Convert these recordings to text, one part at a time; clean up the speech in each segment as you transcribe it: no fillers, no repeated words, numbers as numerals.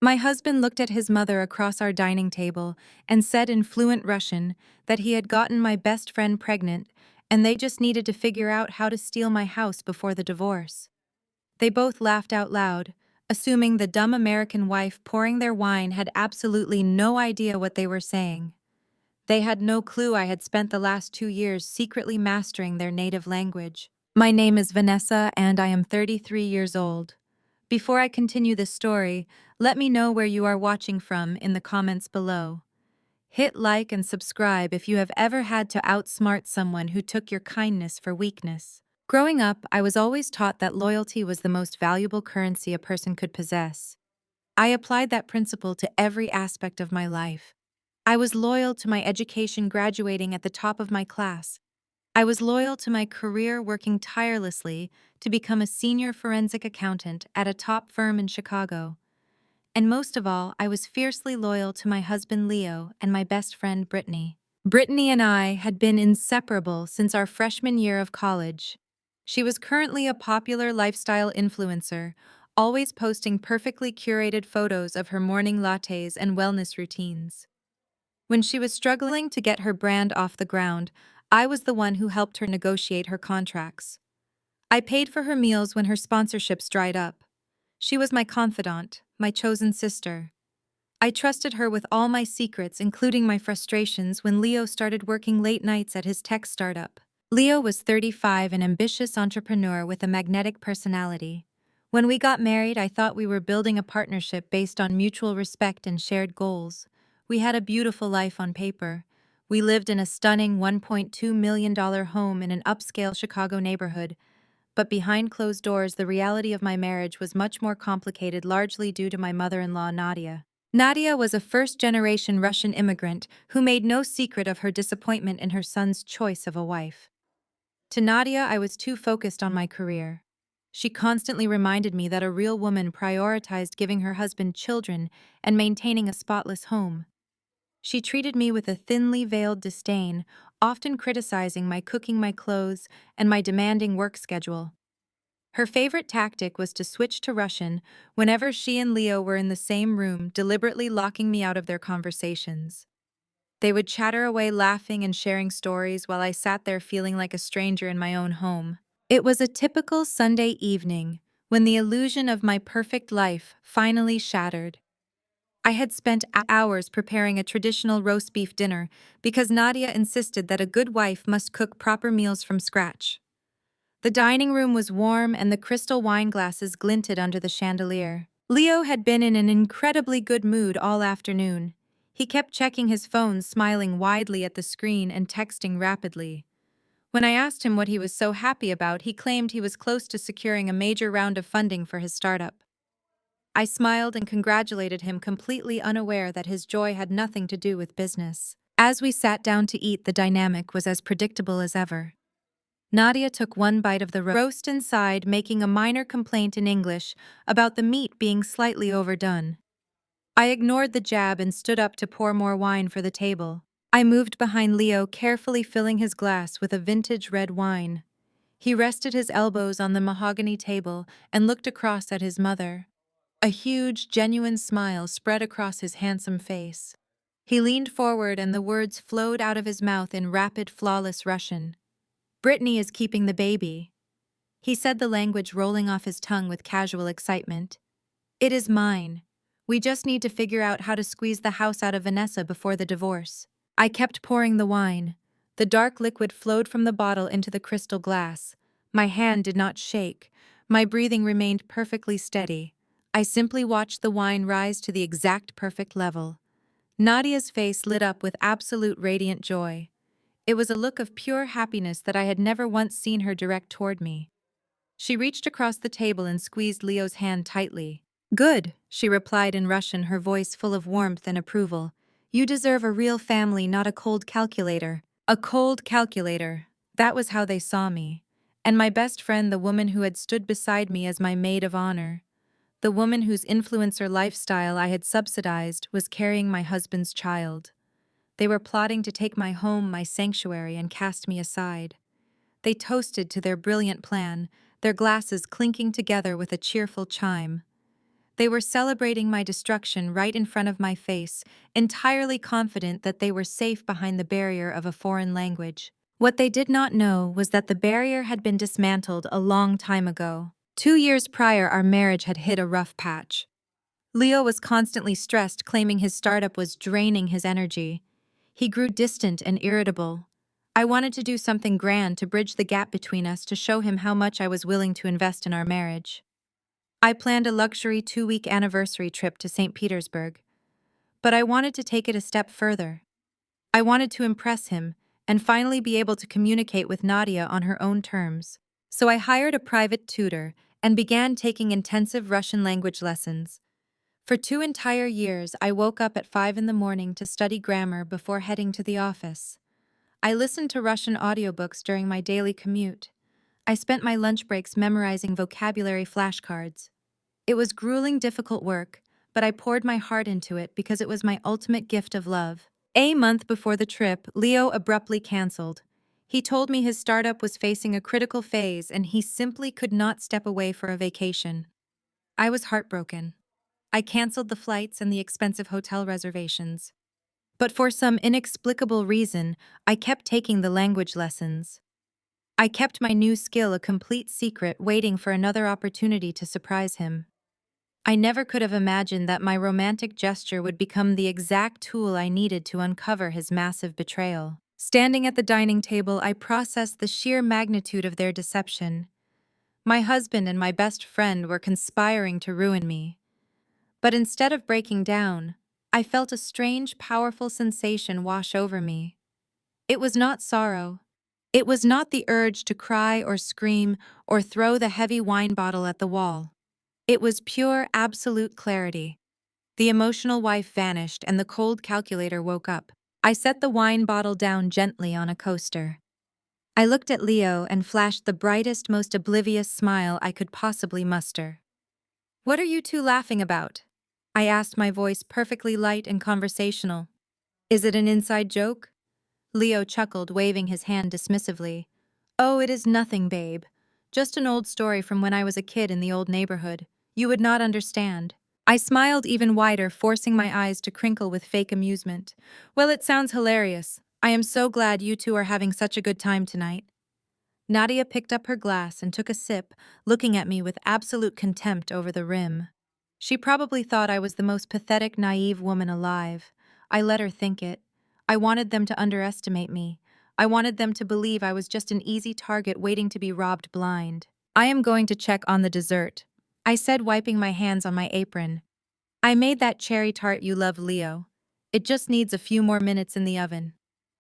My husband looked at his mother across our dining table and said in fluent Russian that he had gotten my best friend pregnant and they just needed to figure out how to steal my house before the divorce. They both laughed out loud, assuming the dumb American wife pouring their wine had absolutely no idea what they were saying. They had no clue I had spent the last 2 years secretly mastering their native language. My name is Vanessa and I am 33 years old. Before I continue this story, let me know where you are watching from in the comments below. Hit like and subscribe if you have ever had to outsmart someone who took your kindness for weakness. Growing up, I was always taught that loyalty was the most valuable currency a person could possess. I applied that principle to every aspect of my life. I was loyal to my education, graduating at the top of my class. I was loyal to my career, working tirelessly to become a senior forensic accountant at a top firm in Chicago. And most of all, I was fiercely loyal to my husband Leo and my best friend Brittany. Brittany and I had been inseparable since our freshman year of college. She was currently a popular lifestyle influencer, always posting perfectly curated photos of her morning lattes and wellness routines. When she was struggling to get her brand off the ground, I was the one who helped her negotiate her contracts. I paid for her meals when her sponsorships dried up. She was my confidant, my chosen sister. I trusted her with all my secrets, including my frustrations when Leo started working late nights at his tech startup. Leo was 35, an ambitious entrepreneur with a magnetic personality. When we got married, I thought we were building a partnership based on mutual respect and shared goals. We had a beautiful life on paper. We lived in a stunning $1.2 million home in an upscale Chicago neighborhood. But behind closed doors, the reality of my marriage was much more complicated, largely due to my mother-in-law, Nadia. Nadia was a first-generation Russian immigrant who made no secret of her disappointment in her son's choice of a wife. To Nadia, I was too focused on my career. She constantly reminded me that a real woman prioritized giving her husband children and maintaining a spotless home. She treated me with a thinly veiled disdain, often criticizing my cooking, my clothes, and my demanding work schedule. Her favorite tactic was to switch to Russian whenever she and Leo were in the same room, deliberately locking me out of their conversations. They would chatter away, laughing and sharing stories while I sat there feeling like a stranger in my own home. It was a typical Sunday evening when the illusion of my perfect life finally shattered. I had spent hours preparing a traditional roast beef dinner because Nadia insisted that a good wife must cook proper meals from scratch. The dining room was warm and the crystal wine glasses glinted under the chandelier. Leo had been in an incredibly good mood all afternoon. He kept checking his phone, smiling widely at the screen and texting rapidly. When I asked him what he was so happy about, he claimed he was close to securing a major round of funding for his startup. I smiled and congratulated him, completely unaware that his joy had nothing to do with business. As we sat down to eat, the dynamic was as predictable as ever. Nadia took one bite of the roast and sighed, making a minor complaint in English about the meat being slightly overdone. I ignored the jab and stood up to pour more wine for the table. I moved behind Leo, carefully filling his glass with a vintage red wine. He rested his elbows on the mahogany table and looked across at his mother. A huge, genuine smile spread across his handsome face. He leaned forward and the words flowed out of his mouth in rapid, flawless Russian. "Brittany is keeping the baby." He said, the language rolling off his tongue with casual excitement. "It is mine. We just need to figure out how to squeeze the house out of Vanessa before the divorce." I kept pouring the wine. The dark liquid flowed from the bottle into the crystal glass. My hand did not shake. My breathing remained perfectly steady. I simply watched the wine rise to the exact perfect level. Nadia's face lit up with absolute radiant joy. It was a look of pure happiness that I had never once seen her direct toward me. She reached across the table and squeezed Leo's hand tightly. "Good," she replied in Russian, her voice full of warmth and approval. "You deserve a real family, not a cold calculator." A cold calculator. That was how they saw me. And my best friend, the woman who had stood beside me as my maid of honor, the woman whose influencer lifestyle I had subsidized, was carrying my husband's child. They were plotting to take my home, my sanctuary, and cast me aside. They toasted to their brilliant plan, their glasses clinking together with a cheerful chime. They were celebrating my destruction right in front of my face, entirely confident that they were safe behind the barrier of a foreign language. What they did not know was that the barrier had been dismantled a long time ago. 2 years prior, our marriage had hit a rough patch. Leo was constantly stressed, claiming his startup was draining his energy. He grew distant and irritable. I wanted to do something grand to bridge the gap between us, to show him how much I was willing to invest in our marriage. I planned a luxury 2-week anniversary trip to St. Petersburg, but I wanted to take it a step further. I wanted to impress him and finally be able to communicate with Nadia on her own terms. So I hired a private tutor and began taking intensive Russian language lessons. For 2 entire years, I woke up at 5 in the morning to study grammar before heading to the office. I listened to Russian audiobooks during my daily commute. I spent my lunch breaks memorizing vocabulary flashcards. It was grueling, difficult work, but I poured my heart into it because it was my ultimate gift of love. A month before the trip, Leo abruptly canceled. He told me his startup was facing a critical phase and he simply could not step away for a vacation. I was heartbroken. I canceled the flights and the expensive hotel reservations. But for some inexplicable reason, I kept taking the language lessons. I kept my new skill a complete secret, waiting for another opportunity to surprise him. I never could have imagined that my romantic gesture would become the exact tool I needed to uncover his massive betrayal. Standing at the dining table, I processed the sheer magnitude of their deception. My husband and my best friend were conspiring to ruin me. But instead of breaking down, I felt a strange, powerful sensation wash over me. It was not sorrow. It was not the urge to cry or scream or throw the heavy wine bottle at the wall. It was pure, absolute clarity. The emotional wife vanished and the cold calculator woke up. I set the wine bottle down gently on a coaster. I looked at Leo and flashed the brightest, most oblivious smile I could possibly muster. "What are you two laughing about?" I asked, my voice perfectly light and conversational. "Is it an inside joke?" Leo chuckled, waving his hand dismissively. "Oh, it is nothing, babe. Just an old story from when I was a kid in the old neighborhood. You would not understand." I smiled even wider, forcing my eyes to crinkle with fake amusement. "Well, it sounds hilarious. I am so glad you two are having such a good time tonight." Nadia picked up her glass and took a sip, looking at me with absolute contempt over the rim. She probably thought I was the most pathetic, naive woman alive. I let her think it. I wanted them to underestimate me. I wanted them to believe I was just an easy target waiting to be robbed blind. "I am going to check on the dessert," I said, wiping my hands on my apron. "I made that cherry tart you love, Leo. It just needs a few more minutes in the oven."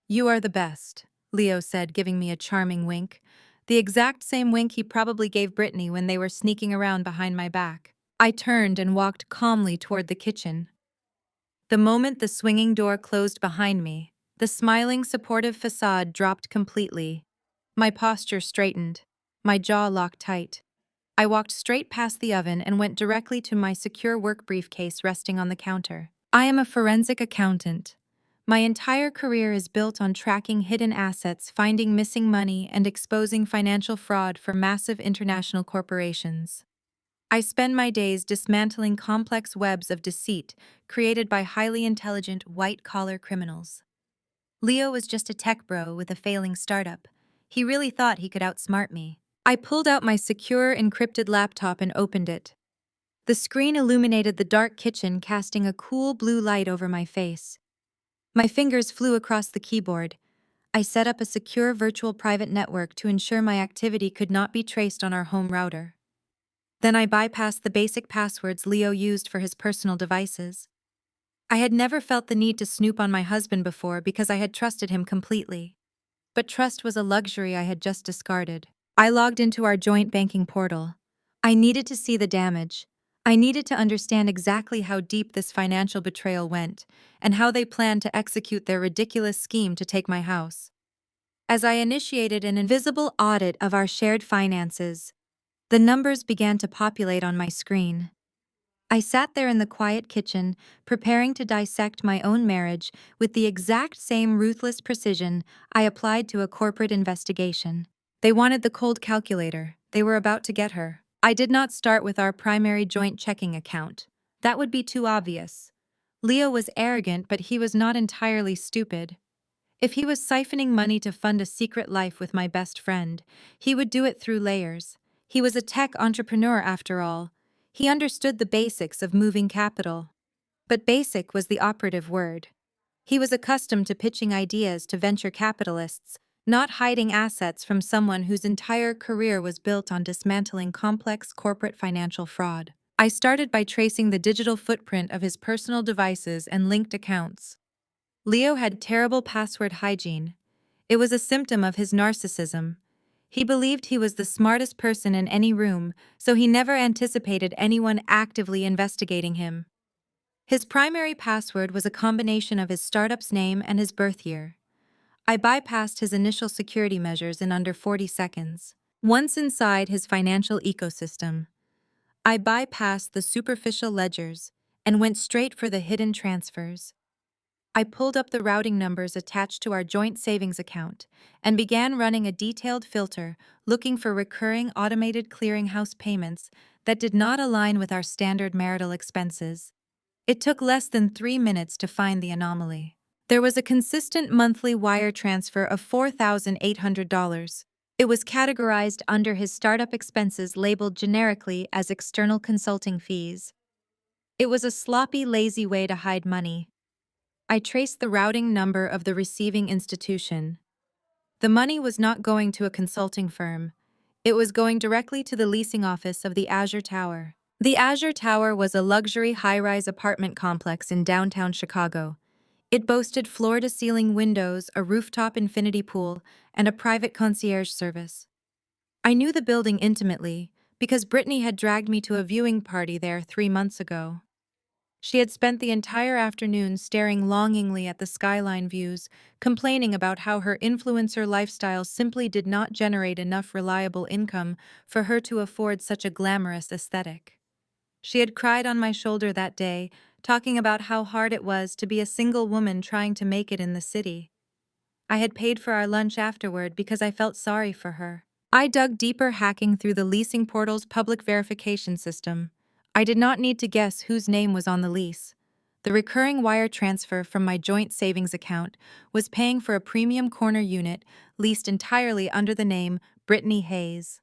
"You are the best," Leo said, giving me a charming wink. The exact same wink he probably gave Brittany when they were sneaking around behind my back. I turned and walked calmly toward the kitchen. The moment the swinging door closed behind me, the smiling, supportive facade dropped completely. My posture straightened. My jaw locked tight. I walked straight past the oven and went directly to my secure work briefcase resting on the counter. I am a forensic accountant. My entire career is built on tracking hidden assets, finding missing money, and exposing financial fraud for massive international corporations. I spend my days dismantling complex webs of deceit created by highly intelligent, white-collar criminals. Leo was just a tech bro with a failing startup. He really thought he could outsmart me. I pulled out my secure, encrypted laptop and opened it. The screen illuminated the dark kitchen, casting a cool blue light over my face. My fingers flew across the keyboard. I set up a secure virtual private network to ensure my activity could not be traced on our home router. Then I bypassed the basic passwords Leo used for his personal devices. I had never felt the need to snoop on my husband before because I had trusted him completely. But trust was a luxury I had just discarded. I logged into our joint banking portal. I needed to see the damage. I needed to understand exactly how deep this financial betrayal went, and how they planned to execute their ridiculous scheme to take my house. As I initiated an invisible audit of our shared finances, the numbers began to populate on my screen. I sat there in the quiet kitchen, preparing to dissect my own marriage with the exact same ruthless precision I applied to a corporate investigation. They wanted the cold calculator. They were about to get her. I did not start with our primary joint checking account. That would be too obvious. Leo was arrogant, but he was not entirely stupid. If he was siphoning money to fund a secret life with my best friend, he would do it through layers. He was a tech entrepreneur after all. He understood the basics of moving capital. But basic was the operative word. He was accustomed to pitching ideas to venture capitalists, not hiding assets from someone whose entire career was built on dismantling complex corporate financial fraud. I started by tracing the digital footprint of his personal devices and linked accounts. Leo had terrible password hygiene. It was a symptom of his narcissism. He believed he was the smartest person in any room, so he never anticipated anyone actively investigating him. His primary password was a combination of his startup's name and his birth year. I bypassed his initial security measures in under 40 seconds. Once inside his financial ecosystem, I bypassed the superficial ledgers and went straight for the hidden transfers. I pulled up the routing numbers attached to our joint savings account and began running a detailed filter looking for recurring automated clearinghouse payments that did not align with our standard marital expenses. It took less than 3 minutes to find the anomaly. There was a consistent monthly wire transfer of $4,800. It was categorized under his startup expenses labeled generically as external consulting fees. It was a sloppy, lazy way to hide money. I traced the routing number of the receiving institution. The money was not going to a consulting firm. It was going directly to the leasing office of the Azure Tower. The Azure Tower was a luxury high-rise apartment complex in downtown Chicago. It boasted floor-to-ceiling windows, a rooftop infinity pool, and a private concierge service. I knew the building intimately because Brittany had dragged me to a viewing party there 3 months ago. She had spent the entire afternoon staring longingly at the skyline views, complaining about how her influencer lifestyle simply did not generate enough reliable income for her to afford such a glamorous aesthetic. She had cried on my shoulder that day, talking about how hard it was to be a single woman trying to make it in the city. I had paid for our lunch afterward because I felt sorry for her. I dug deeper, hacking through the leasing portal's public verification system. I did not need to guess whose name was on the lease. The recurring wire transfer from my joint savings account was paying for a premium corner unit leased entirely under the name Brittany Hayes.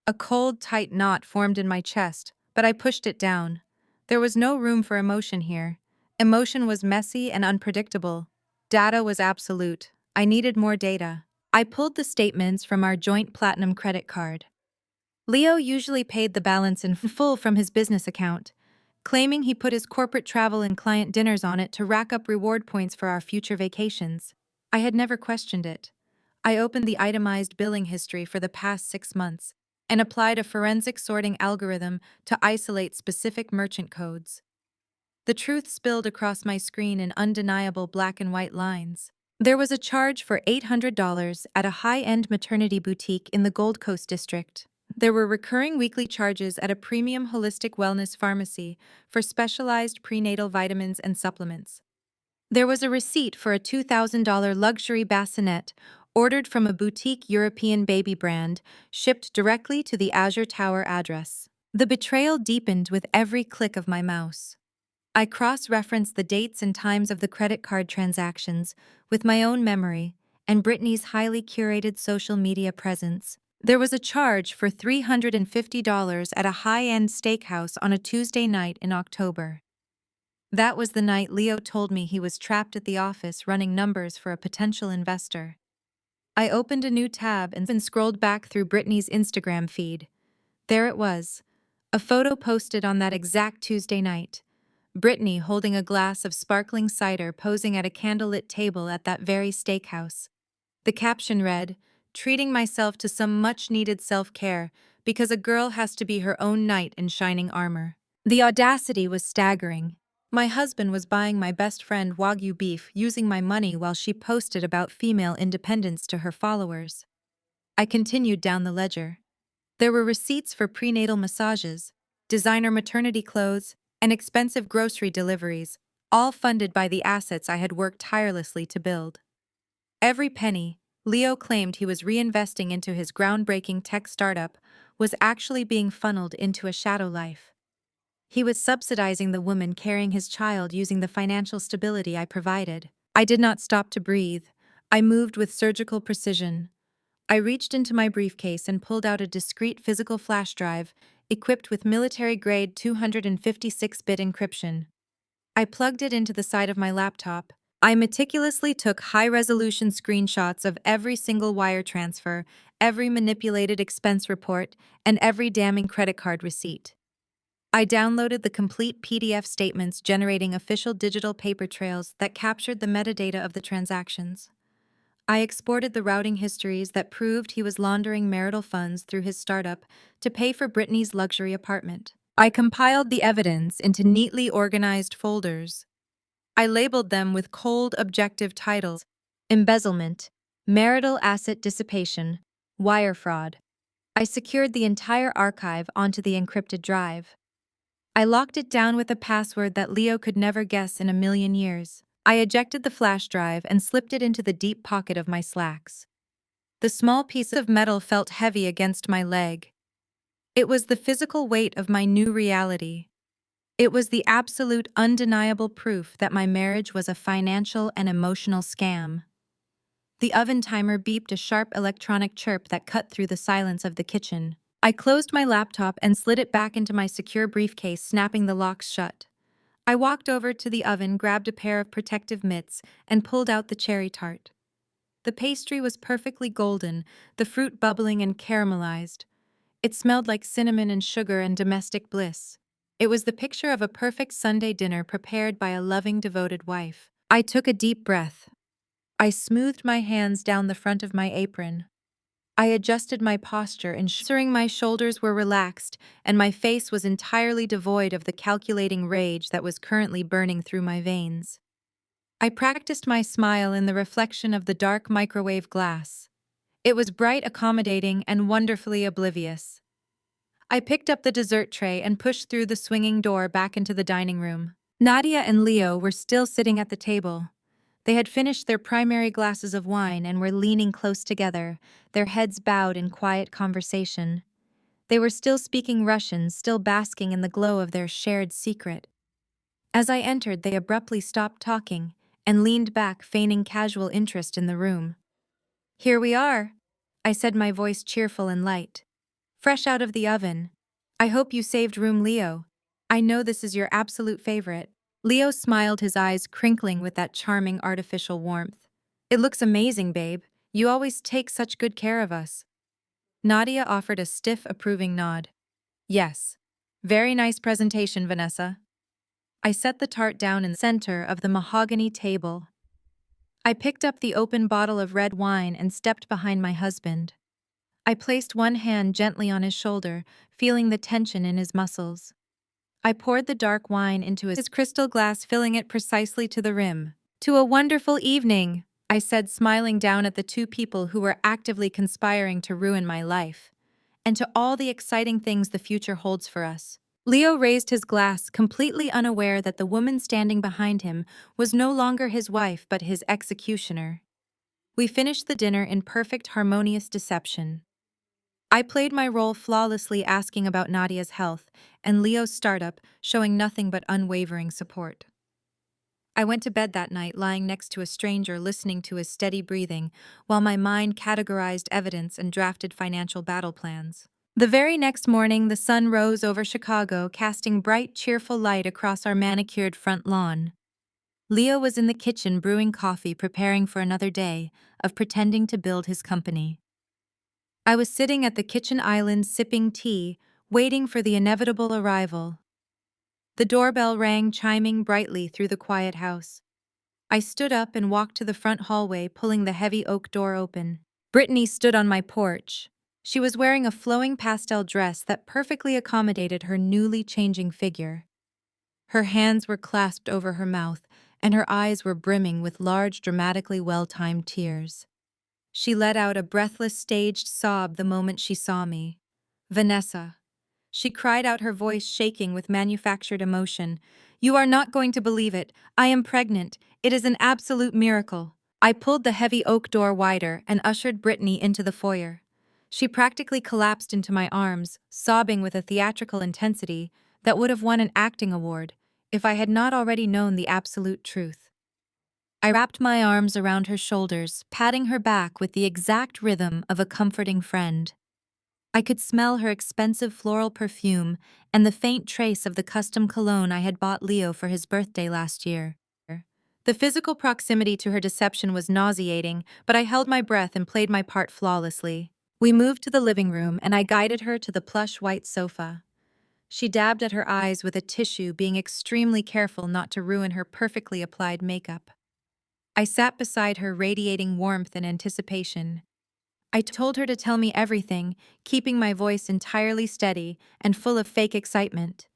A cold, tight knot formed in my chest, but I pushed it down. There was no room for emotion here. Emotion was messy and unpredictable. Data was absolute. I needed more data. I pulled the statements from our joint platinum credit card. Leo usually paid the balance in full from his business account, claiming he put his corporate travel and client dinners on it to rack up reward points for our future vacations. I had never questioned it. I opened the itemized billing history for the past 6 months and applied a forensic sorting algorithm to isolate specific merchant codes. The truth spilled across my screen in undeniable black and white lines. There was a charge for $800 at a high-end maternity boutique in the Gold Coast district. There were recurring weekly charges at a premium holistic wellness pharmacy for specialized prenatal vitamins and supplements. There was a receipt for a $2,000 luxury bassinet ordered from a boutique European baby brand, shipped directly to the Azure Tower address. The betrayal deepened with every click of my mouse. I cross-referenced the dates and times of the credit card transactions with my own memory and Brittany's highly curated social media presence. There was a charge for $350 at a high-end steakhouse on a Tuesday night in October. That was the night Leo told me he was trapped at the office running numbers for a potential investor. I opened a new tab and scrolled back through Brittany's Instagram feed. There it was, a photo posted on that exact Tuesday night. Brittany holding a glass of sparkling cider posing at a candlelit table at that very steakhouse. The caption read, "Treating myself to some much-needed self-care because a girl has to be her own knight in shining armor." The audacity was staggering. My husband was buying my best friend Wagyu beef using my money while she posted about female independence to her followers. I continued down the ledger. There were receipts for prenatal massages, designer maternity clothes, and expensive grocery deliveries, all funded by the assets I had worked tirelessly to build. Every penny, Leo claimed he was reinvesting into his groundbreaking tech startup, was actually being funneled into a shadow life. He was subsidizing the woman carrying his child using the financial stability I provided. I did not stop to breathe. I moved with surgical precision. I reached into my briefcase and pulled out a discreet physical flash drive equipped with military-grade 256-bit encryption. I plugged it into the side of my laptop. I meticulously took high-resolution screenshots of every single wire transfer, every manipulated expense report, and every damning credit card receipt. I downloaded the complete PDF statements generating official digital paper trails that captured the metadata of the transactions. I exported the routing histories that proved he was laundering marital funds through his startup to pay for Brittany's luxury apartment. I compiled the evidence into neatly organized folders. I labeled them with cold, objective titles: embezzlement, marital asset dissipation, wire fraud. I secured the entire archive onto the encrypted drive. I locked it down with a password that Leo could never guess in a million years. I ejected the flash drive and slipped it into the deep pocket of my slacks. The small piece of metal felt heavy against my leg. It was the physical weight of my new reality. It was the absolute, undeniable proof that my marriage was a financial and emotional scam. The oven timer beeped a sharp electronic chirp that cut through the silence of the kitchen. I closed my laptop and slid it back into my secure briefcase, snapping the locks shut. I walked over to the oven, grabbed a pair of protective mitts, and pulled out the cherry tart. The pastry was perfectly golden, the fruit bubbling and caramelized. It smelled like cinnamon and sugar and domestic bliss. It was the picture of a perfect Sunday dinner prepared by a loving, devoted wife. I took a deep breath. I smoothed my hands down the front of my apron. I adjusted my posture, ensuring my shoulders were relaxed and my face was entirely devoid of the calculating rage that was currently burning through my veins. I practiced my smile in the reflection of the dark microwave glass. It was bright, accommodating, and wonderfully oblivious. I picked up the dessert tray and pushed through the swinging door back into the dining room. Nadia and Leo were still sitting at the table. They had finished their primary glasses of wine and were leaning close together, their heads bowed in quiet conversation. They were still speaking Russian, still basking in the glow of their shared secret. As I entered, they abruptly stopped talking and leaned back, feigning casual interest in the room. "Here we are," I said, my voice cheerful and light. "Fresh out of the oven. I hope you saved room, Leo. I know this is your absolute favorite." Leo smiled, his eyes crinkling with that charming artificial warmth. "It looks amazing, babe. You always take such good care of us." Nadia offered a stiff, approving nod. "Yes. Very nice presentation, Vanessa." I set the tart down in the center of the mahogany table. I picked up the open bottle of red wine and stepped behind my husband. I placed one hand gently on his shoulder, feeling the tension in his muscles. I poured the dark wine into his crystal glass, filling it precisely to the rim. "To a wonderful evening," I said, smiling down at the two people who were actively conspiring to ruin my life, "and to all the exciting things the future holds for us." Leo raised his glass, completely unaware that the woman standing behind him was no longer his wife but his executioner. We finished the dinner in perfect, harmonious deception. I played my role flawlessly, asking about Nadia's health and Leo's startup, showing nothing but unwavering support. I went to bed that night lying next to a stranger, listening to his steady breathing, while my mind categorized evidence and drafted financial battle plans. The very next morning, the sun rose over Chicago, casting bright, cheerful light across our manicured front lawn. Leo was in the kitchen brewing coffee, preparing for another day of pretending to build his company. I was sitting at the kitchen island sipping tea, waiting for the inevitable arrival. The doorbell rang, chiming brightly through the quiet house. I stood up and walked to the front hallway, pulling the heavy oak door open. Brittany stood on my porch. She was wearing a flowing pastel dress that perfectly accommodated her newly changing figure. Her hands were clasped over her mouth, and her eyes were brimming with large, dramatically well-timed tears. She let out a breathless, staged sob the moment she saw me. "Vanessa," she cried out, her voice shaking with manufactured emotion. "You are not going to believe it. I am pregnant. It is an absolute miracle." I pulled the heavy oak door wider and ushered Brittany into the foyer. She practically collapsed into my arms, sobbing with a theatrical intensity that would have won an acting award if I had not already known the absolute truth. I wrapped my arms around her shoulders, patting her back with the exact rhythm of a comforting friend. I could smell her expensive floral perfume and the faint trace of the custom cologne I had bought Leo for his birthday last year. The physical proximity to her deception was nauseating, but I held my breath and played my part flawlessly. We moved to the living room, and I guided her to the plush white sofa. She dabbed at her eyes with a tissue, being extremely careful not to ruin her perfectly applied makeup. I sat beside her, radiating warmth and anticipation. I told her to tell me everything, keeping my voice entirely steady and full of fake excitement.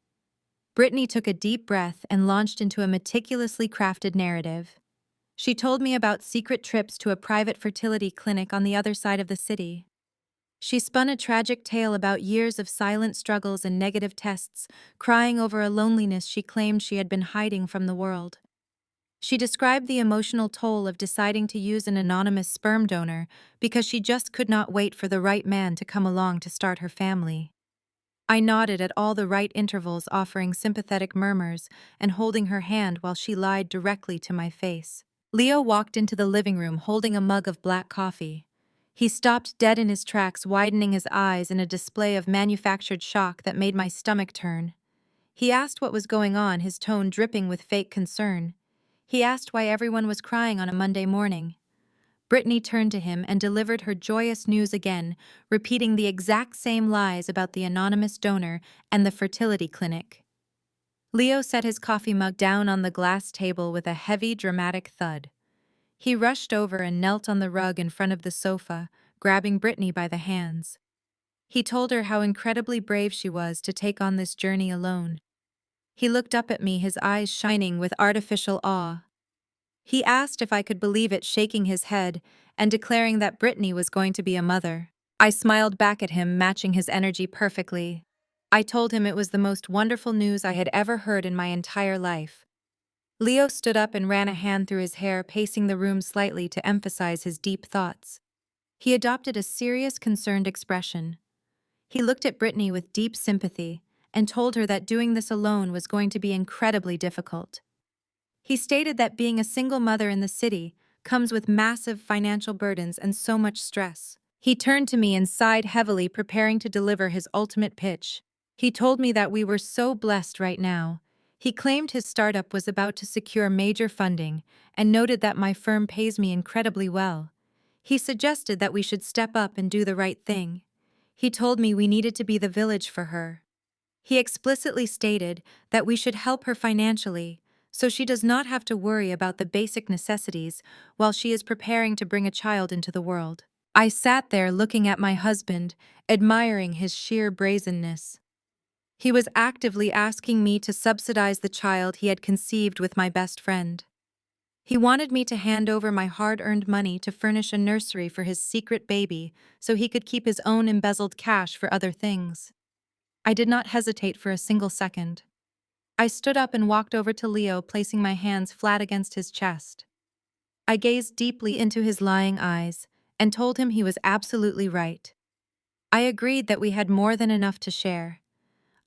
Brittany took a deep breath and launched into a meticulously crafted narrative. She told me about secret trips to a private fertility clinic on the other side of the city. She spun a tragic tale about years of silent struggles and negative tests, crying over a loneliness she claimed she had been hiding from the world. She described the emotional toll of deciding to use an anonymous sperm donor because she just could not wait for the right man to come along to start her family. I nodded at all the right intervals, offering sympathetic murmurs and holding her hand while she lied directly to my face. Leo walked into the living room holding a mug of black coffee. He stopped dead in his tracks, widening his eyes in a display of manufactured shock that made my stomach turn. He asked what was going on, his tone dripping with fake concern. He asked why everyone was crying on a Monday morning. Brittany turned to him and delivered her joyous news again, repeating the exact same lies about the anonymous donor and the fertility clinic. Leo set his coffee mug down on the glass table with a heavy, dramatic thud. He rushed over and knelt on the rug in front of the sofa, grabbing Brittany by the hands. He told her how incredibly brave she was to take on this journey alone. He looked up at me, his eyes shining with artificial awe. He asked if I could believe it, shaking his head and declaring that Brittany was going to be a mother. I smiled back at him, matching his energy perfectly. I told him it was the most wonderful news I had ever heard in my entire life. Leo stood up and ran a hand through his hair, pacing the room slightly to emphasize his deep thoughts. He adopted a serious, concerned expression. He looked at Brittany with deep sympathy and told her that doing this alone was going to be incredibly difficult. He stated that being a single mother in the city comes with massive financial burdens and so much stress. He turned to me and sighed heavily, preparing to deliver his ultimate pitch. He told me that we were so blessed right now. He claimed his startup was about to secure major funding and noted that my firm pays me incredibly well. He suggested that we should step up and do the right thing. He told me we needed to be the village for her. He explicitly stated that we should help her financially, so she does not have to worry about the basic necessities while she is preparing to bring a child into the world. I sat there looking at my husband, admiring his sheer brazenness. He was actively asking me to subsidize the child he had conceived with my best friend. He wanted me to hand over my hard-earned money to furnish a nursery for his secret baby so he could keep his own embezzled cash for other things. I did not hesitate for a single second. I stood up and walked over to Leo, placing my hands flat against his chest. I gazed deeply into his lying eyes and told him he was absolutely right. I agreed that we had more than enough to share.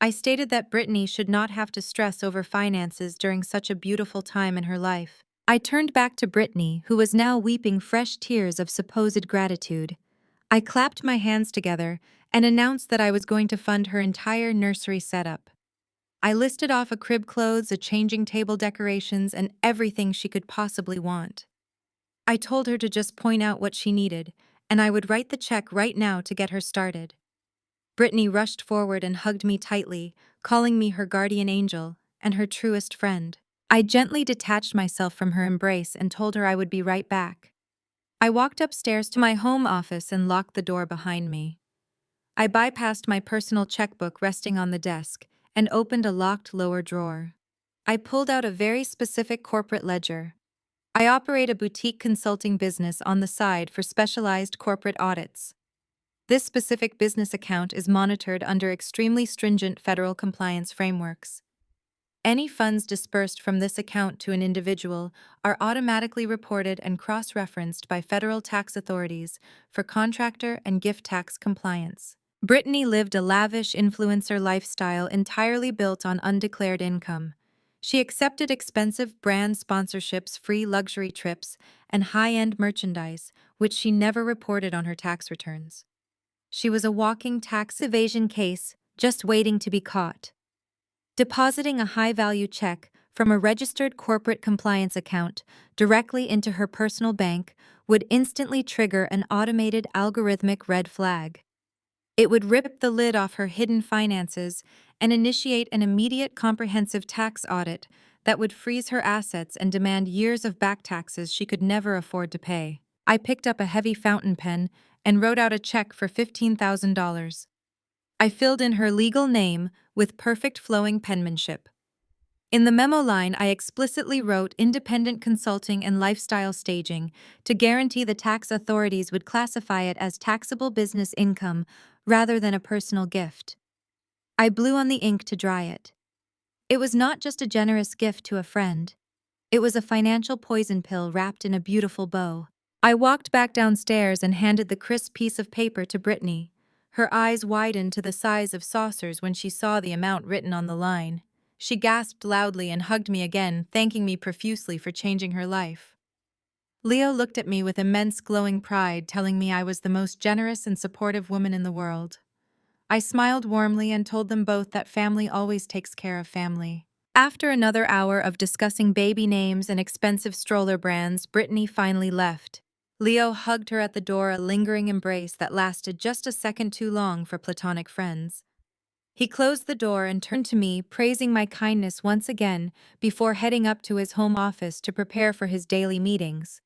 I stated that Brittany should not have to stress over finances during such a beautiful time in her life. I turned back to Brittany, who was now weeping fresh tears of supposed gratitude. I clapped my hands together and announced that I was going to fund her entire nursery setup. I listed off a crib, clothes, a changing table, decorations, and everything she could possibly want. I told her to just point out what she needed, and I would write the check right now to get her started. Brittany rushed forward and hugged me tightly, calling me her guardian angel and her truest friend. I gently detached myself from her embrace and told her I would be right back. I walked upstairs to my home office and locked the door behind me. I bypassed my personal checkbook resting on the desk and opened a locked lower drawer. I pulled out a very specific corporate ledger. I operate a boutique consulting business on the side for specialized corporate audits. This specific business account is monitored under extremely stringent federal compliance frameworks. Any funds dispersed from this account to an individual are automatically reported and cross-referenced by federal tax authorities for contractor and gift tax compliance. Brittany lived a lavish influencer lifestyle entirely built on undeclared income. She accepted expensive brand sponsorships, free luxury trips, and high-end merchandise, which she never reported on her tax returns. She was a walking tax evasion case, just waiting to be caught. Depositing a high-value check from a registered corporate compliance account directly into her personal bank would instantly trigger an automated algorithmic red flag. It would rip the lid off her hidden finances and initiate an immediate comprehensive tax audit that would freeze her assets and demand years of back taxes she could never afford to pay. I picked up a heavy fountain pen and wrote out a check for $15,000. I filled in her legal name with perfect flowing penmanship. In the memo line, I explicitly wrote independent consulting and lifestyle staging to guarantee the tax authorities would classify it as taxable business income rather than a personal gift. I blew on the ink to dry it. It was not just a generous gift to a friend. It was a financial poison pill wrapped in a beautiful bow. I walked back downstairs and handed the crisp piece of paper to Brittany. Her eyes widened to the size of saucers when she saw the amount written on the line. She gasped loudly and hugged me again, thanking me profusely for changing her life. Leo looked at me with immense glowing pride, telling me I was the most generous and supportive woman in the world. I smiled warmly and told them both that family always takes care of family. After another hour of discussing baby names and expensive stroller brands, Brittany finally left. Leo hugged her at the door, a lingering embrace that lasted just a second too long for platonic friends. He closed the door and turned to me, praising my kindness once again before heading up to his home office to prepare for his daily meetings.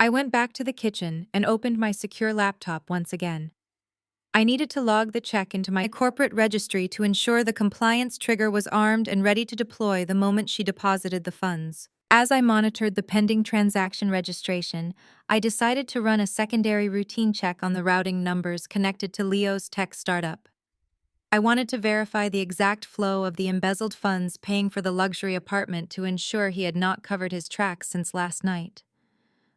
I went back to the kitchen and opened my secure laptop once again. I needed to log the check into my corporate registry to ensure the compliance trigger was armed and ready to deploy the moment she deposited the funds. As I monitored the pending transaction registration, I decided to run a secondary routine check on the routing numbers connected to Leo's tech startup. I wanted to verify the exact flow of the embezzled funds paying for the luxury apartment to ensure he had not covered his tracks since last night.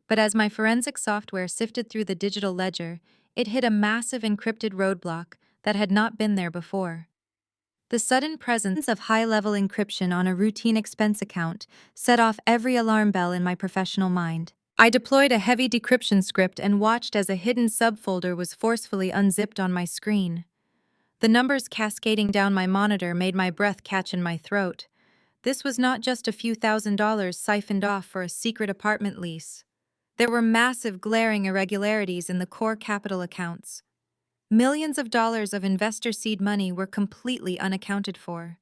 But as my forensic software sifted through the digital ledger, it hit a massive encrypted roadblock that had not been there before. The sudden presence of high-level encryption on a routine expense account set off every alarm bell in my professional mind. I deployed a heavy decryption script and watched as a hidden subfolder was forcefully unzipped on my screen. The numbers cascading down my monitor made my breath catch in my throat. This was not just a few $1,000s siphoned off for a secret apartment lease. There were massive, glaring irregularities in the core capital accounts. Millions of dollars of investor seed money were completely unaccounted for.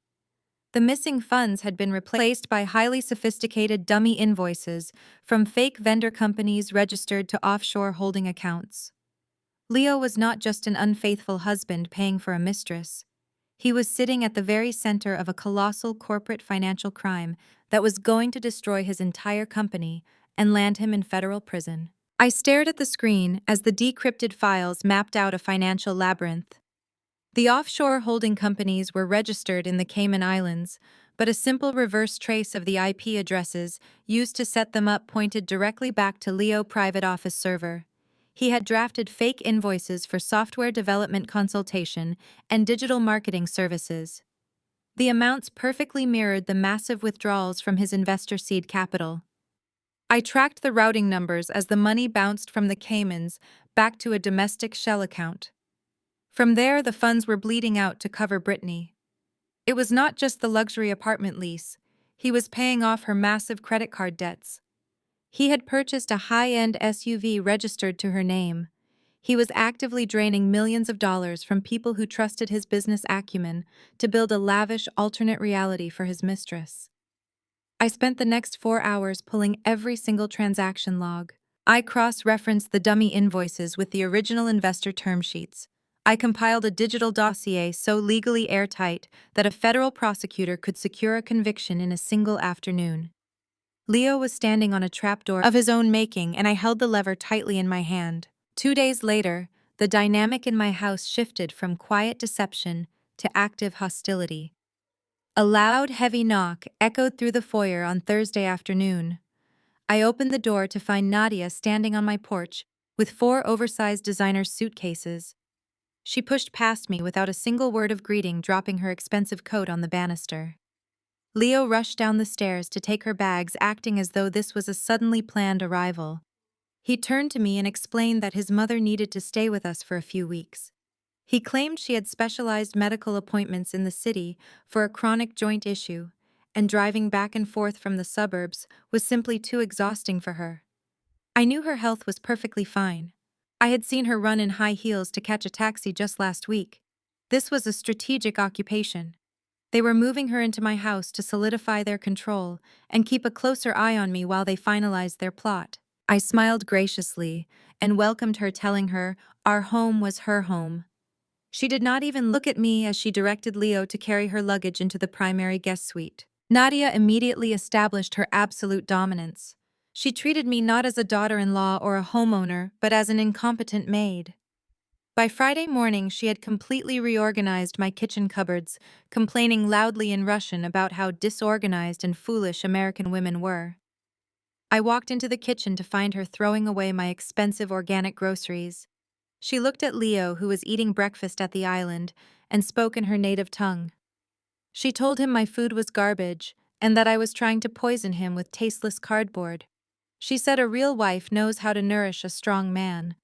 The missing funds had been replaced by highly sophisticated dummy invoices from fake vendor companies registered to offshore holding accounts. Leo was not just an unfaithful husband paying for a mistress. He was sitting at the very center of a colossal corporate financial crime that was going to destroy his entire company and land him in federal prison. I stared at the screen as the decrypted files mapped out a financial labyrinth. The offshore holding companies were registered in the Cayman Islands, but a simple reverse trace of the IP addresses used to set them up pointed directly back to Leo private office server. He had drafted fake invoices for software development consultation and digital marketing services. The amounts perfectly mirrored the massive withdrawals from his investor seed capital. I tracked the routing numbers as the money bounced from the Caymans back to a domestic shell account. From there, the funds were bleeding out to cover Brittany. It was not just the luxury apartment lease. He was paying off her massive credit card debts. He had purchased a high-end SUV registered to her name. He was actively draining millions of dollars from people who trusted his business acumen to build a lavish alternate reality for his mistress. I spent the next 4 hours pulling every single transaction log. I cross-referenced the dummy invoices with the original investor term sheets. I compiled a digital dossier so legally airtight that a federal prosecutor could secure a conviction in a single afternoon. Leo was standing on a trapdoor of his own making, and I held the lever tightly in my hand. 2 days later, the dynamic in my house shifted from quiet deception to active hostility. A loud, heavy knock echoed through the foyer on Thursday afternoon. I opened the door to find Nadia standing on my porch with 4 oversized designer suitcases. She pushed past me without a single word of greeting, dropping her expensive coat on the banister. Leo rushed down the stairs to take her bags, acting as though this was a suddenly planned arrival. He turned to me and explained that his mother needed to stay with us for a few weeks. He claimed she had specialized medical appointments in the city for a chronic joint issue, and driving back and forth from the suburbs was simply too exhausting for her. I knew her health was perfectly fine. I had seen her run in high heels to catch a taxi just last week. This was a strategic occupation. They were moving her into my house to solidify their control and keep a closer eye on me while they finalized their plot. I smiled graciously and welcomed her, telling her our home was her home. She did not even look at me as she directed Leo to carry her luggage into the primary guest suite. Nadia immediately established her absolute dominance. She treated me not as a daughter-in-law or a homeowner, but as an incompetent maid. By Friday morning, she had completely reorganized my kitchen cupboards, complaining loudly in Russian about how disorganized and foolish American women were. I walked into the kitchen to find her throwing away my expensive organic groceries. She looked at Leo, who was eating breakfast at the island, and spoke in her native tongue. She told him my food was garbage and that I was trying to poison him with tasteless cardboard. She said a real wife knows how to nourish a strong man.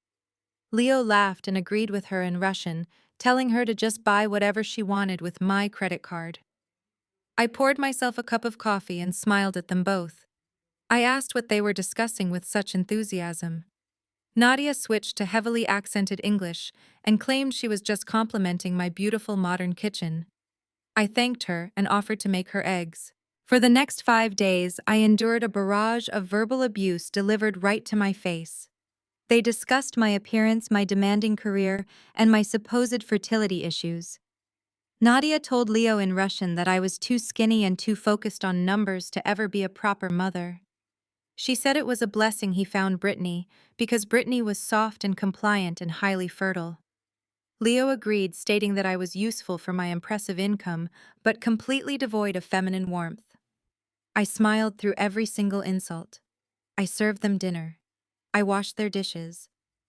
Leo laughed and agreed with her in Russian, telling her to just buy whatever she wanted with my credit card. I poured myself a cup of coffee and smiled at them both. I asked what they were discussing with such enthusiasm. Nadia switched to heavily accented English and claimed she was just complimenting my beautiful modern kitchen. I thanked her and offered to make her eggs. For the next 5 days, I endured a barrage of verbal abuse delivered right to my face. They discussed my appearance, my demanding career, and my supposed fertility issues. Nadia told Leo in Russian that I was too skinny and too focused on numbers to ever be a proper mother. She said it was a blessing he found Brittany, because Brittany was soft and compliant and highly fertile. Leo agreed, stating that I was useful for my impressive income, but completely devoid of feminine warmth. I smiled through every single insult. I served them dinner. I washed their dishes.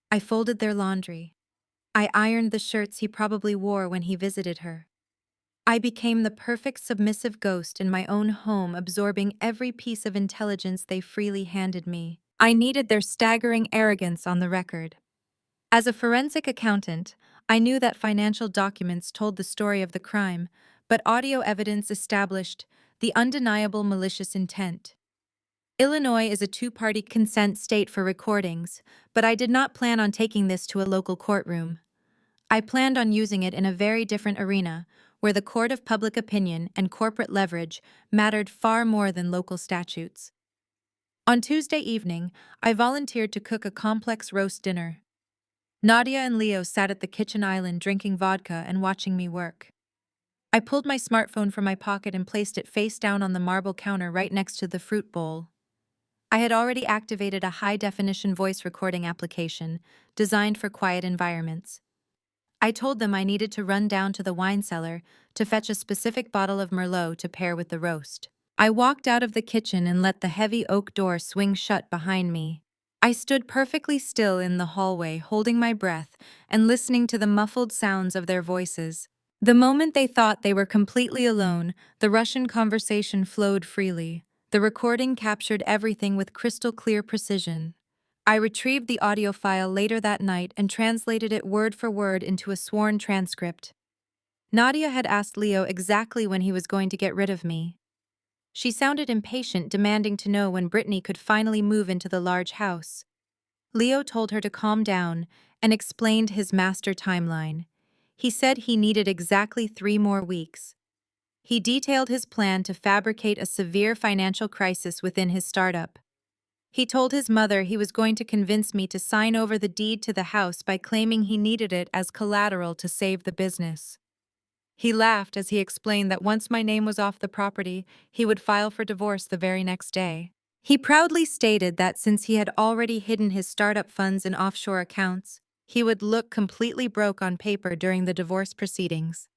I folded their laundry. I ironed the shirts he probably wore when he visited her. I became the perfect submissive ghost in my own home, absorbing every piece of intelligence they freely handed me. I needed their staggering arrogance on the record. As a forensic accountant, I knew that financial documents told the story of the crime, but audio evidence established the undeniable malicious intent. Illinois is a two-party consent state for recordings, but I did not plan on taking this to a local courtroom. I planned on using it in a very different arena, where the court of public opinion and corporate leverage mattered far more than local statutes. On Tuesday evening, I volunteered to cook a complex roast dinner. Nadia and Leo sat at the kitchen island drinking vodka and watching me work. I pulled my smartphone from my pocket and placed it face down on the marble counter right next to the fruit bowl. I had already activated a high-definition voice recording application designed for quiet environments. I told them I needed to run down to the wine cellar to fetch a specific bottle of Merlot to pair with the roast. I walked out of the kitchen and let the heavy oak door swing shut behind me. I stood perfectly still in the hallway, holding my breath and listening to the muffled sounds of their voices. The moment they thought they were completely alone, the Russian conversation flowed freely. The recording captured everything with crystal clear precision. I retrieved the audio file later that night and translated it word for word into a sworn transcript. Nadia had asked Leo exactly when he was going to get rid of me. She sounded impatient, demanding to know when Brittany could finally move into the large house. Leo told her to calm down and explained his master timeline. He said he needed exactly 3 more weeks. He detailed his plan to fabricate a severe financial crisis within his startup. He told his mother he was going to convince me to sign over the deed to the house by claiming he needed it as collateral to save the business. He laughed as he explained that once my name was off the property, he would file for divorce the very next day. He proudly stated that since he had already hidden his startup funds in offshore accounts, he would look completely broke on paper during the divorce proceedings.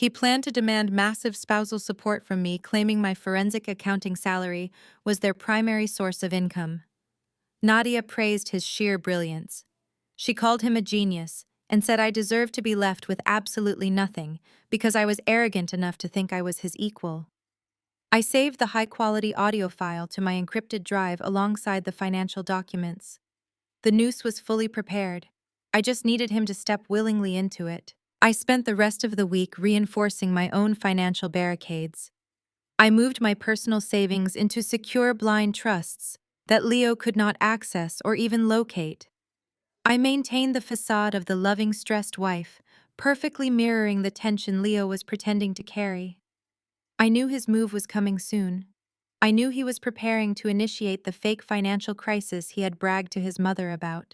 He planned to demand massive spousal support from me, claiming my forensic accounting salary was their primary source of income. Nadia praised his sheer brilliance. She called him a genius and said I deserved to be left with absolutely nothing because I was arrogant enough to think I was his equal. I saved the high-quality audio file to my encrypted drive alongside the financial documents. The noose was fully prepared. I just needed him to step willingly into it. I spent the rest of the week reinforcing my own financial barricades. I moved my personal savings into secure blind trusts that Leo could not access or even locate. I maintained the facade of the loving, stressed wife, perfectly mirroring the tension Leo was pretending to carry. I knew his move was coming soon. I knew he was preparing to initiate the fake financial crisis he had bragged to his mother about.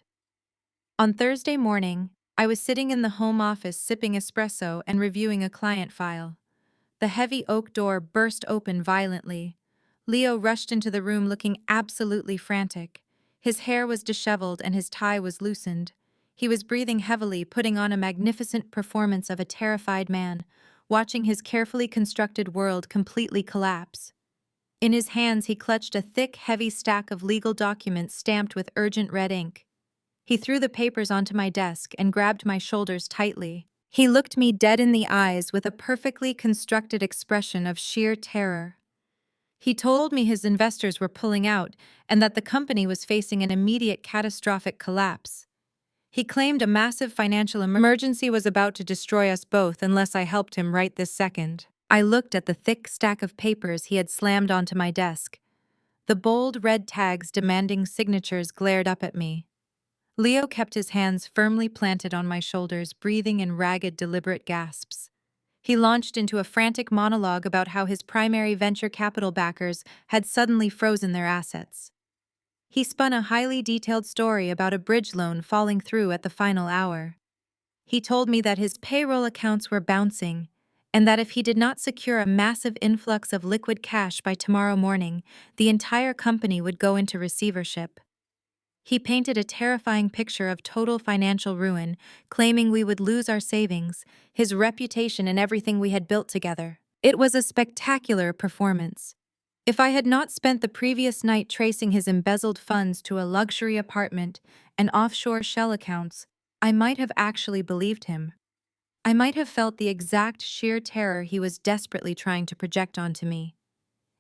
On Thursday morning, I was sitting in the home office sipping espresso and reviewing a client file. The heavy oak door burst open violently. Leo rushed into the room looking absolutely frantic. His hair was disheveled and his tie was loosened. He was breathing heavily, putting on a magnificent performance of a terrified man, watching his carefully constructed world completely collapse. In his hands, he clutched a thick, heavy stack of legal documents stamped with urgent red ink. He threw the papers onto my desk and grabbed my shoulders tightly. He looked me dead in the eyes with a perfectly constructed expression of sheer terror. He told me his investors were pulling out and that the company was facing an immediate catastrophic collapse. He claimed a massive financial emergency was about to destroy us both unless I helped him right this second. I looked at the thick stack of papers he had slammed onto my desk. The bold red tags demanding signatures glared up at me. Leo kept his hands firmly planted on my shoulders, breathing in ragged, deliberate gasps. He launched into a frantic monologue about how his primary venture capital backers had suddenly frozen their assets. He spun a highly detailed story about a bridge loan falling through at the final hour. He told me that his payroll accounts were bouncing, and that if he did not secure a massive influx of liquid cash by tomorrow morning, the entire company would go into receivership. He painted a terrifying picture of total financial ruin, claiming we would lose our savings, his reputation, and everything we had built together. It was a spectacular performance. If I had not spent the previous night tracing his embezzled funds to a luxury apartment and offshore shell accounts, I might have actually believed him. I might have felt the exact sheer terror he was desperately trying to project onto me.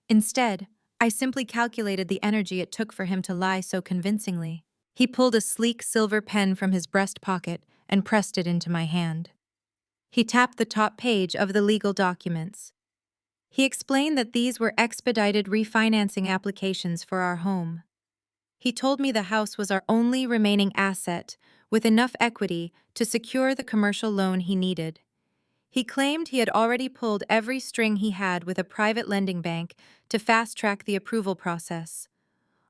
Instead, I simply calculated the energy it took for him to lie so convincingly. He pulled a sleek silver pen from his breast pocket and pressed it into my hand. He tapped the top page of the legal documents. He explained that these were expedited refinancing applications for our home. He told me the house was our only remaining asset, with enough equity to secure the commercial loan he needed. He claimed he had already pulled every string he had with a private lending bank to fast-track the approval process.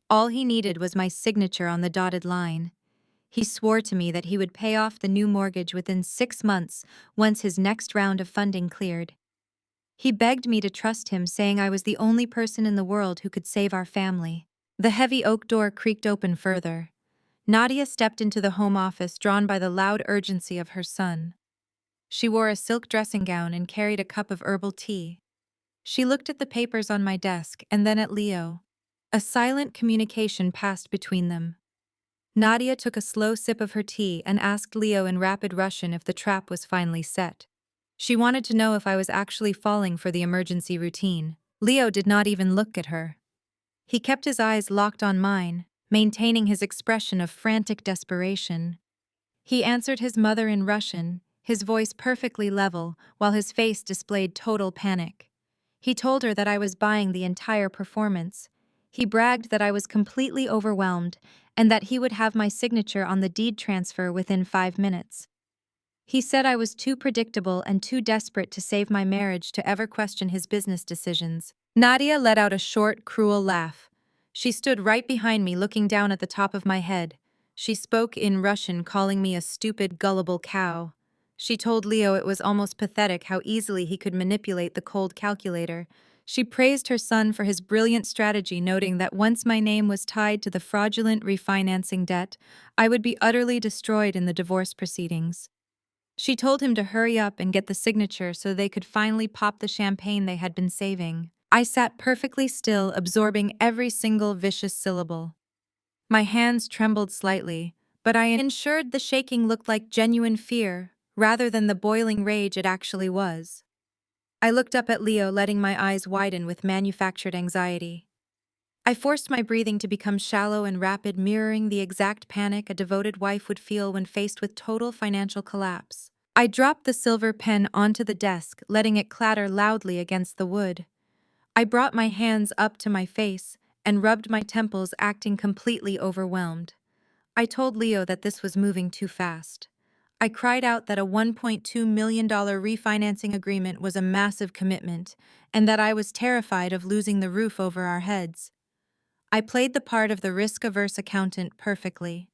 All he needed was my signature on the dotted line. He swore to me that he would pay off the new mortgage within 6 months once his next round of funding cleared. He begged me to trust him, saying I was the only person in the world who could save our family. The heavy oak door creaked open further. Nadia stepped into the home office, drawn by the loud urgency of her son. She wore a silk dressing gown and carried a cup of herbal tea. She looked at the papers on my desk and then at Leo. A silent communication passed between them. Nadia took a slow sip of her tea and asked Leo in rapid Russian if the trap was finally set. She wanted to know if I was actually falling for the emergency routine. Leo did not even look at her. He kept his eyes locked on mine, maintaining his expression of frantic desperation. He answered his mother in Russian, his voice perfectly level, while his face displayed total panic. He told her that I was buying the entire performance. He bragged that I was completely overwhelmed and that he would have my signature on the deed transfer within 5 minutes. He said I was too predictable and too desperate to save my marriage to ever question his business decisions. Nadia let out a short, cruel laugh. She stood right behind me, looking down at the top of my head. She spoke in Russian, calling me a stupid, gullible cow. She told Leo it was almost pathetic how easily he could manipulate the cold calculator. She praised her son for his brilliant strategy, noting that once my name was tied to the fraudulent refinancing debt, I would be utterly destroyed in the divorce proceedings. She told him to hurry up and get the signature so they could finally pop the champagne they had been saving. I sat perfectly still, absorbing every single vicious syllable. My hands trembled slightly, but I ensured the shaking looked like genuine fear, rather than the boiling rage it actually was. I looked up at Leo, letting my eyes widen with manufactured anxiety. I forced my breathing to become shallow and rapid, mirroring the exact panic a devoted wife would feel when faced with total financial collapse. I dropped the silver pen onto the desk, letting it clatter loudly against the wood. I brought my hands up to my face and rubbed my temples, acting completely overwhelmed. I told Leo that this was moving too fast. I cried out that a $1.2 million refinancing agreement was a massive commitment, and that I was terrified of losing the roof over our heads. I played the part of the risk-averse accountant perfectly.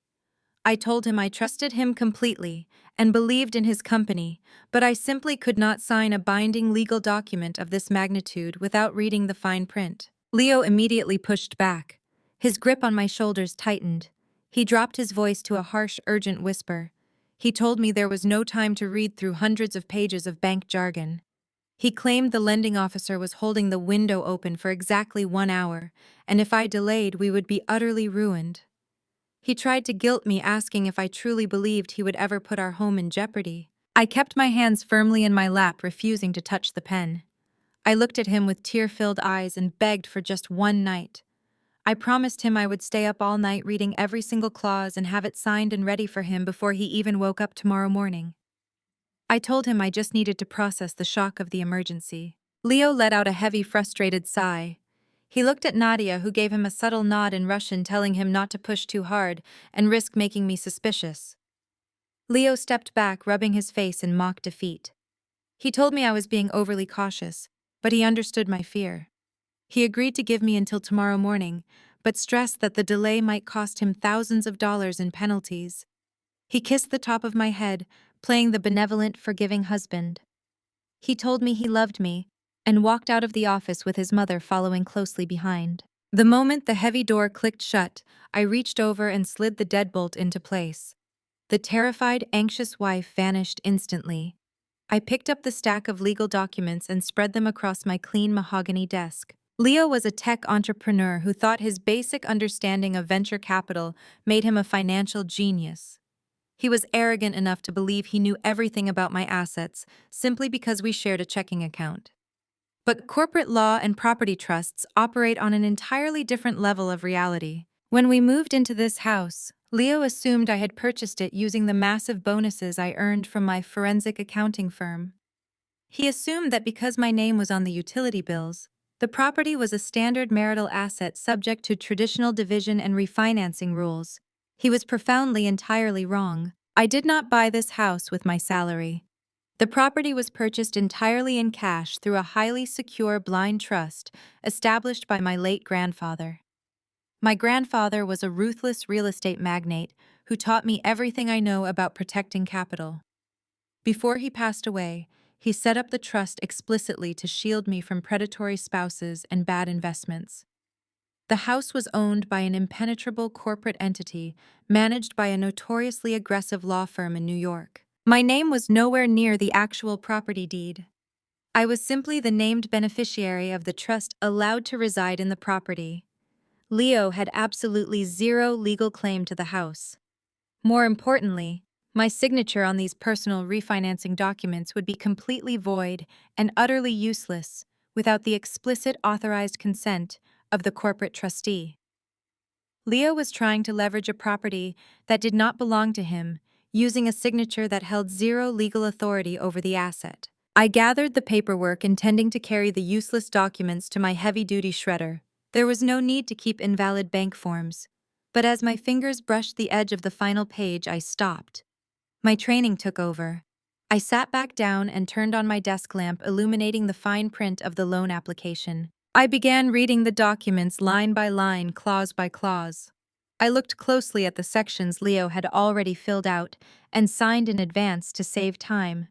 I told him I trusted him completely and believed in his company, but I simply could not sign a binding legal document of this magnitude without reading the fine print. Leo immediately pushed back. His grip on my shoulders tightened. He dropped his voice to a harsh, urgent whisper. He told me there was no time to read through hundreds of pages of bank jargon. He claimed the lending officer was holding the window open for exactly 1 hour, and if I delayed, we would be utterly ruined. He tried to guilt me, asking if I truly believed he would ever put our home in jeopardy. I kept my hands firmly in my lap, refusing to touch the pen. I looked at him with tear-filled eyes and begged for just one night. I promised him I would stay up all night reading every single clause and have it signed and ready for him before he even woke up tomorrow morning. I told him I just needed to process the shock of the emergency. Leo let out a heavy, frustrated sigh. He looked at Nadia, who gave him a subtle nod in Russian, telling him not to push too hard and risk making me suspicious. Leo stepped back, rubbing his face in mock defeat. He told me I was being overly cautious, but he understood my fear. He agreed to give me until tomorrow morning, but stressed that the delay might cost him thousands of dollars in penalties. He kissed the top of my head, playing the benevolent, forgiving husband. He told me he loved me, and walked out of the office with his mother following closely behind. The moment the heavy door clicked shut, I reached over and slid the deadbolt into place. The terrified, anxious wife vanished instantly. I picked up the stack of legal documents and spread them across my clean mahogany desk. Leo was a tech entrepreneur who thought his basic understanding of venture capital made him a financial genius. He was arrogant enough to believe he knew everything about my assets simply because we shared a checking account. But corporate law and property trusts operate on an entirely different level of reality. When we moved into this house, Leo assumed I had purchased it using the massive bonuses I earned from my forensic accounting firm. He assumed that because my name was on the utility bills, the property was a standard marital asset subject to traditional division and refinancing rules. He was profoundly, entirely wrong. I did not buy this house with my salary. The property was purchased entirely in cash through a highly secure blind trust established by my late grandfather. My grandfather was a ruthless real estate magnate who taught me everything I know about protecting capital. Before he passed away, he set up the trust explicitly to shield me from predatory spouses and bad investments. The house was owned by an impenetrable corporate entity managed by a notoriously aggressive law firm in New York. My name was nowhere near the actual property deed. I was simply the named beneficiary of the trust allowed to reside in the property. Leo had absolutely zero legal claim to the house. More importantly, my signature on these personal refinancing documents would be completely void and utterly useless without the explicit authorized consent of the corporate trustee. Leo was trying to leverage a property that did not belong to him, using a signature that held zero legal authority over the asset. I gathered the paperwork, intending to carry the useless documents to my heavy-duty shredder. There was no need to keep invalid bank forms, but as my fingers brushed the edge of the final page, I stopped. My training took over. I sat back down and turned on my desk lamp, illuminating the fine print of the loan application. I began reading the documents line by line, clause by clause. I looked closely at the sections Leo had already filled out and signed in advance to save time.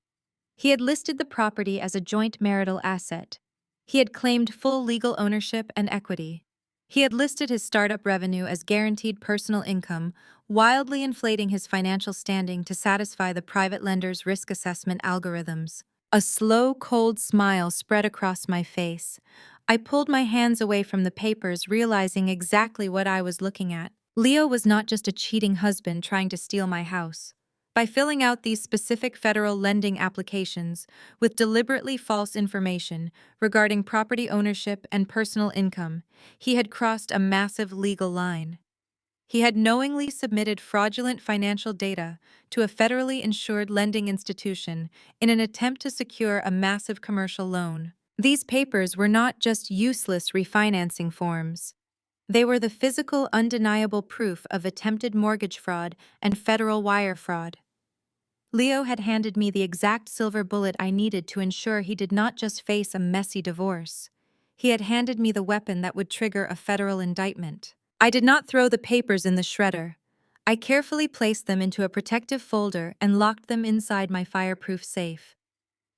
He had listed the property as a joint marital asset. He had claimed full legal ownership and equity. He had listed his startup revenue as guaranteed personal income, wildly inflating his financial standing to satisfy the private lender's risk assessment algorithms. A slow, cold smile spread across my face. I pulled my hands away from the papers, realizing exactly what I was looking at. Leo was not just a cheating husband trying to steal my house. By filling out these specific federal lending applications with deliberately false information regarding property ownership and personal income, he had crossed a massive legal line. He had knowingly submitted fraudulent financial data to a federally insured lending institution in an attempt to secure a massive commercial loan. These papers were not just useless refinancing forms. They were the physical, undeniable proof of attempted mortgage fraud and federal wire fraud. Leo had handed me the exact silver bullet I needed to ensure he did not just face a messy divorce. He had handed me the weapon that would trigger a federal indictment. I did not throw the papers in the shredder. I carefully placed them into a protective folder and locked them inside my fireproof safe.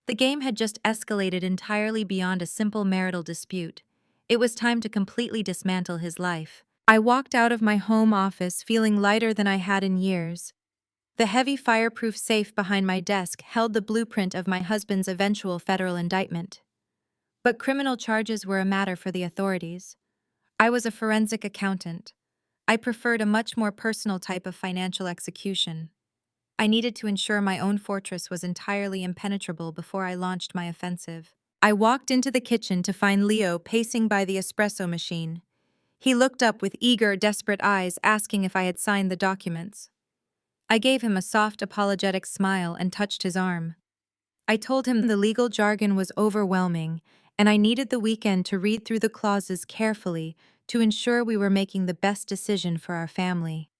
The game had just escalated entirely beyond a simple marital dispute. It was time to completely dismantle his life. I walked out of my home office feeling lighter than I had in years. The heavy fireproof safe behind my desk held the blueprint of my husband's eventual federal indictment. But criminal charges were a matter for the authorities. I was a forensic accountant. I preferred a much more personal type of financial execution. I needed to ensure my own fortress was entirely impenetrable before I launched my offensive. I walked into the kitchen to find Leo pacing by the espresso machine. He looked up with eager, desperate eyes, asking if I had signed the documents. I gave him a soft, apologetic smile and touched his arm. I told him the legal jargon was overwhelming, and I needed the weekend to read through the clauses carefully to ensure we were making the best decision for our family.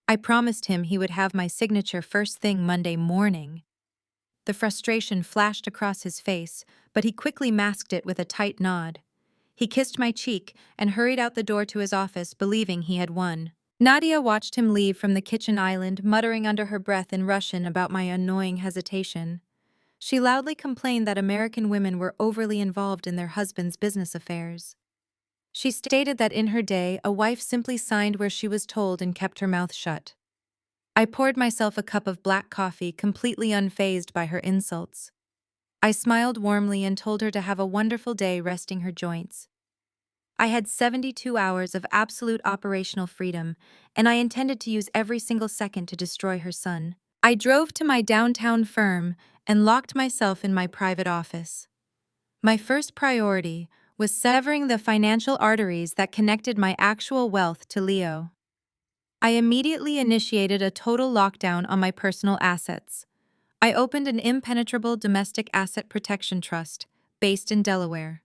I promised him he would have my signature first thing Monday morning. The frustration flashed across his face, but he quickly masked it with a tight nod. He kissed my cheek and hurried out the door to his office, believing he had won. Nadia watched him leave from the kitchen island, muttering under her breath in Russian about my annoying hesitation. She loudly complained that American women were overly involved in their husbands' business affairs. She stated that in her day, a wife simply signed where she was told and kept her mouth shut. I poured myself a cup of black coffee, completely unfazed by her insults. I smiled warmly and told her to have a wonderful day resting her joints. I had 72 hours of absolute operational freedom, and I intended to use every single second to destroy her son. I drove to my downtown firm and locked myself in my private office. My first priority was severing the financial arteries that connected my actual wealth to Leo. I immediately initiated a total lockdown on my personal assets. I opened an impenetrable domestic asset protection trust based in Delaware.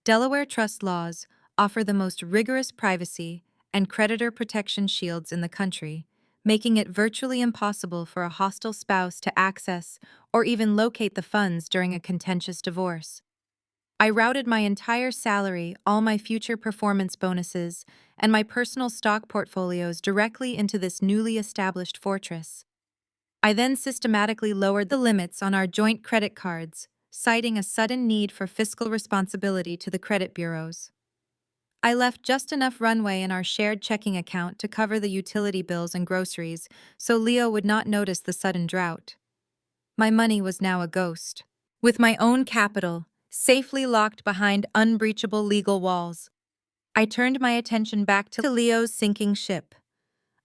Delaware trust laws offer the most rigorous privacy and creditor protection shields in the country, making it virtually impossible for a hostile spouse to access or even locate the funds during a contentious divorce. I routed my entire salary, all my future performance bonuses, and my personal stock portfolios directly into this newly established fortress. I then systematically lowered the limits on our joint credit cards, citing a sudden need for fiscal responsibility to the credit bureaus. I left just enough runway in our shared checking account to cover the utility bills and groceries, so Leo would not notice the sudden drought. My money was now a ghost. With my own capital, safely locked behind unbreachable legal walls, I turned my attention back to Leo's sinking ship.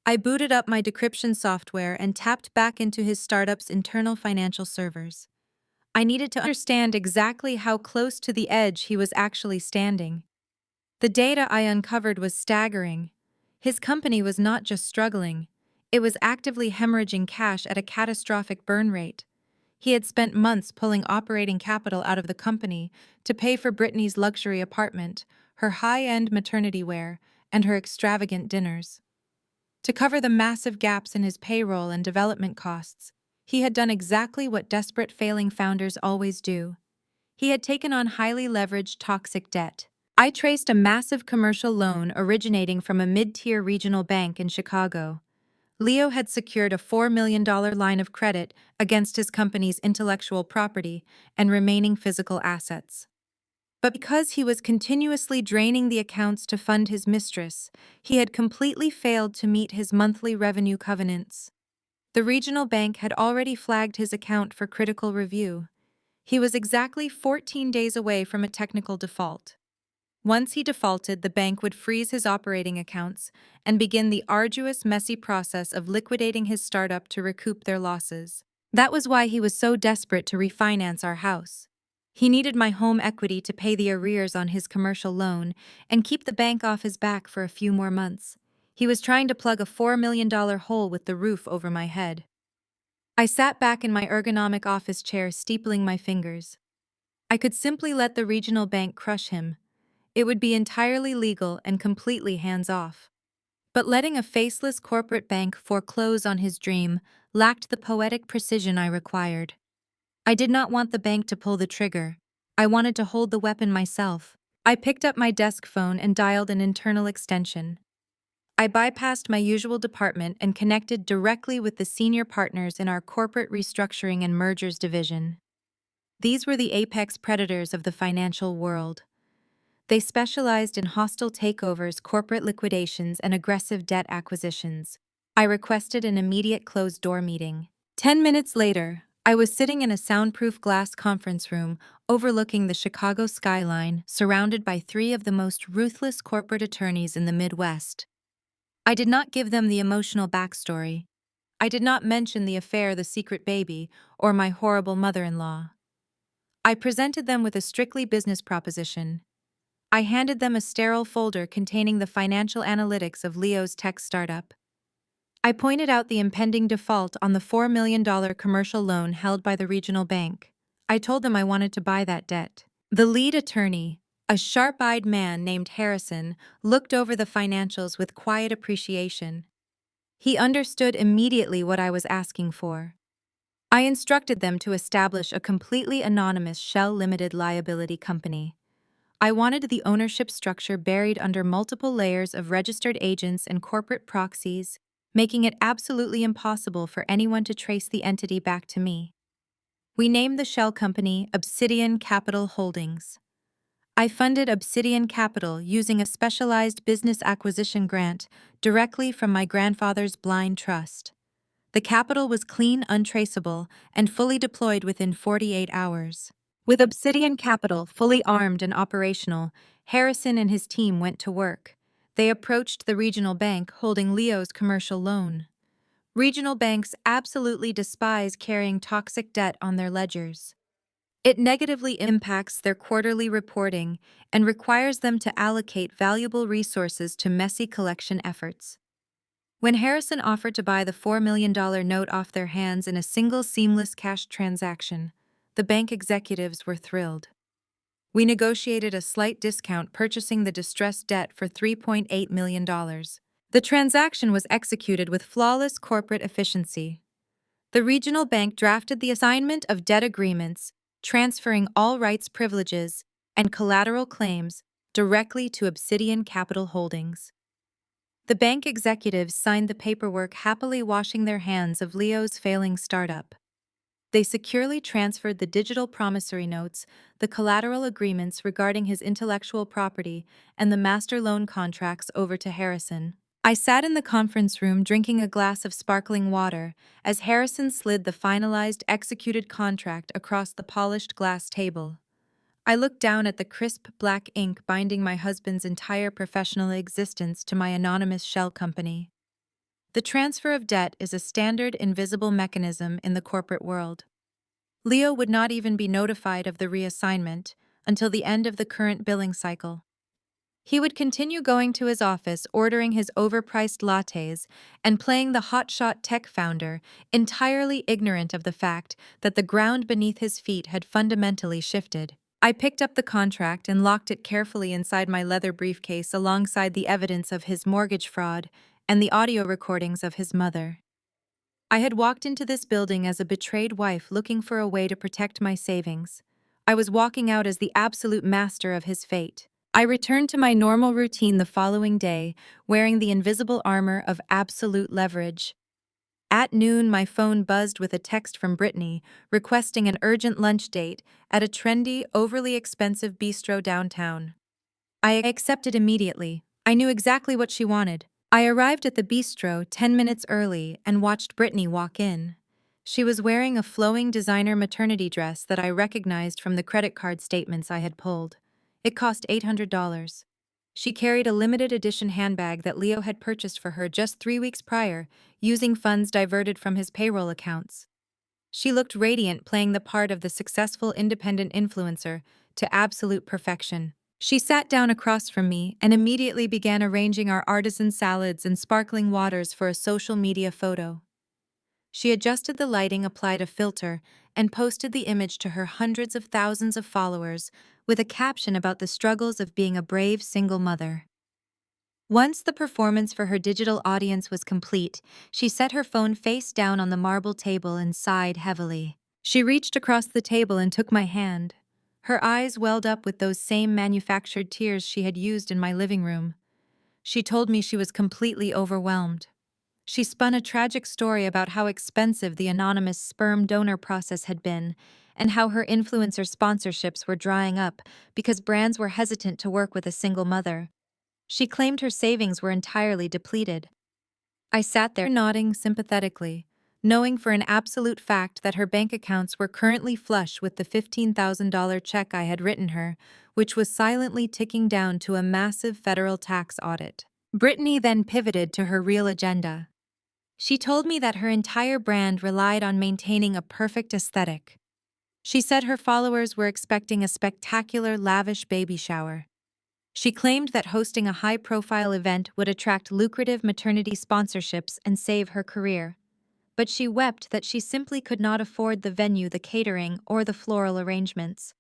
I booted up my decryption software and tapped back into his startup's internal financial servers. I needed to understand exactly how close to the edge he was actually standing. The data I uncovered was staggering. His company was not just struggling, it was actively hemorrhaging cash at a catastrophic burn rate. He had spent months pulling operating capital out of the company to pay for Brittany's luxury apartment, her high-end maternity wear, and her extravagant dinners. To cover the massive gaps in his payroll and development costs, he had done exactly what desperate failing founders always do. He had taken on highly leveraged toxic debt. I traced a massive commercial loan originating from a mid-tier regional bank in Chicago. Leo had secured a $4 million line of credit against his company's intellectual property and remaining physical assets. But because he was continuously draining the accounts to fund his mistress, he had completely failed to meet his monthly revenue covenants. The regional bank had already flagged his account for critical review. He was exactly 14 days away from a technical default. Once he defaulted, the bank would freeze his operating accounts and begin the arduous, messy process of liquidating his startup to recoup their losses. That was why he was so desperate to refinance our house. He needed my home equity to pay the arrears on his commercial loan and keep the bank off his back for a few more months. He was trying to plug a $4 million hole with the roof over my head. I sat back in my ergonomic office chair, steepling my fingers. I could simply let the regional bank crush him. It would be entirely legal and completely hands-off. But letting a faceless corporate bank foreclose on his dream lacked the poetic precision I required. I did not want the bank to pull the trigger. I wanted to hold the weapon myself. I picked up my desk phone and dialed an internal extension. I bypassed my usual department and connected directly with the senior partners in our corporate restructuring and mergers division. These were the apex predators of the financial world. They specialized in hostile takeovers, corporate liquidations, and aggressive debt acquisitions. I requested an immediate closed-door meeting. 10 minutes later, I was sitting in a soundproof glass conference room overlooking the Chicago skyline, surrounded by three of the most ruthless corporate attorneys in the Midwest. I did not give them the emotional backstory. I did not mention the affair, the secret baby, or my horrible mother-in-law. I presented them with a strictly business proposition. I handed them a sterile folder containing the financial analytics of Leo's tech startup. I pointed out the impending default on the $4 million commercial loan held by the regional bank. I told them I wanted to buy that debt. The lead attorney, a sharp-eyed man named Harrison, looked over the financials with quiet appreciation. He understood immediately what I was asking for. I instructed them to establish a completely anonymous shell limited liability company. I wanted the ownership structure buried under multiple layers of registered agents and corporate proxies, making it absolutely impossible for anyone to trace the entity back to me. We named the shell company Obsidian Capital Holdings. I funded Obsidian Capital using a specialized business acquisition grant directly from my grandfather's blind trust. The capital was clean, untraceable, and fully deployed within 48 hours. With Obsidian Capital fully armed and operational, Harrison and his team went to work. They approached the regional bank holding Leo's commercial loan. Regional banks absolutely despise carrying toxic debt on their ledgers. It negatively impacts their quarterly reporting and requires them to allocate valuable resources to messy collection efforts. When Harrison offered to buy the $4 million note off their hands in a single seamless cash transaction, the bank executives were thrilled. We negotiated a slight discount, purchasing the distressed debt for $3.8 million. The transaction was executed with flawless corporate efficiency. The regional bank drafted the assignment of debt agreements, transferring all rights, privileges, and collateral claims directly to Obsidian Capital Holdings. The bank executives signed the paperwork, happily washing their hands of Leo's failing startup. They securely transferred the digital promissory notes, the collateral agreements regarding his intellectual property, and the master loan contracts over to Harrison. I sat in the conference room drinking a glass of sparkling water as Harrison slid the finalized, executed contract across the polished glass table. I looked down at the crisp black ink binding my husband's entire professional existence to my anonymous shell company. The transfer of debt is a standard invisible mechanism in the corporate world. Leo would not even be notified of the reassignment until the end of the current billing cycle. He would continue going to his office, ordering his overpriced lattes, and playing the hotshot tech founder, entirely ignorant of the fact that the ground beneath his feet had fundamentally shifted. I picked up the contract and locked it carefully inside my leather briefcase alongside the evidence of his mortgage fraud and the audio recordings of his mother. I had walked into this building as a betrayed wife looking for a way to protect my savings. I was walking out as the absolute master of his fate. I returned to my normal routine the following day, wearing the invisible armor of absolute leverage. At noon, my phone buzzed with a text from Brittany requesting an urgent lunch date at a trendy, overly expensive bistro downtown. I accepted immediately. I knew exactly what she wanted. I arrived at the bistro 10 minutes early and watched Brittany walk in. She was wearing a flowing designer maternity dress that I recognized from the credit card statements I had pulled. It cost $800. She carried a limited edition handbag that Leo had purchased for her just 3 weeks prior, using funds diverted from his payroll accounts. She looked radiant, playing the part of the successful independent influencer to absolute perfection. She sat down across from me and immediately began arranging our artisan salads and sparkling waters for a social media photo. She adjusted the lighting, applied a filter, and posted the image to her hundreds of thousands of followers with a caption about the struggles of being a brave single mother. Once the performance for her digital audience was complete, she set her phone face down on the marble table and sighed heavily. She reached across the table and took my hand. Her eyes welled up with those same manufactured tears she had used in my living room. She told me she was completely overwhelmed. She spun a tragic story about how expensive the anonymous sperm donor process had been and how her influencer sponsorships were drying up because brands were hesitant to work with a single mother. She claimed her savings were entirely depleted. I sat there nodding sympathetically, knowing for an absolute fact that her bank accounts were currently flush with the $15,000 check I had written her, which was silently ticking down to a massive federal tax audit. Brittany then pivoted to her real agenda. She told me that her entire brand relied on maintaining a perfect aesthetic. She said her followers were expecting a spectacular, lavish baby shower. She claimed that hosting a high-profile event would attract lucrative maternity sponsorships and save her career. But she wept that she simply could not afford the venue, the catering, or the floral arrangements.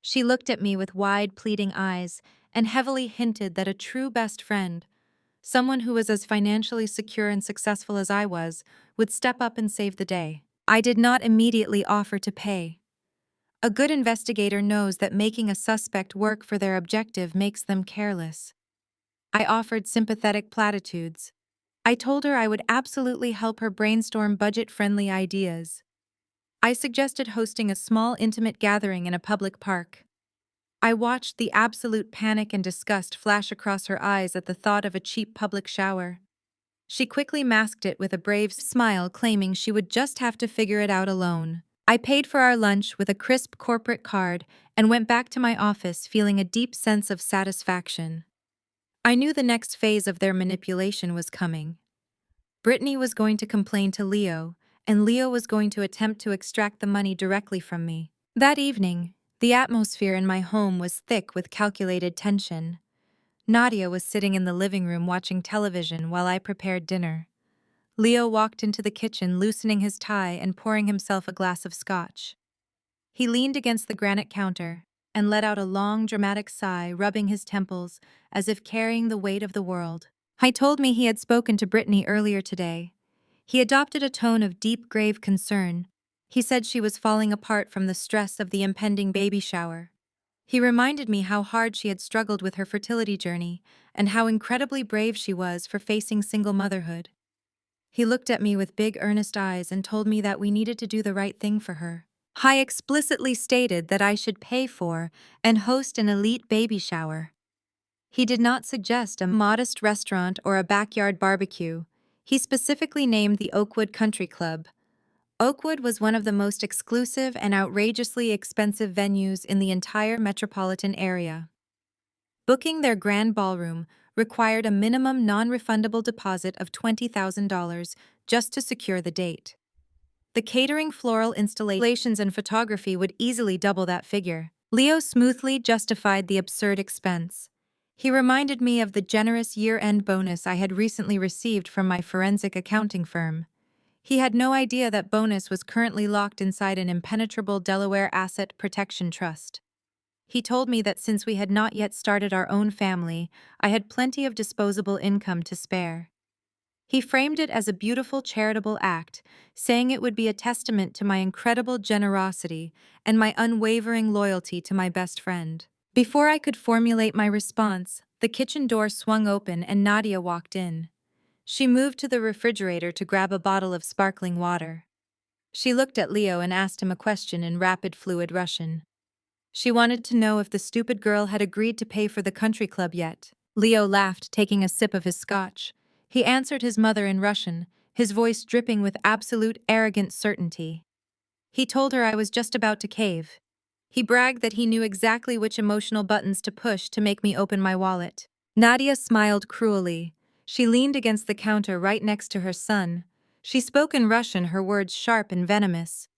She looked at me with wide, pleading eyes and heavily hinted that a true best friend, someone who was as financially secure and successful as I was, would step up and save the day. I did not immediately offer to pay. A good investigator knows that making a suspect work for their objective makes them careless. I offered sympathetic platitudes. I told her I would absolutely help her brainstorm budget-friendly ideas. I suggested hosting a small, intimate gathering in a public park. I watched the absolute panic and disgust flash across her eyes at the thought of a cheap public shower. She quickly masked it with a brave smile, claiming she would just have to figure it out alone. I paid for our lunch with a crisp corporate card and went back to my office feeling a deep sense of satisfaction. I knew the next phase of their manipulation was coming. Brittany was going to complain to Leo, and Leo was going to attempt to extract the money directly from me. That evening, the atmosphere in my home was thick with calculated tension. Nadia was sitting in the living room watching television while I prepared dinner. Leo walked into the kitchen, loosening his tie and pouring himself a glass of scotch. He leaned against the granite counter and let out a long, dramatic sigh, rubbing his temples as if carrying the weight of the world. He told me he had spoken to Brittany earlier today. He adopted a tone of deep, grave concern. He said she was falling apart from the stress of the impending baby shower. He reminded me how hard she had struggled with her fertility journey and how incredibly brave she was for facing single motherhood. He looked at me with big, earnest eyes and told me that we needed to do the right thing for her. I explicitly stated that I should pay for and host an elite baby shower. He did not suggest a modest restaurant or a backyard barbecue. He specifically named the Oakwood Country Club. Oakwood was one of the most exclusive and outrageously expensive venues in the entire metropolitan area. Booking their grand ballroom required a minimum non-refundable deposit of $20,000 just to secure the date. The catering, floral installations, and photography would easily double that figure. Leo smoothly justified the absurd expense. He reminded me of the generous year-end bonus I had recently received from my forensic accounting firm. He had no idea that bonus was currently locked inside an impenetrable Delaware asset protection trust. He told me that since we had not yet started our own family, I had plenty of disposable income to spare. He framed it as a beautiful charitable act, saying it would be a testament to my incredible generosity and my unwavering loyalty to my best friend. Before I could formulate my response, the kitchen door swung open and Nadia walked in. She moved to the refrigerator to grab a bottle of sparkling water. She looked at Leo and asked him a question in rapid, fluid Russian. She wanted to know if the stupid girl had agreed to pay for the country club yet. Leo laughed, taking a sip of his scotch. He answered his mother in Russian, his voice dripping with absolute arrogant certainty. He told her I was just about to cave. He bragged that he knew exactly which emotional buttons to push to make me open my wallet. Nadia smiled cruelly. She leaned against the counter right next to her son. She spoke in Russian, her words sharp and venomous.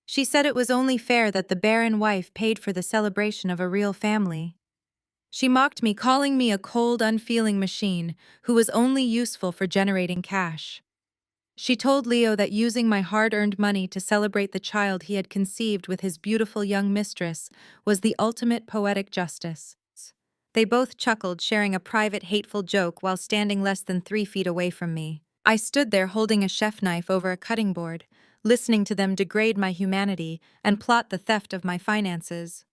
She said it was only fair that the barren wife paid for the celebration of a real family. She mocked me, calling me a cold, unfeeling machine who was only useful for generating cash. She told Leo that using my hard-earned money to celebrate the child he had conceived with his beautiful young mistress was the ultimate poetic justice. They both chuckled, sharing a private, hateful joke while standing less than 3 feet away from me. I stood there holding a chef knife over a cutting board, listening to them degrade my humanity and plot the theft of my finances.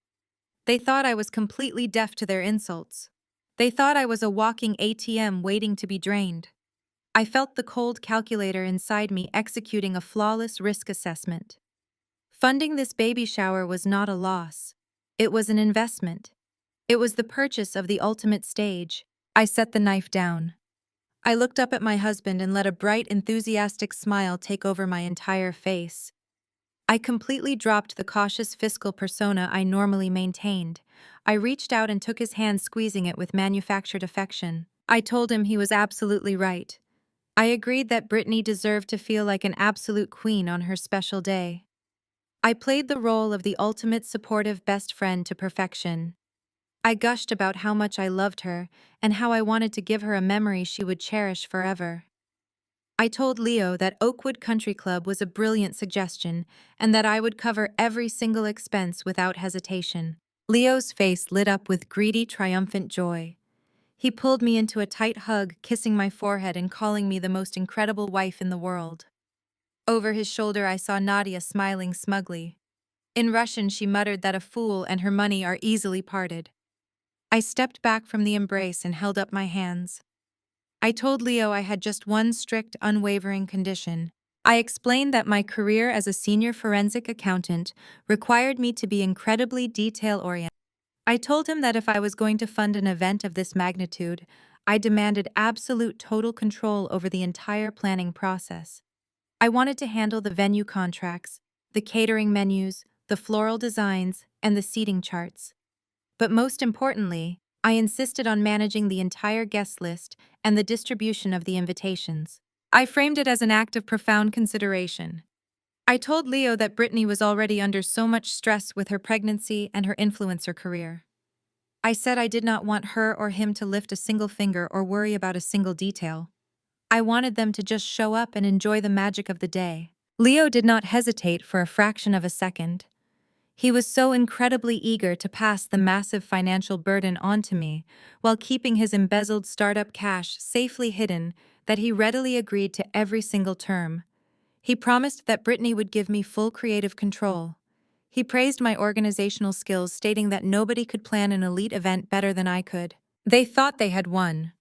They thought I was completely deaf to their insults. They thought I was a walking ATM waiting to be drained. I felt the cold calculator inside me executing a flawless risk assessment. Funding this baby shower was not a loss. It was an investment. It was the purchase of the ultimate stage. I set the knife down. I looked up at my husband and let a bright, enthusiastic smile take over my entire face. I completely dropped the cautious fiscal persona I normally maintained. I reached out and took his hand, squeezing it with manufactured affection. I told him he was absolutely right. I agreed that Brittany deserved to feel like an absolute queen on her special day. I played the role of the ultimate supportive best friend to perfection. I gushed about how much I loved her and how I wanted to give her a memory she would cherish forever. I told Leo that Oakwood Country Club was a brilliant suggestion and that I would cover every single expense without hesitation. Leo's face lit up with greedy, triumphant joy. He pulled me into a tight hug, kissing my forehead and calling me the most incredible wife in the world. Over his shoulder, I saw Nadia smiling smugly. In Russian, she muttered that a fool and her money are easily parted. I stepped back from the embrace and held up my hands. I told Leo I had just one strict, unwavering condition. I explained that my career as a senior forensic accountant required me to be incredibly detail-oriented. I told him that if I was going to fund an event of this magnitude, I demanded absolute total control over the entire planning process. I wanted to handle the venue contracts, the catering menus, the floral designs, and the seating charts. But most importantly, I insisted on managing the entire guest list and the distribution of the invitations. I framed it as an act of profound consideration. I told Leo that Brittany was already under so much stress with her pregnancy and her influencer career. I said I did not want her or him to lift a single finger or worry about a single detail. I wanted them to just show up and enjoy the magic of the day. Leo did not hesitate for a fraction of a second. He was so incredibly eager to pass the massive financial burden on to me while keeping his embezzled startup cash safely hidden that he readily agreed to every single term. He promised that Brittany would give me full creative control. He praised my organizational skills, stating that nobody could plan an elite event better than I could. They thought they had won.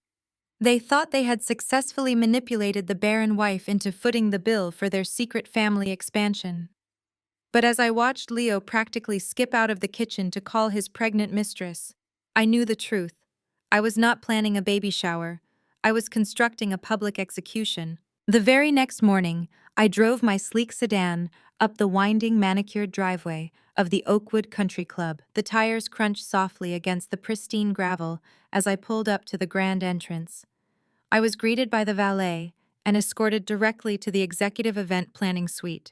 They thought they had successfully manipulated the barren wife into footing the bill for their secret family expansion. But as I watched Leo practically skip out of the kitchen to call his pregnant mistress, I knew the truth. I was not planning a baby shower. I was constructing a public execution. The very next morning, I drove my sleek sedan up the winding manicured driveway of the Oakwood Country Club. The tires crunched softly against the pristine gravel as I pulled up to the grand entrance. I was greeted by the valet and escorted directly to the executive event planning suite.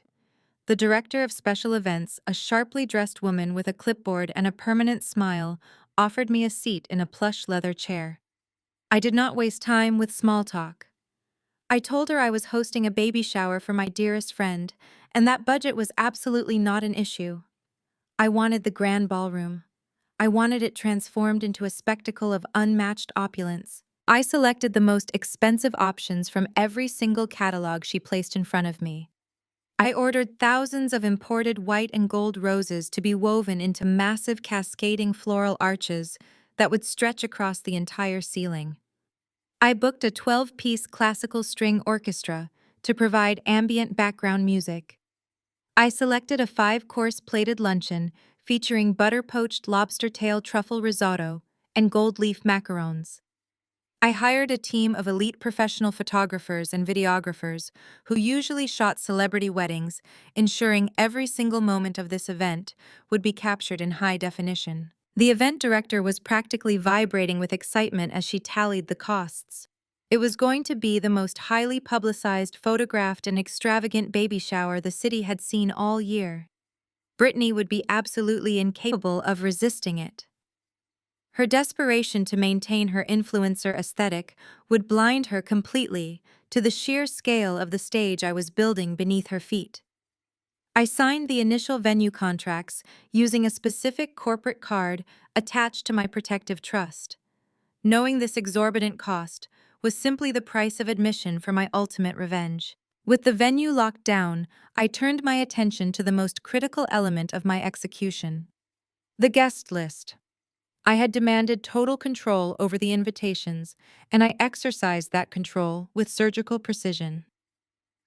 The director of special events, a sharply dressed woman with a clipboard and a permanent smile, offered me a seat in a plush leather chair. I did not waste time with small talk. I told her I was hosting a baby shower for my dearest friend, and that budget was absolutely not an issue. I wanted the grand ballroom. I wanted it transformed into a spectacle of unmatched opulence. I selected the most expensive options from every single catalog she placed in front of me. I ordered thousands of imported white and gold roses to be woven into massive cascading floral arches that would stretch across the entire ceiling. I booked a 12-piece classical string orchestra to provide ambient background music. I selected a 5-course plated luncheon featuring butter-poached lobster tail truffle risotto and gold leaf macarons. I hired a team of elite professional photographers and videographers who usually shot celebrity weddings, ensuring every single moment of this event would be captured in high definition. The event director was practically vibrating with excitement as she tallied the costs. It was going to be the most highly publicized, photographed, and extravagant baby shower the city had seen all year. Brittany would be absolutely incapable of resisting it. Her desperation to maintain her influencer aesthetic would blind her completely to the sheer scale of the stage I was building beneath her feet. I signed the initial venue contracts using a specific corporate card attached to my protective trust. Knowing this exorbitant cost was simply the price of admission for my ultimate revenge. With the venue locked down, I turned my attention to the most critical element of my execution: the guest list. I had demanded total control over the invitations, and I exercised that control with surgical precision.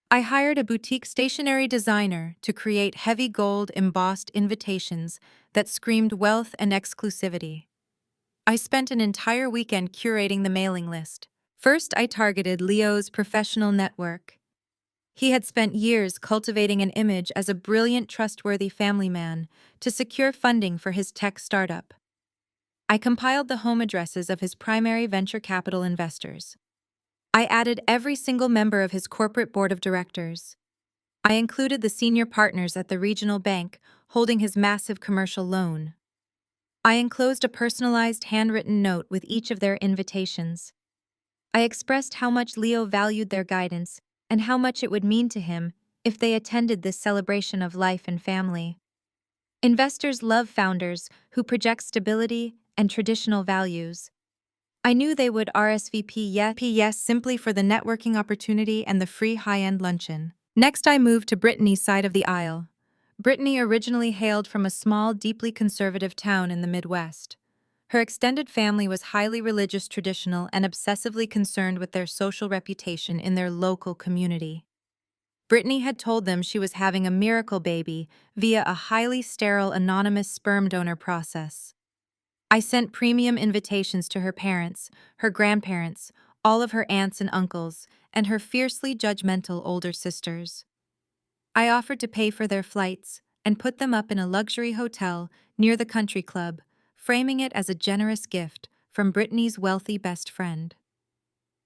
I hired a boutique stationery designer to create heavy gold embossed invitations that screamed wealth and exclusivity. I spent an entire weekend curating the mailing list. First, I targeted Leo's professional network. He had spent years cultivating an image as a brilliant, trustworthy family man to secure funding for his tech startup. I compiled the home addresses of his primary venture capital investors. I added every single member of his corporate board of directors. I included the senior partners at the regional bank holding his massive commercial loan. I enclosed a personalized handwritten note with each of their invitations. I expressed how much Leo valued their guidance and how much it would mean to him if they attended this celebration of life and family. Investors love founders who project stability and traditional values. I knew they would RSVP yes simply for the networking opportunity and the free high-end luncheon. Next, I moved to Brittany's side of the aisle. Brittany originally hailed from a small, deeply conservative town in the Midwest. Her extended family was highly religious, traditional, and obsessively concerned with their social reputation in their local community. Brittany had told them she was having a miracle baby via a highly sterile anonymous sperm donor process. I sent premium invitations to her parents, her grandparents, all of her aunts and uncles, and her fiercely judgmental older sisters. I offered to pay for their flights and put them up in a luxury hotel near the country club, framing it as a generous gift from Brittany's wealthy best friend.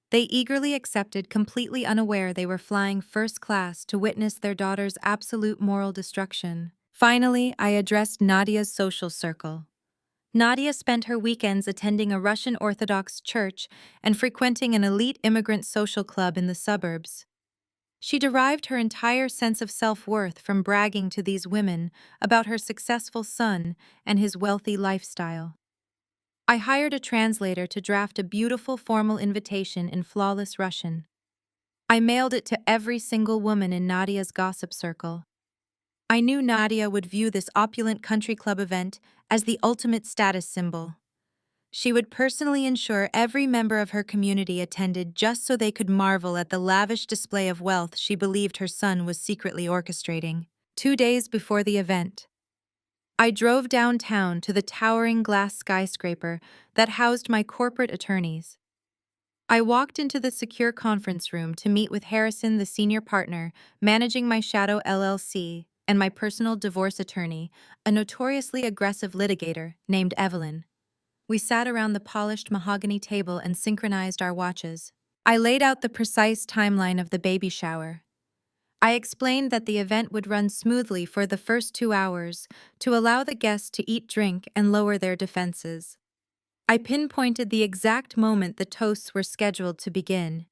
They eagerly accepted, completely unaware they were flying first class to witness their daughter's absolute moral destruction. Finally, I addressed Nadia's social circle. Nadia spent her weekends attending a Russian Orthodox church and frequenting an elite immigrant social club in the suburbs. She derived her entire sense of self-worth from bragging to these women about her successful son and his wealthy lifestyle. I hired a translator to draft a beautiful formal invitation in flawless Russian. I mailed it to every single woman in Nadia's gossip circle. I knew Nadia would view this opulent country club event as the ultimate status symbol. She would personally ensure every member of her community attended just so they could marvel at the lavish display of wealth she believed her son was secretly orchestrating. 2 days before the event, I drove downtown to the towering glass skyscraper that housed my corporate attorneys. I walked into the secure conference room to meet with Harrison, the senior partner, managing my Shadow LLC, and my personal divorce attorney, a notoriously aggressive litigator named Evelyn. We sat around the polished mahogany table and synchronized our watches. I laid out the precise timeline of the baby shower. I explained that the event would run smoothly for the first 2 hours to allow the guests to eat, drink, and lower their defenses. I pinpointed the exact moment the toasts were scheduled to begin.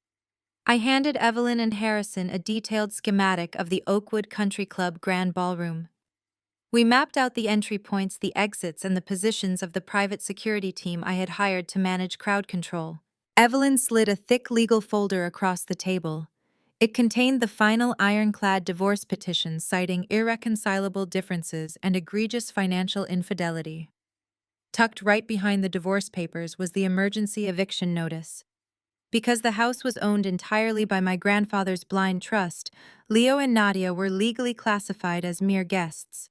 I handed Evelyn and Harrison a detailed schematic of the Oakwood Country Club Grand Ballroom. We mapped out the entry points, the exits, and the positions of the private security team I had hired to manage crowd control. Evelyn slid a thick legal folder across the table. It contained the final ironclad divorce petition citing irreconcilable differences and egregious financial infidelity. Tucked right behind the divorce papers was the emergency eviction notice. Because the house was owned entirely by my grandfather's blind trust, Leo and Nadia were legally classified as mere guests.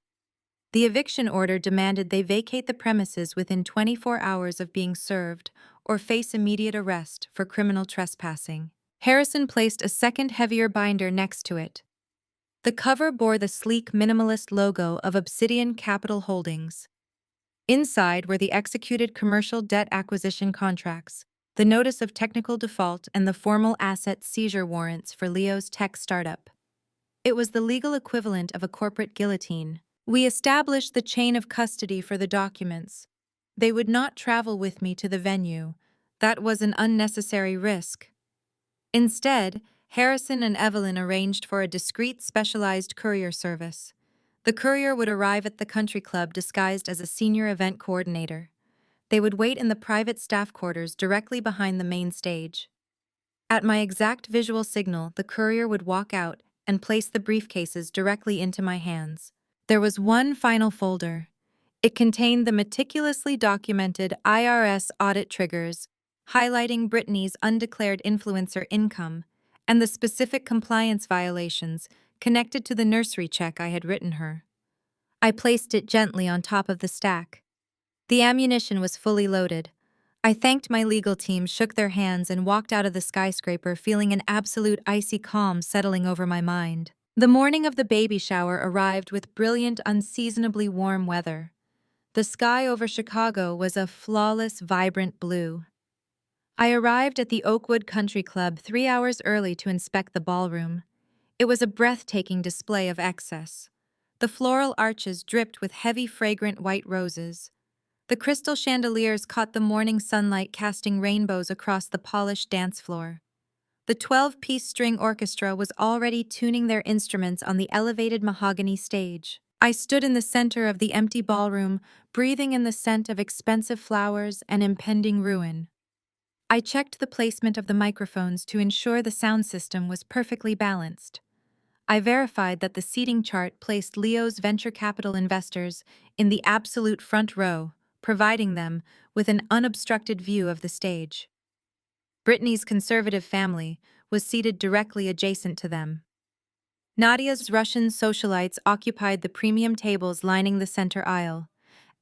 The eviction order demanded they vacate the premises within 24 hours of being served or face immediate arrest for criminal trespassing. Harrison placed a second, heavier binder next to it. The cover bore the sleek minimalist logo of Obsidian Capital Holdings. Inside were the executed commercial debt acquisition contracts, the notice of technical default, and the formal asset seizure warrants for Leo's tech startup. It was the legal equivalent of a corporate guillotine. We established the chain of custody for the documents. They would not travel with me to the venue. That was an unnecessary risk. Instead, Harrison and Evelyn arranged for a discreet, specialized courier service. The courier would arrive at the country club disguised as a senior event coordinator. They would wait in the private staff quarters directly behind the main stage. At my exact visual signal, the courier would walk out and place the briefcases directly into my hands. There was one final folder. It contained the meticulously documented IRS audit triggers, highlighting Brittany's undeclared influencer income and the specific compliance violations connected to the nursery check I had written her. I placed it gently on top of the stack. The ammunition was fully loaded. I thanked my legal team, shook their hands, and walked out of the skyscraper feeling an absolute icy calm settling over my mind. The morning of the baby shower arrived with brilliant, unseasonably warm weather. The sky over Chicago was a flawless, vibrant blue. I arrived at the Oakwood Country Club 3 hours early to inspect the ballroom. It was a breathtaking display of excess. The floral arches dripped with heavy, fragrant white roses. The crystal chandeliers caught the morning sunlight, casting rainbows across the polished dance floor. The 12-piece string orchestra was already tuning their instruments on the elevated mahogany stage. I stood in the center of the empty ballroom, breathing in the scent of expensive flowers and impending ruin. I checked the placement of the microphones to ensure the sound system was perfectly balanced. I verified that the seating chart placed Leo's venture capital investors in the absolute front row, providing them with an unobstructed view of the stage. Brittany's conservative family was seated directly adjacent to them. Nadia's Russian socialites occupied the premium tables lining the center aisle.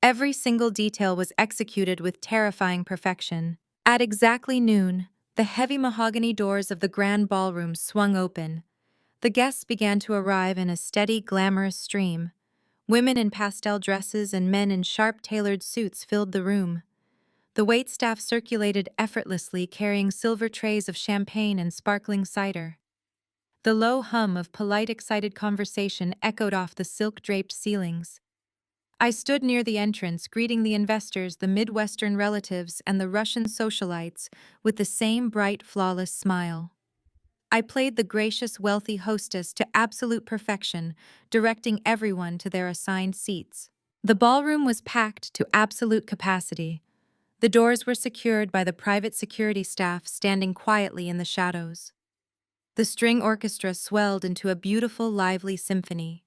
Every single detail was executed with terrifying perfection. At exactly noon, the heavy mahogany doors of the grand ballroom swung open. The guests began to arrive in a steady, glamorous stream. Women in pastel dresses and men in sharp, tailored suits filled the room. The waitstaff circulated effortlessly, carrying silver trays of champagne and sparkling cider. The low hum of polite, excited conversation echoed off the silk-draped ceilings. I stood near the entrance, greeting the investors, the Midwestern relatives, and the Russian socialites with the same bright, flawless smile. I played the gracious, wealthy hostess to absolute perfection, directing everyone to their assigned seats. The ballroom was packed to absolute capacity. The doors were secured by the private security staff standing quietly in the shadows. The string orchestra swelled into a beautiful, lively symphony.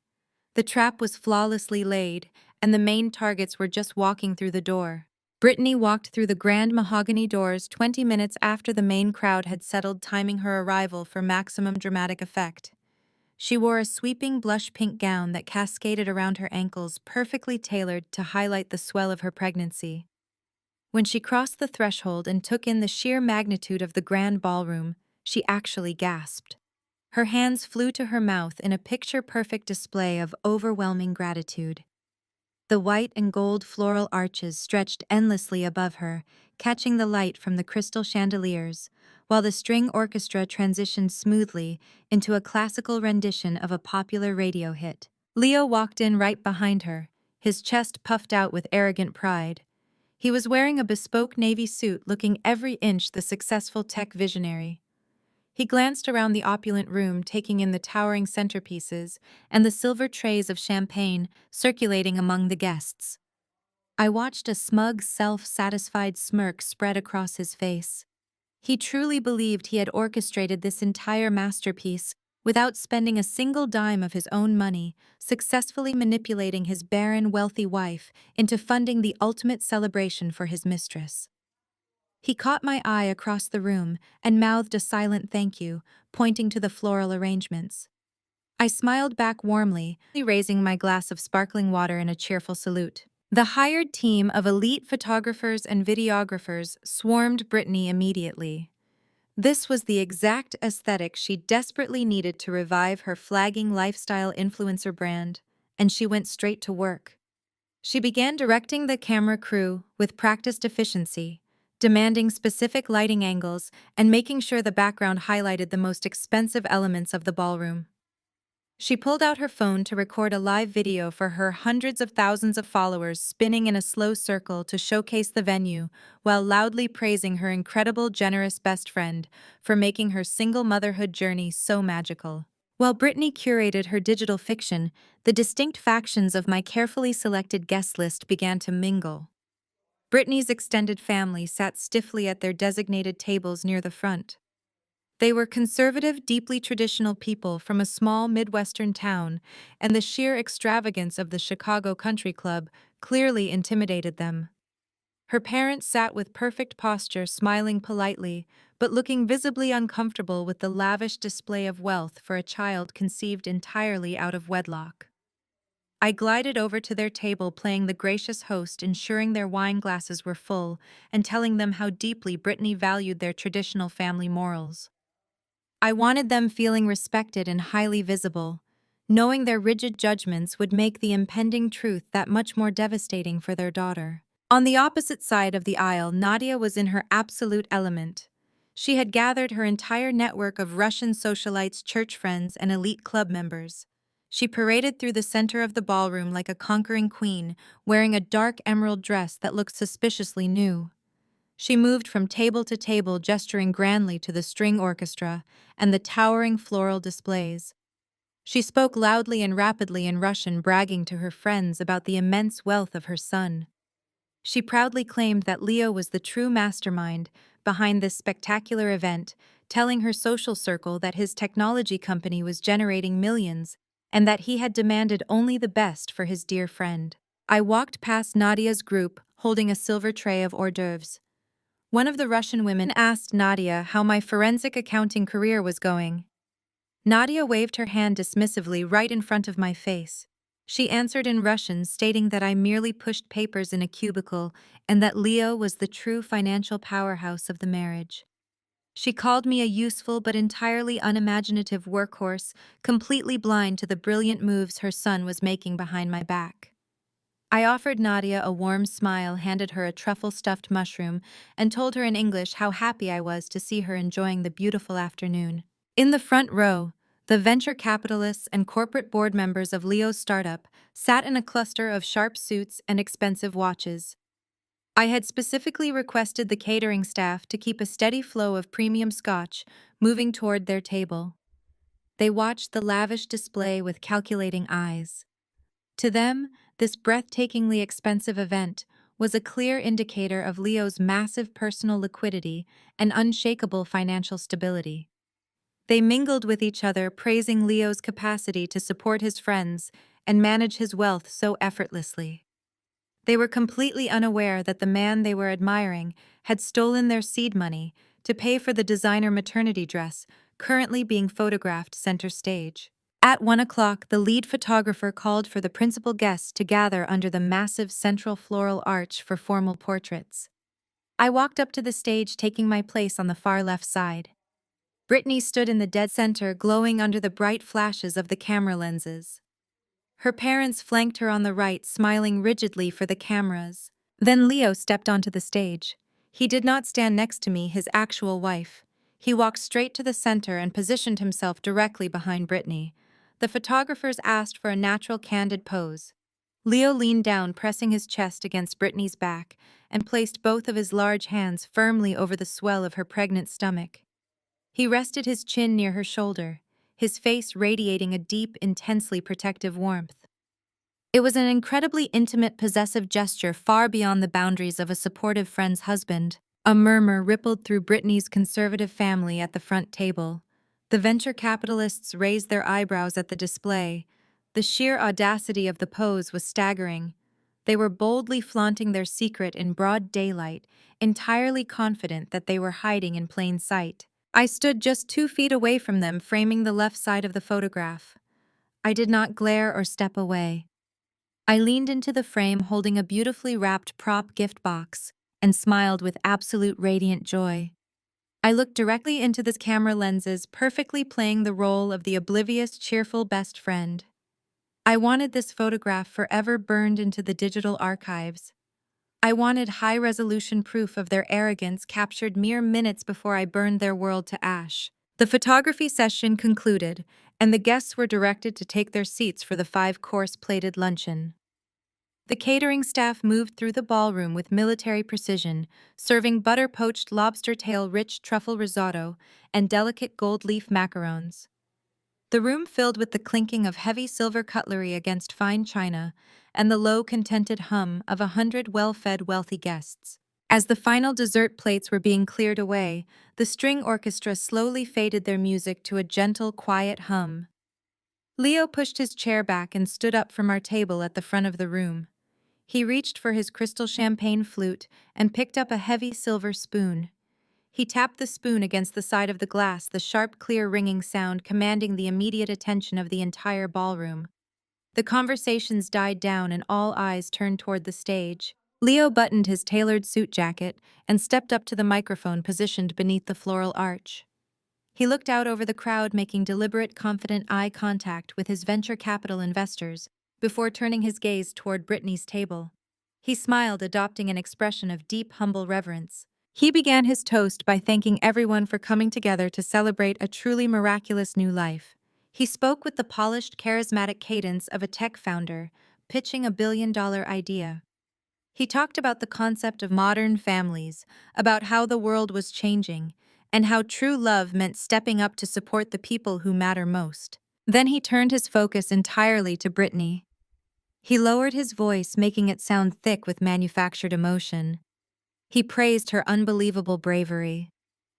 The trap was flawlessly laid, and the main targets were just walking through the door. Brittany walked through the grand mahogany doors 20 minutes after the main crowd had settled, timing her arrival for maximum dramatic effect. She wore a sweeping blush-pink gown that cascaded around her ankles, perfectly tailored to highlight the swell of her pregnancy. When she crossed the threshold and took in the sheer magnitude of the grand ballroom, she actually gasped. Her hands flew to her mouth in a picture-perfect display of overwhelming gratitude. The white and gold floral arches stretched endlessly above her, catching the light from the crystal chandeliers, while the string orchestra transitioned smoothly into a classical rendition of a popular radio hit. Leo walked in right behind her, his chest puffed out with arrogant pride. He was wearing a bespoke navy suit, looking every inch the successful tech visionary. He glanced around the opulent room, taking in the towering centerpieces and the silver trays of champagne circulating among the guests. I watched a smug, self-satisfied smirk spread across his face. He truly believed he had orchestrated this entire masterpiece without spending a single dime of his own money, successfully manipulating his barren, wealthy wife into funding the ultimate celebration for his mistress. He caught my eye across the room and mouthed a silent thank you, pointing to the floral arrangements. I smiled back warmly, raising my glass of sparkling water in a cheerful salute. The hired team of elite photographers and videographers swarmed Brittany immediately. This was the exact aesthetic she desperately needed to revive her flagging lifestyle influencer brand, and she went straight to work. She began directing the camera crew with practiced efficiency, demanding specific lighting angles and making sure the background highlighted the most expensive elements of the ballroom. She pulled out her phone to record a live video for her hundreds of thousands of followers spinning in a slow circle to showcase the venue, while loudly praising her incredible, generous best friend for making her single motherhood journey so magical. While Brittany curated her digital fiction, the distinct factions of my carefully selected guest list began to mingle. Brittany's extended family sat stiffly at their designated tables near the front. They were conservative, deeply traditional people from a small Midwestern town, and the sheer extravagance of the Chicago Country Club clearly intimidated them. Her parents sat with perfect posture, smiling politely, but looking visibly uncomfortable with the lavish display of wealth for a child conceived entirely out of wedlock. I glided over to their table, playing the gracious host, ensuring their wine glasses were full, and telling them how deeply Brittany valued their traditional family morals. I wanted them feeling respected and highly visible, knowing their rigid judgments would make the impending truth that much more devastating for their daughter. On the opposite side of the aisle, Nadia was in her absolute element. She had gathered her entire network of Russian socialites, church friends, and elite club members. She paraded through the center of the ballroom like a conquering queen, wearing a dark emerald dress that looked suspiciously new. She moved from table to table, gesturing grandly to the string orchestra and the towering floral displays. She spoke loudly and rapidly in Russian, bragging to her friends about the immense wealth of her son. She proudly claimed that Leo was the true mastermind behind this spectacular event, telling her social circle that his technology company was generating millions and that he had demanded only the best for his dear friend. I walked past Nadia's group, holding a silver tray of hors d'oeuvres. One of the Russian women asked Nadia how my forensic accounting career was going. Nadia waved her hand dismissively right in front of my face. She answered in Russian, stating that I merely pushed papers in a cubicle and that Leo was the true financial powerhouse of the marriage. She called me a useful but entirely unimaginative workhorse, completely blind to the brilliant moves her son was making behind my back. I offered Nadia a warm smile, handed her a truffle-stuffed mushroom, and told her in English how happy I was to see her enjoying the beautiful afternoon. In the front row, the venture capitalists and corporate board members of Leo's startup sat in a cluster of sharp suits and expensive watches. I had specifically requested the catering staff to keep a steady flow of premium scotch moving toward their table. They watched the lavish display with calculating eyes. To them, this breathtakingly expensive event was a clear indicator of Leo's massive personal liquidity and unshakable financial stability. They mingled with each other, praising Leo's capacity to support his friends and manage his wealth so effortlessly. They were completely unaware that the man they were admiring had stolen their seed money to pay for the designer maternity dress currently being photographed center stage. At 1 o'clock, the lead photographer called for the principal guests to gather under the massive central floral arch for formal portraits. I walked up to the stage, taking my place on the far left side. Brittany stood in the dead center, glowing under the bright flashes of the camera lenses. Her parents flanked her on the right, smiling rigidly for the cameras. Then Leo stepped onto the stage. He did not stand next to me, his actual wife. He walked straight to the center and positioned himself directly behind Brittany. The photographers asked for a natural, candid pose. Leo leaned down, pressing his chest against Brittany's back, and placed both of his large hands firmly over the swell of her pregnant stomach. He rested his chin near her shoulder, his face radiating a deep, intensely protective warmth. It was an incredibly intimate, possessive gesture far beyond the boundaries of a supportive friend's husband. A murmur rippled through Brittany's conservative family at the front table. The venture capitalists raised their eyebrows at the display. The sheer audacity of the pose was staggering. They were boldly flaunting their secret in broad daylight, entirely confident that they were hiding in plain sight. I stood just 2 feet away from them, framing the left side of the photograph. I did not glare or step away. I leaned into the frame holding a beautifully wrapped prop gift box and smiled with absolute radiant joy. I looked directly into the camera lenses, perfectly playing the role of the oblivious, cheerful best friend. I wanted this photograph forever burned into the digital archives. I wanted high-resolution proof of their arrogance captured mere minutes before I burned their world to ash. The photography session concluded, and the guests were directed to take their seats for the 5-course plated luncheon. The catering staff moved through the ballroom with military precision, serving butter-poached lobster tail-rich truffle risotto and delicate gold leaf macarons. The room filled with the clinking of heavy silver cutlery against fine china and the low, contented hum of 100 well-fed, wealthy guests. As the final dessert plates were being cleared away, the string orchestra slowly faded their music to a gentle, quiet hum. Leo pushed his chair back and stood up from our table at the front of the room. He reached for his crystal champagne flute and picked up a heavy silver spoon. He tapped the spoon against the side of the glass, the sharp, clear ringing sound commanding the immediate attention of the entire ballroom. The conversations died down and all eyes turned toward the stage. Leo buttoned his tailored suit jacket and stepped up to the microphone positioned beneath the floral arch. He looked out over the crowd, making deliberate, confident eye contact with his venture capital investors before turning his gaze toward Brittany's table. He smiled, adopting an expression of deep, humble reverence. He began his toast by thanking everyone for coming together to celebrate a truly miraculous new life. He spoke with the polished, charismatic cadence of a tech founder, pitching a billion-dollar idea. He talked about the concept of modern families, about how the world was changing, and how true love meant stepping up to support the people who matter most. Then he turned his focus entirely to Brittany. He lowered his voice, making it sound thick with manufactured emotion. He praised her unbelievable bravery.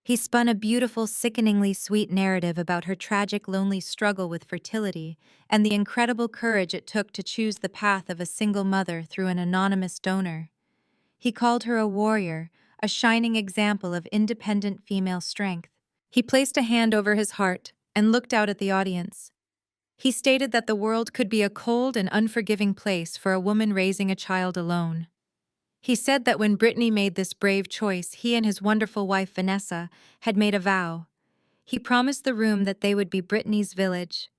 He spun a beautiful, sickeningly sweet narrative about her tragic, lonely struggle with fertility and the incredible courage it took to choose the path of a single mother through an anonymous donor. He called her a warrior, a shining example of independent female strength. He placed a hand over his heart and looked out at the audience. He stated that the world could be a cold and unforgiving place for a woman raising a child alone. He said that when Brittany made this brave choice, he and his wonderful wife Vanessa had made a vow. He promised the room that they would be Brittany's village.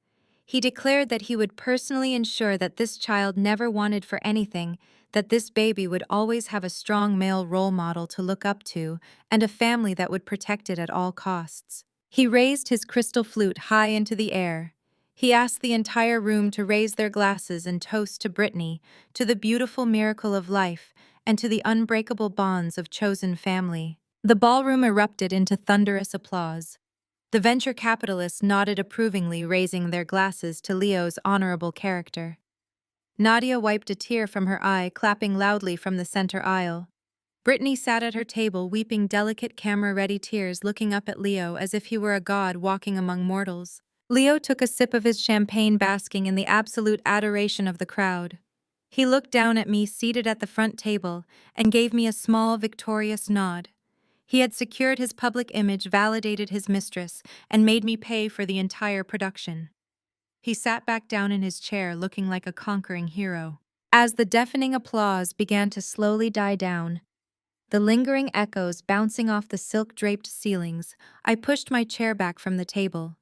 He declared that he would personally ensure that this child never wanted for anything, that this baby would always have a strong male role model to look up to, and a family that would protect it at all costs. He raised his crystal flute high into the air. He asked the entire room to raise their glasses and toast to Brittany, to the beautiful miracle of life, and to the unbreakable bonds of chosen family. The ballroom erupted into thunderous applause. The venture capitalists nodded approvingly, raising their glasses to Leo's honorable character. Nadia wiped a tear from her eye, clapping loudly from the center aisle. Brittany sat at her table, weeping delicate camera-ready tears, looking up at Leo as if he were a god walking among mortals. Leo took a sip of his champagne, basking in the absolute adoration of the crowd. He looked down at me, seated at the front table, and gave me a small, victorious nod. He had secured his public image, validated his mistress, and made me pay for the entire production. He sat back down in his chair, looking like a conquering hero. As the deafening applause began to slowly die down, the lingering echoes bouncing off the silk-draped ceilings, I pushed my chair back from the table.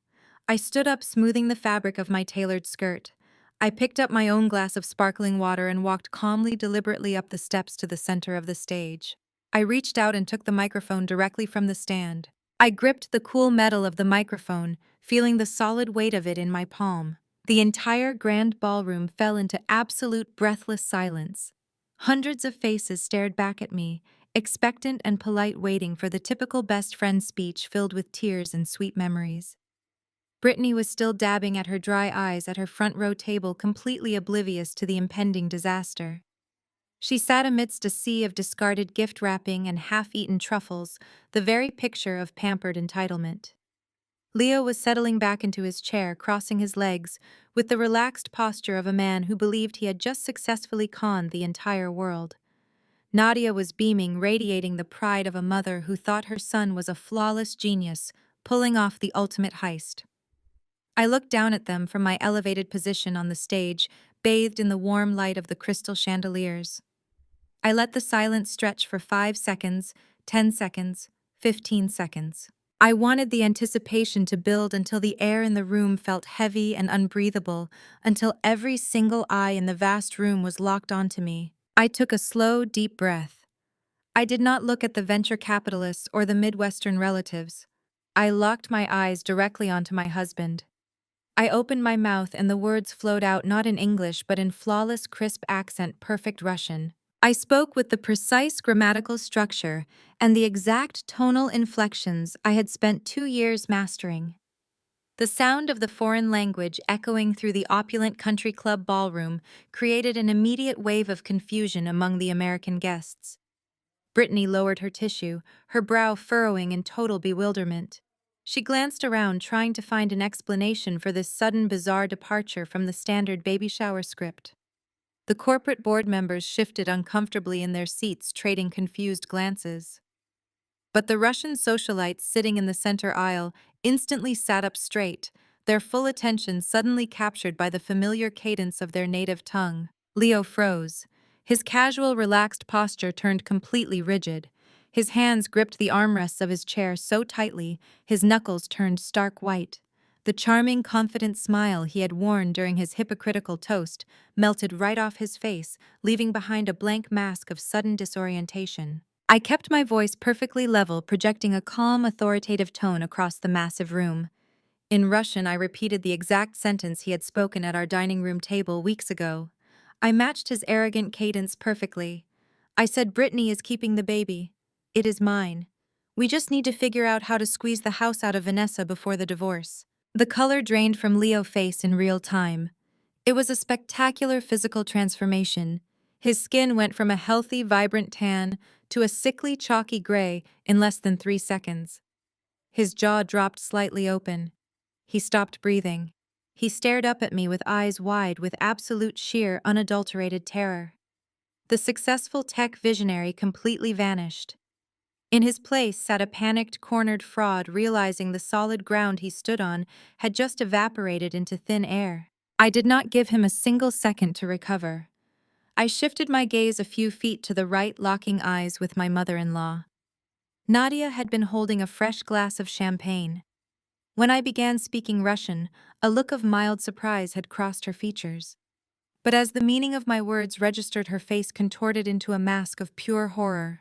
I stood up, smoothing the fabric of my tailored skirt. I picked up my own glass of sparkling water and walked calmly, deliberately up the steps to the center of the stage. I reached out and took the microphone directly from the stand. I gripped the cool metal of the microphone, feeling the solid weight of it in my palm. The entire grand ballroom fell into absolute breathless silence. Hundreds of faces stared back at me, expectant and polite, waiting for the typical best friend speech filled with tears and sweet memories. Brittany was still dabbing at her dry eyes at her front row table, completely oblivious to the impending disaster. She sat amidst a sea of discarded gift wrapping and half-eaten truffles, the very picture of pampered entitlement. Leo was settling back into his chair, crossing his legs, with the relaxed posture of a man who believed he had just successfully conned the entire world. Nadia was beaming, radiating the pride of a mother who thought her son was a flawless genius, pulling off the ultimate heist. I looked down at them from my elevated position on the stage, bathed in the warm light of the crystal chandeliers. I let the silence stretch for 5 seconds, 10 seconds, 15 seconds. I wanted the anticipation to build until the air in the room felt heavy and unbreathable, until every single eye in the vast room was locked onto me. I took a slow, deep breath. I did not look at the venture capitalists or the Midwestern relatives. I locked my eyes directly onto my husband. I opened my mouth and the words flowed out not in English but in flawless, crisp accent, perfect Russian. I spoke with the precise grammatical structure and the exact tonal inflections I had spent 2 years mastering. The sound of the foreign language echoing through the opulent country club ballroom created an immediate wave of confusion among the American guests. Brittany lowered her tissue, her brow furrowing in total bewilderment. She glanced around, trying to find an explanation for this sudden, bizarre departure from the standard baby shower script. The corporate board members shifted uncomfortably in their seats, trading confused glances. But the Russian socialites sitting in the center aisle instantly sat up straight, their full attention suddenly captured by the familiar cadence of their native tongue. Leo froze. His casual, relaxed posture turned completely rigid. His hands gripped the armrests of his chair so tightly, his knuckles turned stark white. The charming, confident smile he had worn during his hypocritical toast melted right off his face, leaving behind a blank mask of sudden disorientation. I kept my voice perfectly level, projecting a calm, authoritative tone across the massive room. In Russian, I repeated the exact sentence he had spoken at our dining room table weeks ago. I matched his arrogant cadence perfectly. I said, "Brittany is keeping the baby. It is mine. We just need to figure out how to squeeze the house out of Vanessa before the divorce." The color drained from Leo's face in real time. It was a spectacular physical transformation. His skin went from a healthy, vibrant tan to a sickly, chalky gray in less than 3 seconds. His jaw dropped slightly open. He stopped breathing. He stared up at me with eyes wide with absolute sheer, unadulterated terror. The successful tech visionary completely vanished. In his place sat a panicked, cornered fraud, realizing the solid ground he stood on had just evaporated into thin air. I did not give him a single second to recover. I shifted my gaze a few feet to the right, locking eyes with my mother-in-law. Nadia had been holding a fresh glass of champagne. When I began speaking Russian, a look of mild surprise had crossed her features. But as the meaning of my words registered, her face contorted into a mask of pure horror.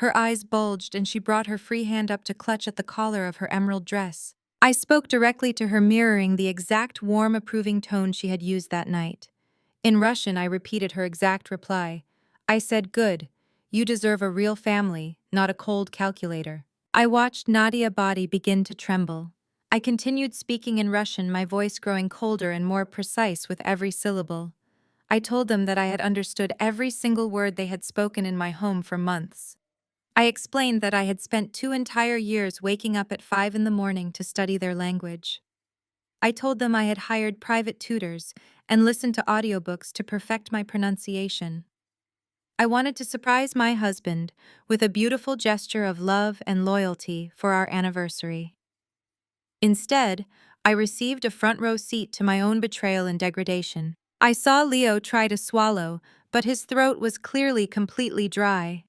Her eyes bulged and she brought her free hand up to clutch at the collar of her emerald dress. I spoke directly to her, mirroring the exact warm, approving tone she had used that night. In Russian, I repeated her exact reply. I said, "Good. You deserve a real family, not a cold calculator." I watched Nadia's body begin to tremble. I continued speaking in Russian, my voice growing colder and more precise with every syllable. I told them that I had understood every single word they had spoken in my home for months. I explained that I had spent 2 entire years waking up at 5 in the morning to study their language. I told them I had hired private tutors and listened to audiobooks to perfect my pronunciation. I wanted to surprise my husband with a beautiful gesture of love and loyalty for our anniversary. Instead, I received a front row seat to my own betrayal and degradation. I saw Leo try to swallow, but his throat was clearly completely dry.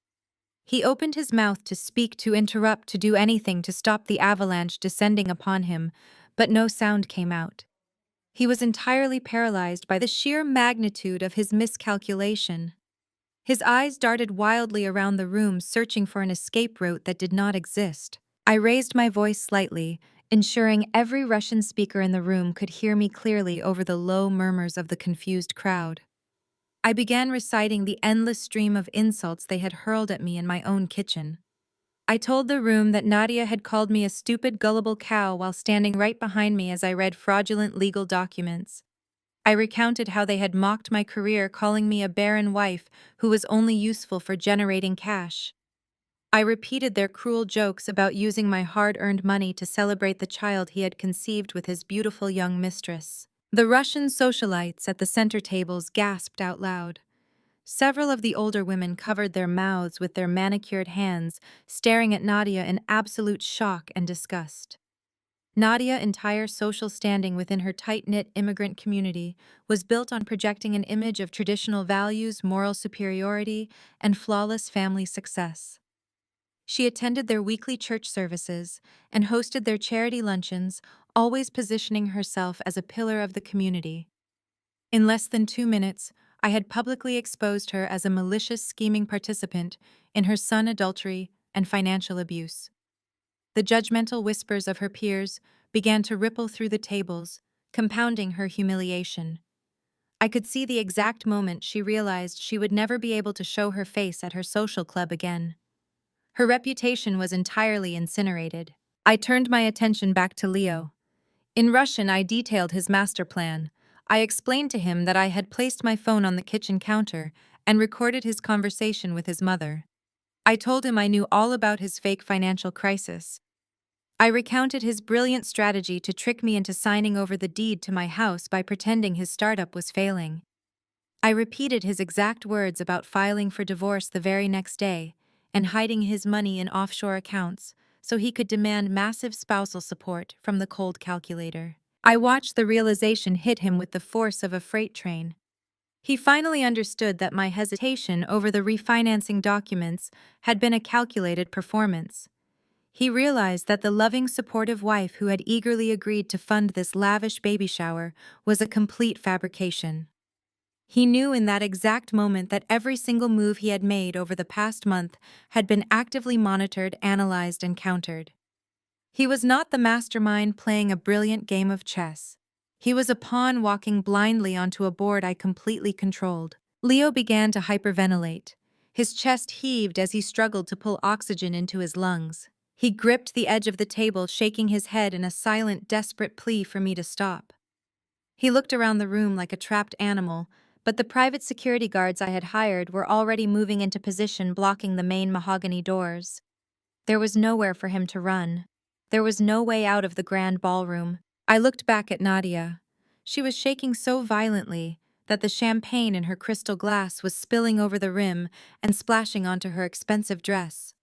He opened his mouth to speak, to interrupt, to do anything to stop the avalanche descending upon him, but no sound came out. He was entirely paralyzed by the sheer magnitude of his miscalculation. His eyes darted wildly around the room, searching for an escape route that did not exist. I raised my voice slightly, ensuring every Russian speaker in the room could hear me clearly over the low murmurs of the confused crowd. I began reciting the endless stream of insults they had hurled at me in my own kitchen. I told the room that Nadia had called me a stupid, gullible cow while standing right behind me as I read fraudulent legal documents. I recounted how they had mocked my career, calling me a barren wife who was only useful for generating cash. I repeated their cruel jokes about using my hard-earned money to celebrate the child he had conceived with his beautiful young mistress. The Russian socialites at the center tables gasped out loud. Several of the older women covered their mouths with their manicured hands, staring at Nadia in absolute shock and disgust. Nadia's entire social standing within her tight-knit immigrant community was built on projecting an image of traditional values, moral superiority, and flawless family success. She attended their weekly church services and hosted their charity luncheons, always positioning herself as a pillar of the community. In less than 2 minutes, I had publicly exposed her as a malicious, scheming participant in her son adultery and financial abuse. The judgmental whispers of her peers began to ripple through the tables, compounding her humiliation. I could see the exact moment she realized she would never be able to show her face at her social club again. Her reputation was entirely incinerated. I turned my attention back to Leo. In Russian, I detailed his master plan. I explained to him that I had placed my phone on the kitchen counter and recorded his conversation with his mother. I told him I knew all about his fake financial crisis. I recounted his brilliant strategy to trick me into signing over the deed to my house by pretending his startup was failing. I repeated his exact words about filing for divorce the very next day and hiding his money in offshore accounts so he could demand massive spousal support from the cold calculator. I watched the realization hit him with the force of a freight train. He finally understood that my hesitation over the refinancing documents had been a calculated performance. He realized that the loving, supportive wife who had eagerly agreed to fund this lavish baby shower was a complete fabrication. He knew in that exact moment that every single move he had made over the past month had been actively monitored, analyzed, and countered. He was not the mastermind playing a brilliant game of chess. He was a pawn walking blindly onto a board I completely controlled. Leo began to hyperventilate. His chest heaved as he struggled to pull oxygen into his lungs. He gripped the edge of the table, shaking his head in a silent, desperate plea for me to stop. He looked around the room like a trapped animal, but the private security guards I had hired were already moving into position, blocking the main mahogany doors. There was nowhere for him to run. There was no way out of the grand ballroom. I looked back at Nadia. She was shaking so violently that the champagne in her crystal glass was spilling over the rim and splashing onto her expensive dress.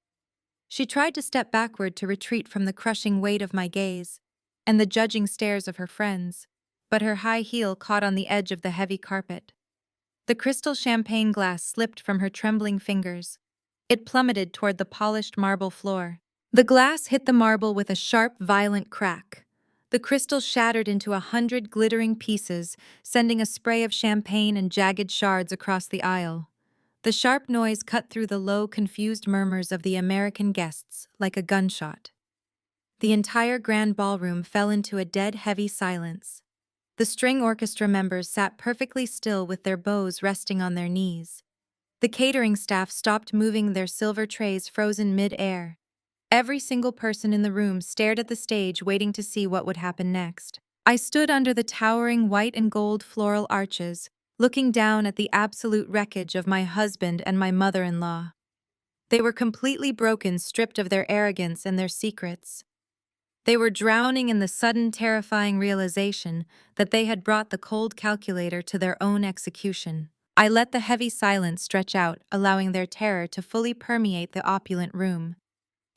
She tried to step backward to retreat from the crushing weight of my gaze and the judging stares of her friends, but her high heel caught on the edge of the heavy carpet. The crystal champagne glass slipped from her trembling fingers. It plummeted toward the polished marble floor. The glass hit the marble with a sharp, violent crack. The crystal shattered into 100 glittering pieces, sending a spray of champagne and jagged shards across the aisle. The sharp noise cut through the low, confused murmurs of the American guests like a gunshot. The entire grand ballroom fell into a dead, heavy silence. The string orchestra members sat perfectly still with their bows resting on their knees. The catering staff stopped moving, their silver trays frozen mid-air. Every single person in the room stared at the stage, waiting to see what would happen next. I stood under the towering white and gold floral arches, looking down at the absolute wreckage of my husband and my mother-in-law. They were completely broken, stripped of their arrogance and their secrets. They were drowning in the sudden, terrifying realization that they had brought the cold calculator to their own execution. I let the heavy silence stretch out, allowing their terror to fully permeate the opulent room.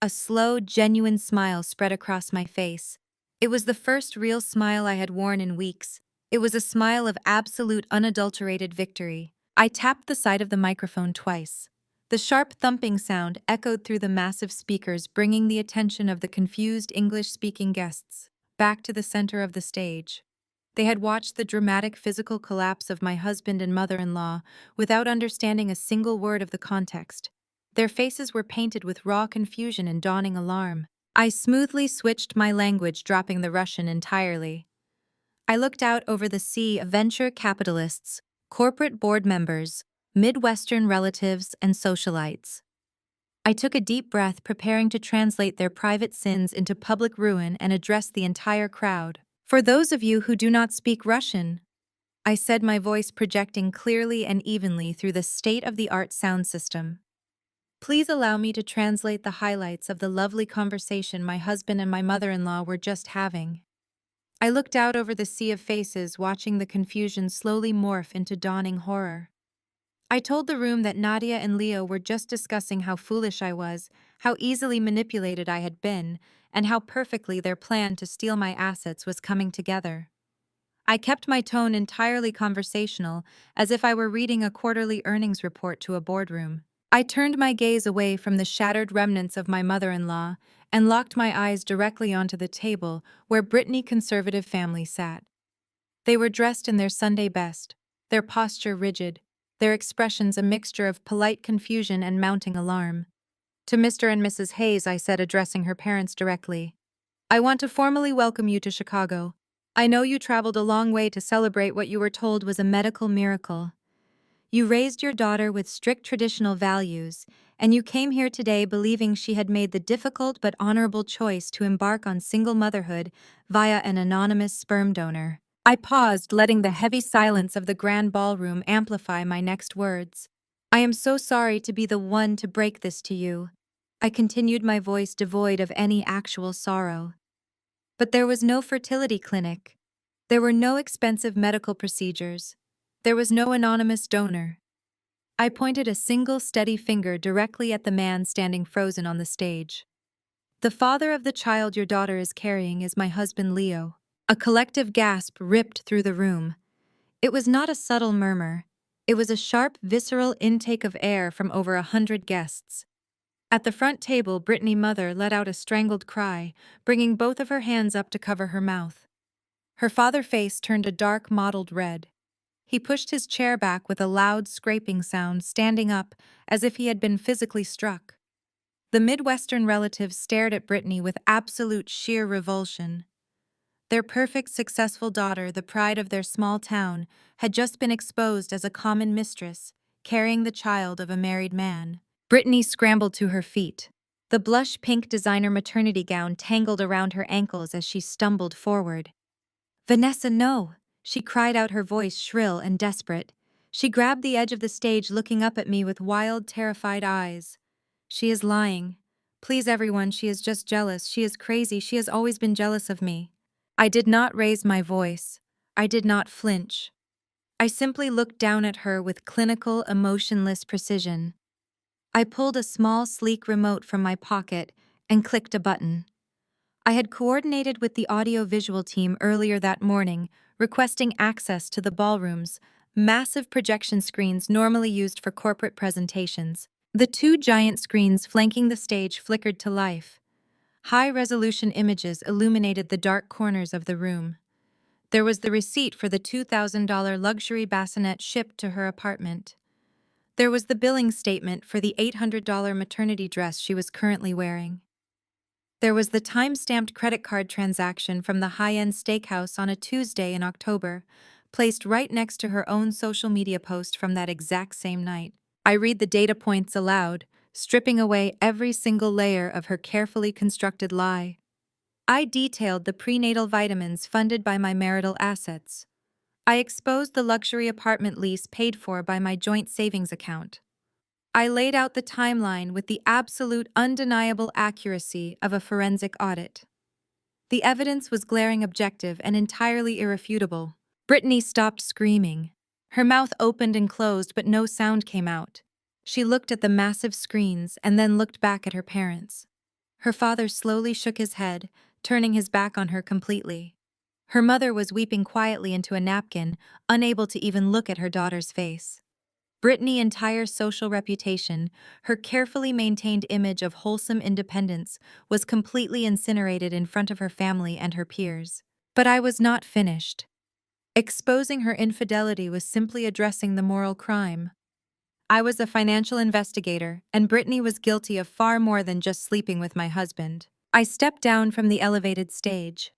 A slow, genuine smile spread across my face. It was the first real smile I had worn in weeks. It was a smile of absolute, unadulterated victory. I tapped the side of the microphone twice. The sharp thumping sound echoed through the massive speakers, bringing the attention of the confused English-speaking guests back to the center of the stage. They had watched the dramatic physical collapse of my husband and mother-in-law without understanding a single word of the context. Their faces were painted with raw confusion and dawning alarm. I smoothly switched my language, dropping the Russian entirely. I looked out over the sea of venture capitalists, corporate board members, Midwestern relatives, and socialites. I took a deep breath, preparing to translate their private sins into public ruin and address the entire crowd. For those of you who do not speak Russian, I said, my voice projecting clearly and evenly through the state-of-the-art sound system. Please allow me to translate the highlights of the lovely conversation my husband and my mother-in-law were just having. I looked out over the sea of faces, watching the confusion slowly morph into dawning horror. I told the room that Nadia and Leo were just discussing how foolish I was, how easily manipulated I had been, and how perfectly their plan to steal my assets was coming together. I kept my tone entirely conversational, as if I were reading a quarterly earnings report to a boardroom. I turned my gaze away from the shattered remnants of my mother-in-law and locked my eyes directly onto the table where Brittany conservative family sat. They were dressed in their Sunday best, their posture rigid, their expressions a mixture of polite confusion and mounting alarm. To Mr. and Mrs. Hayes, I said, addressing her parents directly, I want to formally welcome you to Chicago. I know you traveled a long way to celebrate what you were told was a medical miracle. You raised your daughter with strict traditional values, and you came here today believing she had made the difficult but honorable choice to embark on single motherhood via an anonymous sperm donor. I paused, letting the heavy silence of the grand ballroom amplify my next words. I am so sorry to be the one to break this to you. I continued, my voice devoid of any actual sorrow. But there was no fertility clinic. There were no expensive medical procedures. There was no anonymous donor. I pointed a single steady finger directly at the man standing frozen on the stage. The father of the child your daughter is carrying is my husband Leo. A collective gasp ripped through the room. It was not a subtle murmur. It was a sharp, visceral intake of air from over 100 guests. At the front table, Brittany Mother let out a strangled cry, bringing both of her hands up to cover her mouth. Her father face turned a dark, mottled red. He pushed his chair back with a loud scraping sound, standing up as if he had been physically struck. The Midwestern relatives stared at Brittany with absolute sheer revulsion. Their perfect, successful daughter, the pride of their small town, had just been exposed as a common mistress, carrying the child of a married man. Brittany scrambled to her feet. The blush-pink designer maternity gown tangled around her ankles as she stumbled forward. Vanessa, no! She cried out, her voice shrill and desperate. She grabbed the edge of the stage, looking up at me with wild, terrified eyes. She is lying. Please, everyone, she is just jealous. She is crazy. She has always been jealous of me. I did not raise my voice. I did not flinch. I simply looked down at her with clinical, emotionless precision. I pulled a small, sleek remote from my pocket and clicked a button. I had coordinated with the audio-visual team earlier that morning, requesting access to the ballroom's massive projection screens normally used for corporate presentations. The two giant screens flanking the stage flickered to life. High-resolution images illuminated the dark corners of the room. There was the receipt for the $2,000 luxury bassinet shipped to her apartment. There was the billing statement for the $800 maternity dress she was currently wearing. There was the time-stamped credit card transaction from the high-end steakhouse on a Tuesday in October, placed right next to her own social media post from that exact same night. I read the data points aloud, stripping away every single layer of her carefully constructed lie. I detailed the prenatal vitamins funded by my marital assets. I exposed the luxury apartment lease paid for by my joint savings account. I laid out the timeline with the absolute undeniable accuracy of a forensic audit. The evidence was glaring, objective, and entirely irrefutable. Brittany stopped screaming. Her mouth opened and closed, but no sound came out. She looked at the massive screens and then looked back at her parents. Her father slowly shook his head, turning his back on her completely. Her mother was weeping quietly into a napkin, unable to even look at her daughter's face. Brittany's entire social reputation, her carefully maintained image of wholesome independence, was completely incinerated in front of her family and her peers. But I was not finished. Exposing her infidelity was simply addressing the moral crime. I was a financial investigator, and Brittany was guilty of far more than just sleeping with my husband. I stepped down from the elevated stage.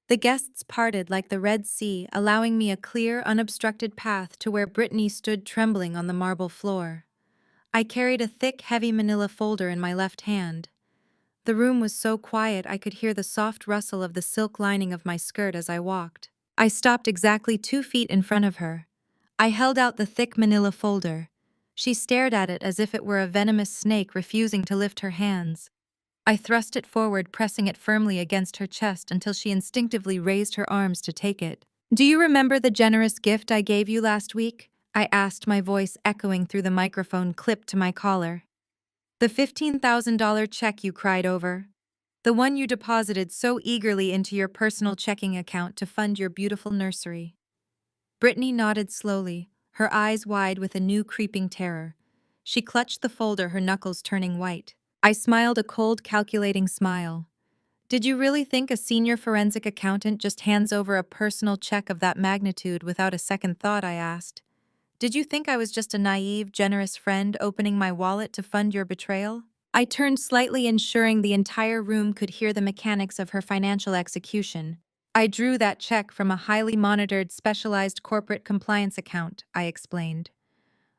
The guests parted like the Red Sea, allowing me a clear, unobstructed path to where Brittany stood trembling on the marble floor. I carried a thick, heavy manila folder in my left hand. The room was so quiet I could hear the soft rustle of the silk lining of my skirt as I walked. I stopped exactly 2 feet in front of her. I held out the thick manila folder. She stared at it as if it were a venomous snake refusing to lift her hands. I thrust it forward, pressing it firmly against her chest until she instinctively raised her arms to take it. "Do you remember the generous gift I gave you last week?" I asked, my voice echoing through the microphone clipped to my collar. "The $15,000 check you cried over? The one you deposited so eagerly into your personal checking account to fund your beautiful nursery?" Brittany nodded slowly, her eyes wide with a new creeping terror. She clutched the folder, her knuckles turning white. I smiled a cold, calculating smile. "Did you really think a senior forensic accountant just hands over a personal check of that magnitude without a second thought?" I asked. "Did you think I was just a naive, generous friend opening my wallet to fund your betrayal?" I turned slightly, ensuring the entire room could hear the mechanics of her financial execution. "I drew that check from a highly monitored, specialized corporate compliance account," I explained.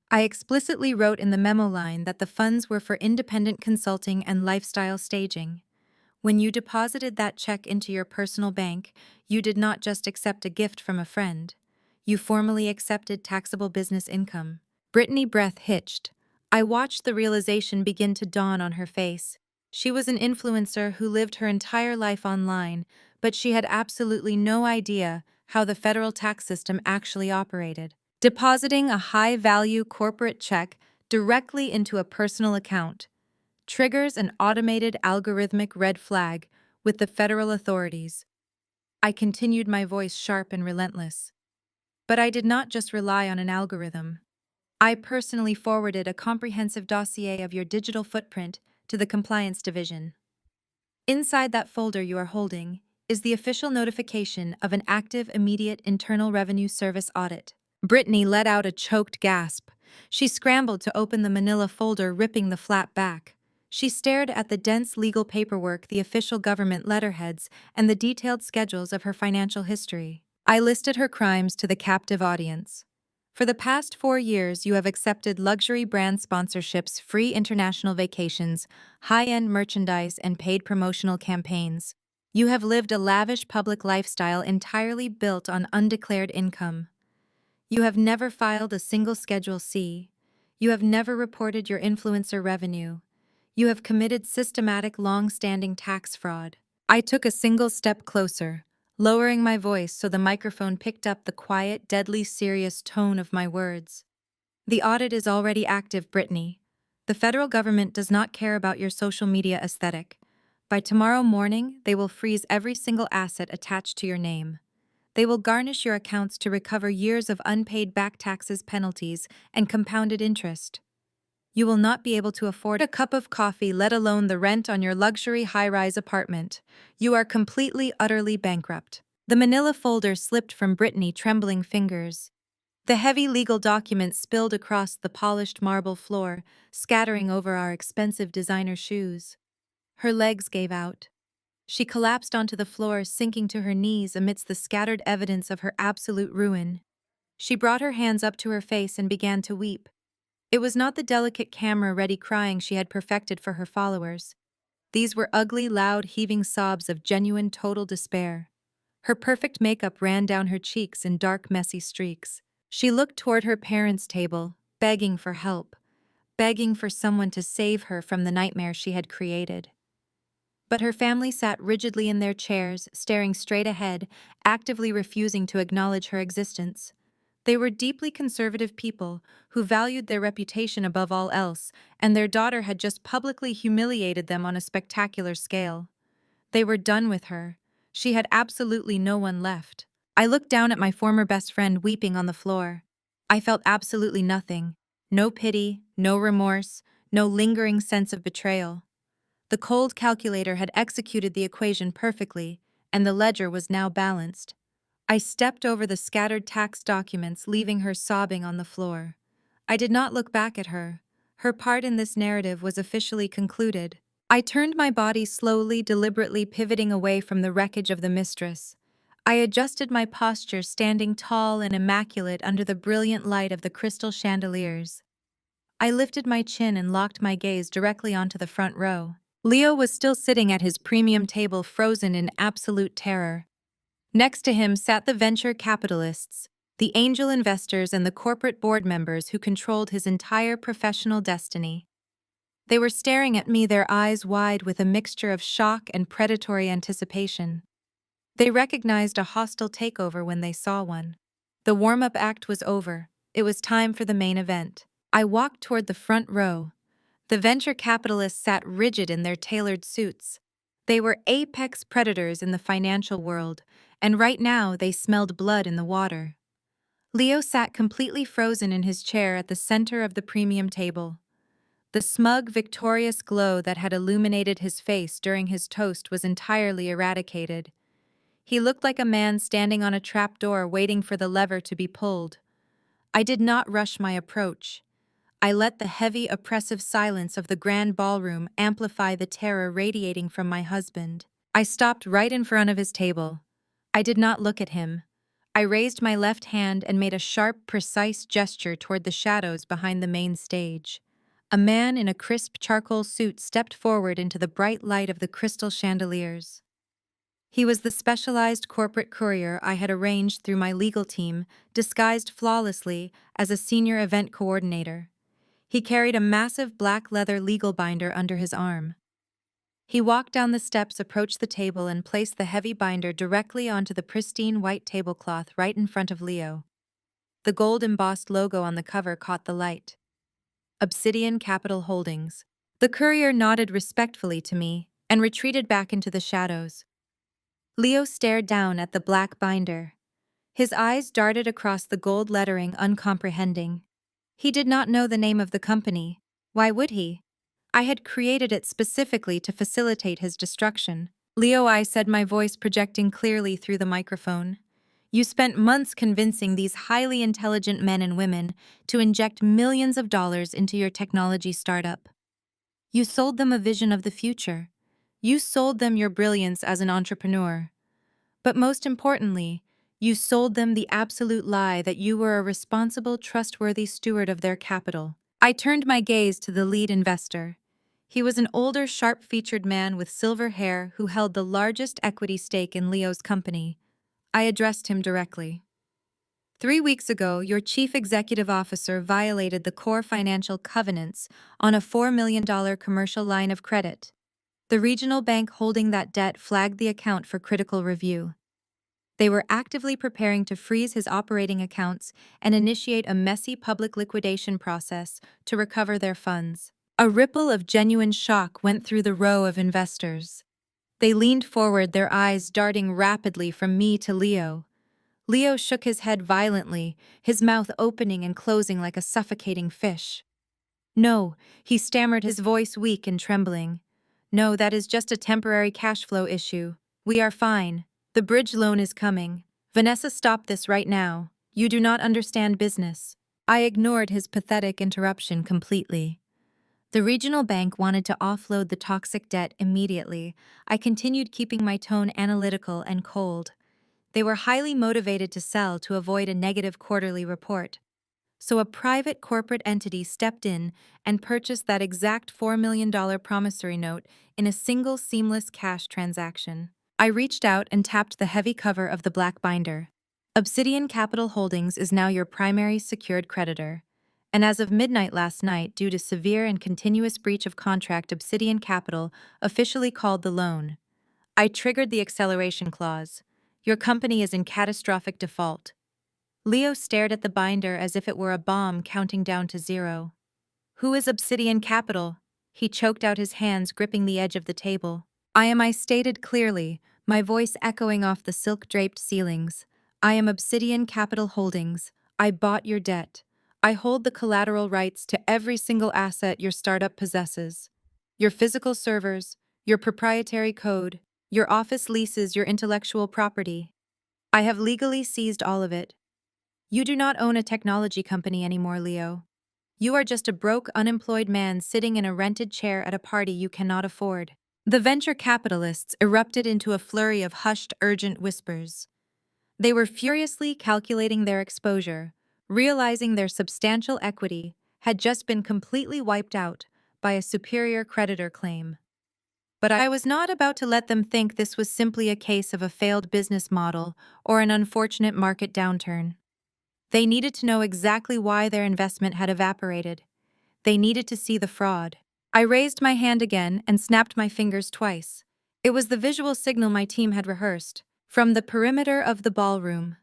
"I explicitly wrote in the memo line that the funds were for independent consulting and lifestyle staging. When you deposited that check into your personal bank, you did not just accept a gift from a friend. You formally accepted taxable business income." Brittany's breath hitched. I watched the realization begin to dawn on her face. She was an influencer who lived her entire life online, but she had absolutely no idea how the federal tax system actually operated. Depositing a high-value corporate check directly into a personal account triggers an automated algorithmic red flag with the federal authorities. I continued, my voice sharp and relentless. But I did not just rely on an algorithm. I personally forwarded a comprehensive dossier of your digital footprint to the compliance division. Inside that folder you are holding is the official notification of an active, immediate Internal Revenue Service audit. Brittany let out a choked gasp. She scrambled to open the manila folder, ripping the flap back. She stared at the dense legal paperwork, the official government letterheads, and the detailed schedules of her financial history. I listed her crimes to the captive audience. "For the past 4 years, you have accepted luxury brand sponsorships, free international vacations, high-end merchandise, and paid promotional campaigns. You have lived a lavish public lifestyle entirely built on undeclared income. You have never filed a single Schedule C. You have never reported your influencer revenue. You have committed systematic, long-standing tax fraud." I took a single step closer, lowering my voice so the microphone picked up the quiet, deadly serious tone of my words. "The audit is already active, Brittany. The federal government does not care about your social media aesthetic. By tomorrow morning, they will freeze every single asset attached to your name. They will garnish your accounts to recover years of unpaid back taxes, penalties, and compounded interest. You will not be able to afford a cup of coffee, let alone the rent on your luxury high-rise apartment. You are completely, utterly bankrupt." The manila folder slipped from Brittany's trembling fingers. The heavy legal documents spilled across the polished marble floor, scattering over our expensive designer shoes. Her legs gave out. She collapsed onto the floor, sinking to her knees amidst the scattered evidence of her absolute ruin. She brought her hands up to her face and began to weep. It was not the delicate camera-ready crying she had perfected for her followers. These were ugly, loud, heaving sobs of genuine, total despair. Her perfect makeup ran down her cheeks in dark, messy streaks. She looked toward her parents' table, begging for help, begging for someone to save her from the nightmare she had created. But her family sat rigidly in their chairs, staring straight ahead, actively refusing to acknowledge her existence. They were deeply conservative people who valued their reputation above all else, and their daughter had just publicly humiliated them on a spectacular scale. They were done with her. She had absolutely no one left. I looked down at my former best friend weeping on the floor. I felt absolutely nothing. No pity, no remorse, no lingering sense of betrayal. The cold calculator had executed the equation perfectly, and the ledger was now balanced. I stepped over the scattered tax documents, leaving her sobbing on the floor. I did not look back at her. Her part in this narrative was officially concluded. I turned my body slowly, deliberately pivoting away from the wreckage of the mistress. I adjusted my posture, standing tall and immaculate under the brilliant light of the crystal chandeliers. I lifted my chin and locked my gaze directly onto the front row. Leo was still sitting at his premium table, frozen in absolute terror. Next to him sat the venture capitalists, the angel investors and the corporate board members who controlled his entire professional destiny. They were staring at me, their eyes wide with a mixture of shock and predatory anticipation. They recognized a hostile takeover when they saw one. The warm-up act was over. It was time for the main event. I walked toward the front row. The venture capitalists sat rigid in their tailored suits. They were apex predators in the financial world, and right now they smelled blood in the water. Leo sat completely frozen in his chair at the center of the premium table. The smug, victorious glow that had illuminated his face during his toast was entirely eradicated. He looked like a man standing on a trapdoor waiting for the lever to be pulled. I did not rush my approach. I let the heavy, oppressive silence of the grand ballroom amplify the terror radiating from my husband. I stopped right in front of his table. I did not look at him. I raised my left hand and made a sharp, precise gesture toward the shadows behind the main stage. A man in a crisp charcoal suit stepped forward into the bright light of the crystal chandeliers. He was the specialized corporate courier I had arranged through my legal team, disguised flawlessly as a senior event coordinator. He carried a massive black leather legal binder under his arm. He walked down the steps, approached the table, and placed the heavy binder directly onto the pristine white tablecloth right in front of Leo. The gold-embossed logo on the cover caught the light. Obsidian Capital Holdings. The courier nodded respectfully to me and retreated back into the shadows. Leo stared down at the black binder. His eyes darted across the gold lettering, uncomprehending. He did not know the name of the company. Why would he? I had created it specifically to facilitate his destruction. Leo, I said, my voice projecting clearly through the microphone. You spent months convincing these highly intelligent men and women to inject millions of dollars into your technology startup. You sold them a vision of the future. You sold them your brilliance as an entrepreneur. But most importantly, you sold them the absolute lie that you were a responsible, trustworthy steward of their capital. I turned my gaze to the lead investor. He was an older, sharp-featured man with silver hair who held the largest equity stake in Leo's company. I addressed him directly. 3 weeks ago, your chief executive officer violated the core financial covenants on a $4 million commercial line of credit. The regional bank holding that debt flagged the account for critical review. They were actively preparing to freeze his operating accounts and initiate a messy public liquidation process to recover their funds. A ripple of genuine shock went through the row of investors. They leaned forward, their eyes darting rapidly from me to Leo. Leo shook his head violently, his mouth opening and closing like a suffocating fish. No, he stammered, his voice weak and trembling. No, that is just a temporary cash flow issue. We are fine. The bridge loan is coming. Vanessa, stop this right now. You do not understand business. I ignored his pathetic interruption completely. The regional bank wanted to offload the toxic debt immediately. I continued, keeping my tone analytical and cold. They were highly motivated to sell to avoid a negative quarterly report. So a private corporate entity stepped in and purchased that exact $4 million promissory note in a single seamless cash transaction. I reached out and tapped the heavy cover of the black binder. Obsidian Capital Holdings is now your primary secured creditor. And as of midnight last night, due to severe and continuous breach of contract, Obsidian Capital officially called the loan. I triggered the acceleration clause. Your company is in catastrophic default. Leo stared at the binder as if it were a bomb counting down to zero. Who is Obsidian Capital? He choked out, his hands gripping the edge of the table. I stated clearly, my voice echoing off the silk-draped ceilings. I am Obsidian Capital Holdings. I bought your debt. I hold the collateral rights to every single asset your startup possesses. Your physical servers, your proprietary code, your office leases, your intellectual property. I have legally seized all of it. You do not own a technology company anymore, Leo. You are just a broke, unemployed man sitting in a rented chair at a party you cannot afford. The venture capitalists erupted into a flurry of hushed, urgent whispers. They were furiously calculating their exposure, realizing their substantial equity had just been completely wiped out by a superior creditor claim. But I was not about to let them think this was simply a case of a failed business model or an unfortunate market downturn. They needed to know exactly why their investment had evaporated. They needed to see the fraud. I raised my hand again and snapped my fingers twice. It was the visual signal my team had rehearsed. From the perimeter of the ballroom,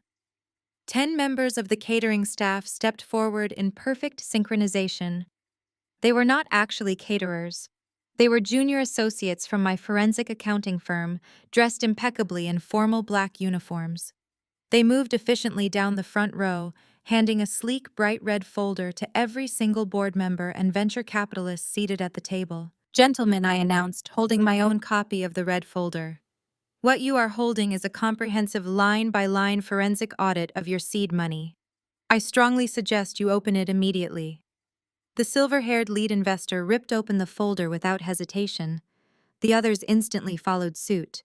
10 members of the catering staff stepped forward in perfect synchronization. They were not actually caterers. They were junior associates from my forensic accounting firm, dressed impeccably in formal black uniforms. They moved efficiently down the front row, handing a sleek, bright red folder to every single board member and venture capitalist seated at the table. "Gentlemen," I announced, holding my own copy of the red folder. "What you are holding is a comprehensive line-by-line forensic audit of your seed money. I strongly suggest you open it immediately." The silver-haired lead investor ripped open the folder without hesitation. The others instantly followed suit.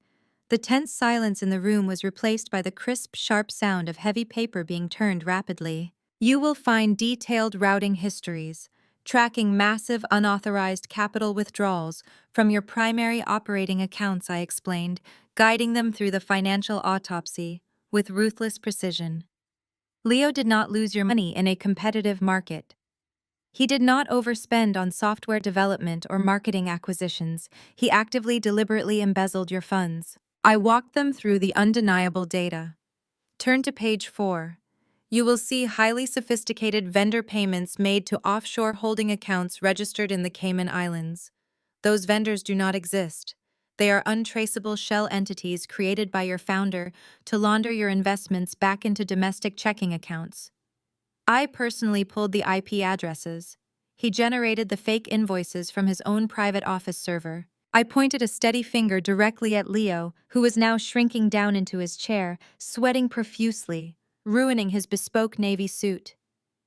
The tense silence in the room was replaced by the crisp, sharp sound of heavy paper being turned rapidly. "You will find detailed routing histories, tracking massive unauthorized capital withdrawals from your primary operating accounts," I explained, guiding them through the financial autopsy with ruthless precision. Leo did not lose your money in a competitive market. He did not overspend on software development or marketing acquisitions. He actively, deliberately embezzled your funds. I walked them through the undeniable data. Turn to page 4. You will see highly sophisticated vendor payments made to offshore holding accounts registered in the Cayman Islands. Those vendors do not exist. They are untraceable shell entities created by your founder to launder your investments back into domestic checking accounts. I personally pulled the IP addresses. He generated the fake invoices from his own private office server. I pointed a steady finger directly at Leo, who was now shrinking down into his chair, sweating profusely, ruining his bespoke navy suit.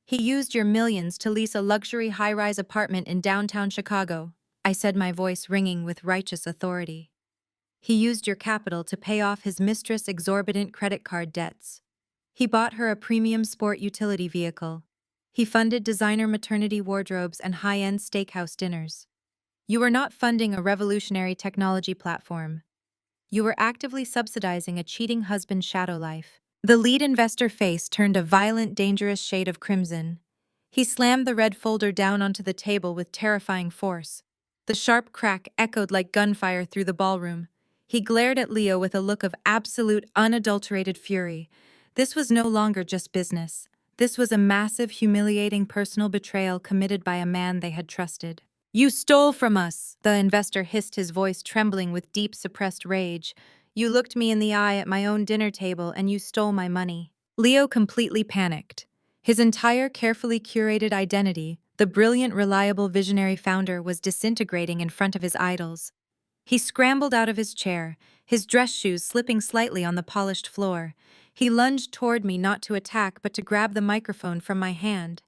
"He used your millions to lease a luxury high-rise apartment in downtown Chicago," I said, my voice ringing with righteous authority. "He used your capital to pay off his mistress' exorbitant credit card debts. He bought her a premium sport utility vehicle. He funded designer maternity wardrobes and high-end steakhouse dinners. You were not funding a revolutionary technology platform. You were actively subsidizing a cheating husband's shadow life." The lead investor face turned a violent, dangerous shade of crimson. He slammed the red folder down onto the table with terrifying force. The sharp crack echoed like gunfire through the ballroom. He glared at Leo with a look of absolute, unadulterated fury. This was no longer just business. This was a massive, humiliating personal betrayal committed by a man they had trusted. "You stole from us," the investor hissed, his voice trembling with deep, suppressed rage. "You looked me in the eye at my own dinner table and you stole my money." Leo completely panicked. His entire carefully curated identity, the brilliant, reliable, visionary founder, was disintegrating in front of his idols. He scrambled out of his chair, his dress shoes slipping slightly on the polished floor. He lunged toward me, not to attack but to grab the microphone from my hand.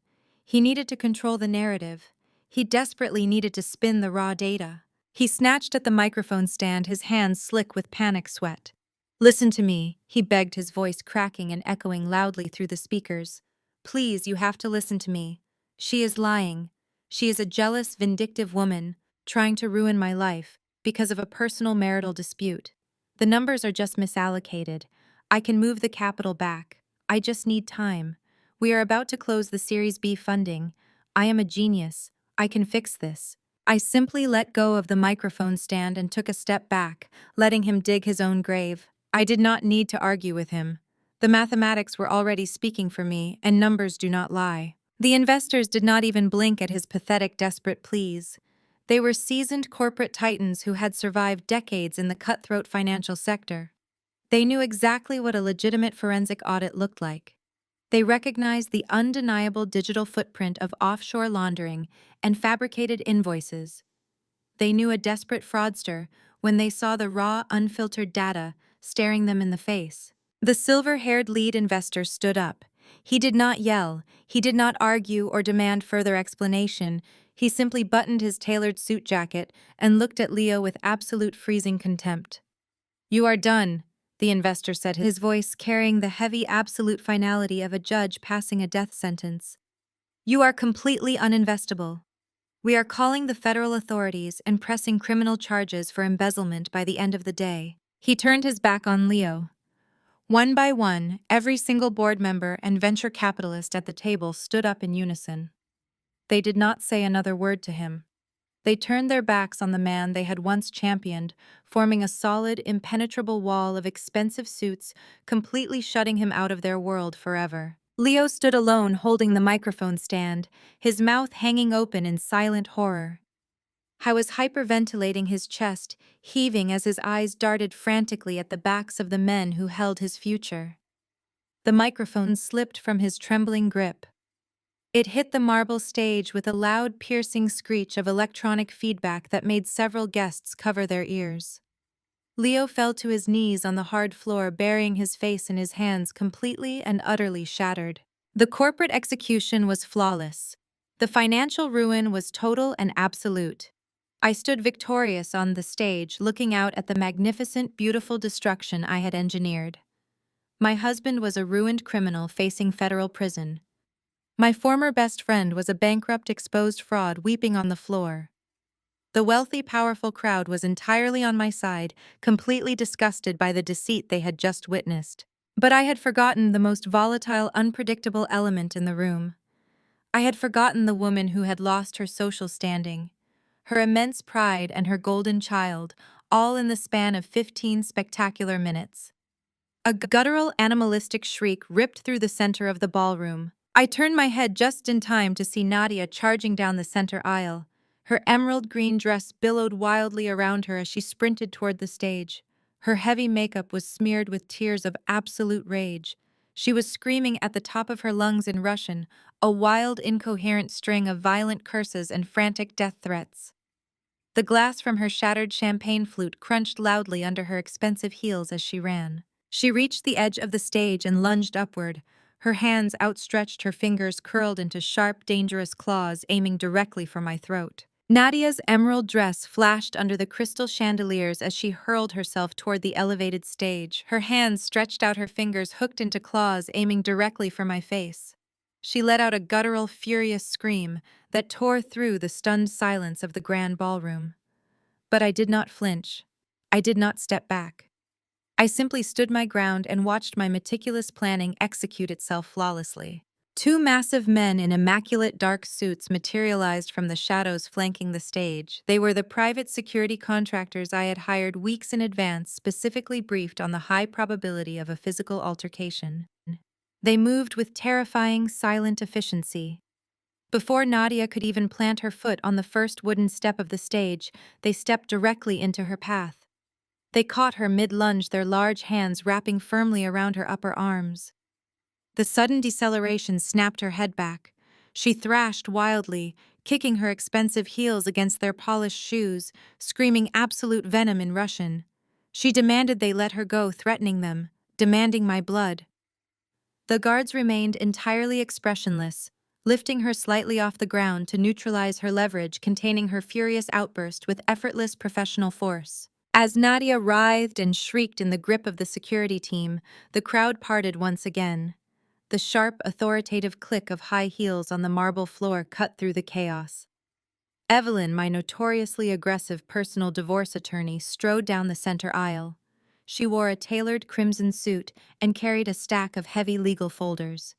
He needed to control the narrative. He desperately needed to spin the raw data. He snatched at the microphone stand, his hands slick with panic sweat. "Listen to me," he begged, his voice cracking and echoing loudly through the speakers. "Please, you have to listen to me. She is lying. She is a jealous, vindictive woman, trying to ruin my life because of a personal marital dispute. The numbers are just misallocated. I can move the capital back. I just need time. We are about to close the Series B funding. I am a genius. I can fix this." I simply let go of the microphone stand and took a step back, letting him dig his own grave. I did not need to argue with him. The mathematics were already speaking for me, and numbers do not lie. The investors did not even blink at his pathetic, desperate pleas. They were seasoned corporate titans who had survived decades in the cutthroat financial sector. They knew exactly what a legitimate forensic audit looked like. They recognized the undeniable digital footprint of offshore laundering and fabricated invoices. They knew a desperate fraudster when they saw the raw, unfiltered data staring them in the face. The silver-haired lead investor stood up. He did not yell, he did not argue or demand further explanation. He simply buttoned his tailored suit jacket and looked at Leo with absolute freezing contempt. "You are done," the investor said, his voice carrying the heavy absolute finality of a judge passing a death sentence. "You are completely uninvestable. We are calling the federal authorities and pressing criminal charges for embezzlement by the end of the day." He turned his back on Leo. One by one, every single board member and venture capitalist at the table stood up in unison. They did not say another word to him. They turned their backs on the man they had once championed, forming a solid, impenetrable wall of expensive suits, completely shutting him out of their world forever. Leo stood alone holding the microphone stand, his mouth hanging open in silent horror. I was hyperventilating his chest, heaving as his eyes darted frantically at the backs of the men who held his future. The microphone slipped from his trembling grip. It hit the marble stage with a loud, piercing screech of electronic feedback that made several guests cover their ears. Leo fell to his knees on the hard floor, burying his face in his hands, completely and utterly shattered. The corporate execution was flawless. The financial ruin was total and absolute. I stood victorious on the stage, looking out at the magnificent, beautiful destruction I had engineered. My husband was a ruined criminal facing federal prison. My former best friend was a bankrupt, exposed fraud weeping on the floor. The wealthy, powerful crowd was entirely on my side, completely disgusted by the deceit they had just witnessed. But I had forgotten the most volatile, unpredictable element in the room. I had forgotten the woman who had lost her social standing, her immense pride and her golden child, all in the span of 15 spectacular minutes. A guttural, animalistic shriek ripped through the center of the ballroom. I turned my head just in time to see Nadia charging down the center aisle. Her emerald green dress billowed wildly around her as she sprinted toward the stage. Her heavy makeup was smeared with tears of absolute rage. She was screaming at the top of her lungs in Russian, a wild, incoherent string of violent curses and frantic death threats. The glass from her shattered champagne flute crunched loudly under her expensive heels as she ran. She reached the edge of the stage and lunged upward. Her hands outstretched, her fingers curled into sharp, dangerous claws aiming directly for my throat. Nadia's emerald dress flashed under the crystal chandeliers as she hurled herself toward the elevated stage. Her hands stretched out, her fingers hooked into claws aiming directly for my face. She let out a guttural, furious scream that tore through the stunned silence of the grand ballroom. But I did not flinch. I did not step back. I simply stood my ground and watched my meticulous planning execute itself flawlessly. Two massive men in immaculate dark suits materialized from the shadows flanking the stage. They were the private security contractors I had hired weeks in advance, specifically briefed on the high probability of a physical altercation. They moved with terrifying, silent efficiency. Before Nadia could even plant her foot on the first wooden step of the stage, they stepped directly into her path. They caught her mid-lunge, their large hands wrapping firmly around her upper arms. The sudden deceleration snapped her head back. She thrashed wildly, kicking her expensive heels against their polished shoes, screaming absolute venom in Russian. She demanded they let her go, threatening them, demanding my blood. The guards remained entirely expressionless, lifting her slightly off the ground to neutralize her leverage, containing her furious outburst with effortless professional force. As Nadia writhed and shrieked in the grip of the security team, the crowd parted once again. The sharp, authoritative click of high heels on the marble floor cut through the chaos. Evelyn, my notoriously aggressive personal divorce attorney, strode down the center aisle. She wore a tailored crimson suit and carried a stack of heavy legal folders.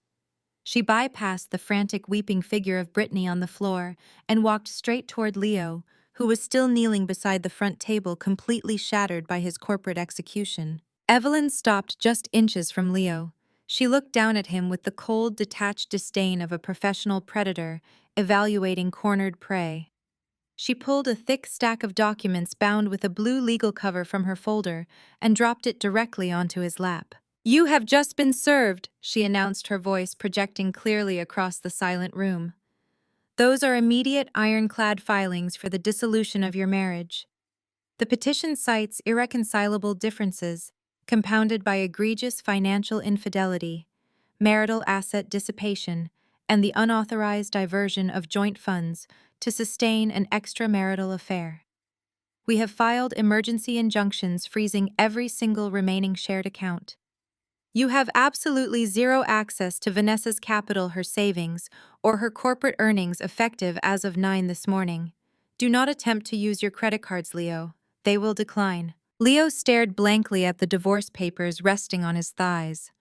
She bypassed the frantic, weeping figure of Brittany on the floor and walked straight toward Leo, who was still kneeling beside the front table, completely shattered by his corporate execution. Evelyn stopped just inches from Leo. She looked down at him with the cold, detached disdain of a professional predator evaluating cornered prey. She pulled a thick stack of documents bound with a blue legal cover from her folder and dropped it directly onto his lap. "You have just been served," she announced, her voice projecting clearly across the silent room. "Those are immediate, ironclad filings for the dissolution of your marriage. The petition cites irreconcilable differences, compounded by egregious financial infidelity, marital asset dissipation, and the unauthorized diversion of joint funds to sustain an extramarital affair. We have filed emergency injunctions freezing every single remaining shared account. You have absolutely zero access to Vanessa's capital, her savings, or her corporate earnings effective as of 9 this morning. Do not attempt to use your credit cards, Leo. They will decline. Leo stared blankly at the divorce papers resting on his thighs.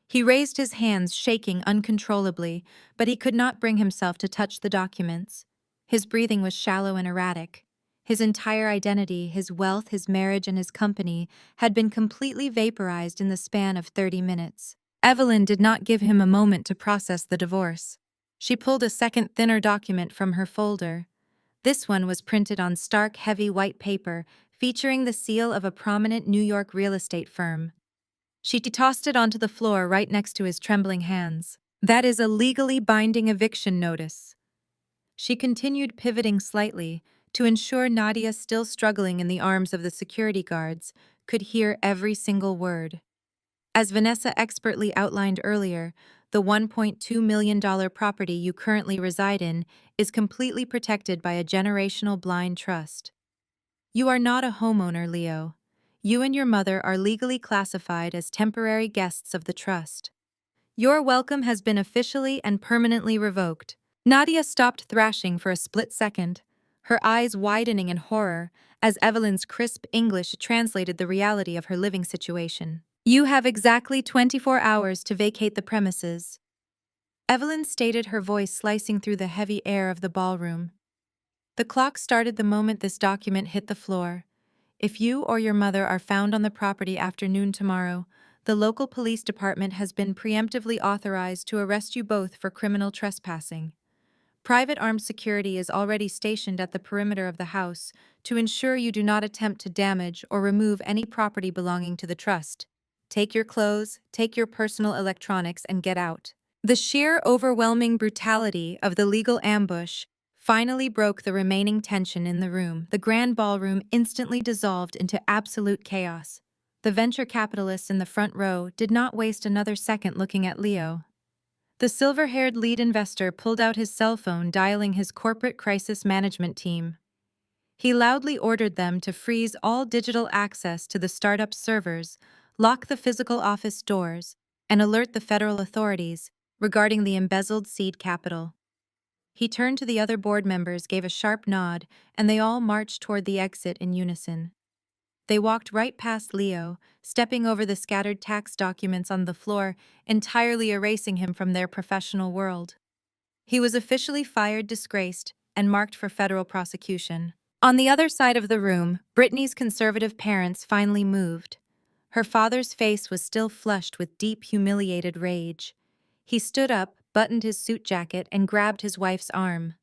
He raised his hands, shaking uncontrollably, but he could not bring himself to touch the documents. His breathing was shallow and erratic. His entire identity, his wealth, his marriage, and his company had been completely vaporized in the span of 30 minutes. Evelyn did not give him a moment to process the divorce. She pulled a second, thinner document from her folder. This one was printed on stark, heavy white paper, featuring the seal of a prominent New York real estate firm. She tossed it onto the floor right next to his trembling hands. That is a legally binding eviction notice. She continued, pivoting slightly to ensure Nadia, still struggling in the arms of the security guards, could hear every single word. As Vanessa expertly outlined earlier, the $1.2 million property you currently reside in is completely protected by a generational blind trust. You are not a homeowner, Leo. You and your mother are legally classified as temporary guests of the trust. Your welcome has been officially and permanently revoked. Nadia stopped thrashing for a split second, her eyes widening in horror as Evelyn's crisp English translated the reality of her living situation. You have exactly 24 hours to vacate the premises, Evelyn stated, her voice slicing through the heavy air of the ballroom. The clock started the moment this document hit the floor. If you or your mother are found on the property after noon tomorrow, the local police department has been preemptively authorized to arrest you both for criminal trespassing. Private armed security is already stationed at the perimeter of the house to ensure you do not attempt to damage or remove any property belonging to the trust. Take your clothes, take your personal electronics, and get out. The sheer, overwhelming brutality of the legal ambush finally broke the remaining tension in the room. The grand ballroom instantly dissolved into absolute chaos. The venture capitalists in the front row did not waste another second looking at Leo. The silver-haired lead investor pulled out his cell phone, dialing his corporate crisis management team. He loudly ordered them to freeze all digital access to the startup's servers, lock the physical office doors, and alert the federal authorities regarding the embezzled seed capital. He turned to the other board members, gave a sharp nod, and they all marched toward the exit in unison. They walked right past Leo, stepping over the scattered tax documents on the floor, entirely erasing him from their professional world. He was officially fired, disgraced, and marked for federal prosecution. On the other side of the room, Brittany's conservative parents finally moved. Her father's face was still flushed with deep, humiliated rage. He stood up, buttoned his suit jacket, and grabbed his wife's arm.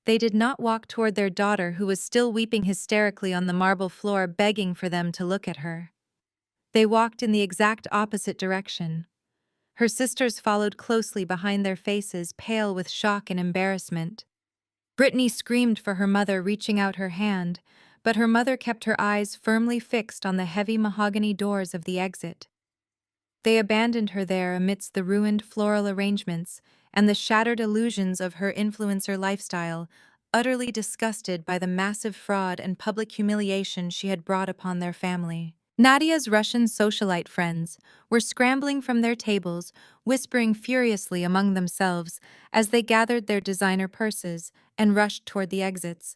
They did not walk toward their daughter, who was still weeping hysterically on the marble floor, begging for them to look at her. They walked in the exact opposite direction. Her sisters followed closely behind, their faces pale with shock and embarrassment. Brittany screamed for her mother, reaching out her hand, but her mother kept her eyes firmly fixed on the heavy mahogany doors of the exit. They abandoned her there amidst the ruined floral arrangements and the shattered illusions of her influencer lifestyle, utterly disgusted by the massive fraud and public humiliation she had brought upon their family. Nadia's Russian socialite friends were scrambling from their tables, whispering furiously among themselves as they gathered their designer purses and rushed toward the exits.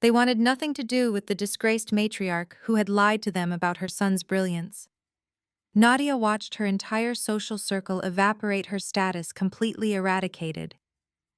They wanted nothing to do with the disgraced matriarch who had lied to them about her son's brilliance. Nadia watched her entire social circle evaporate, her status completely eradicated.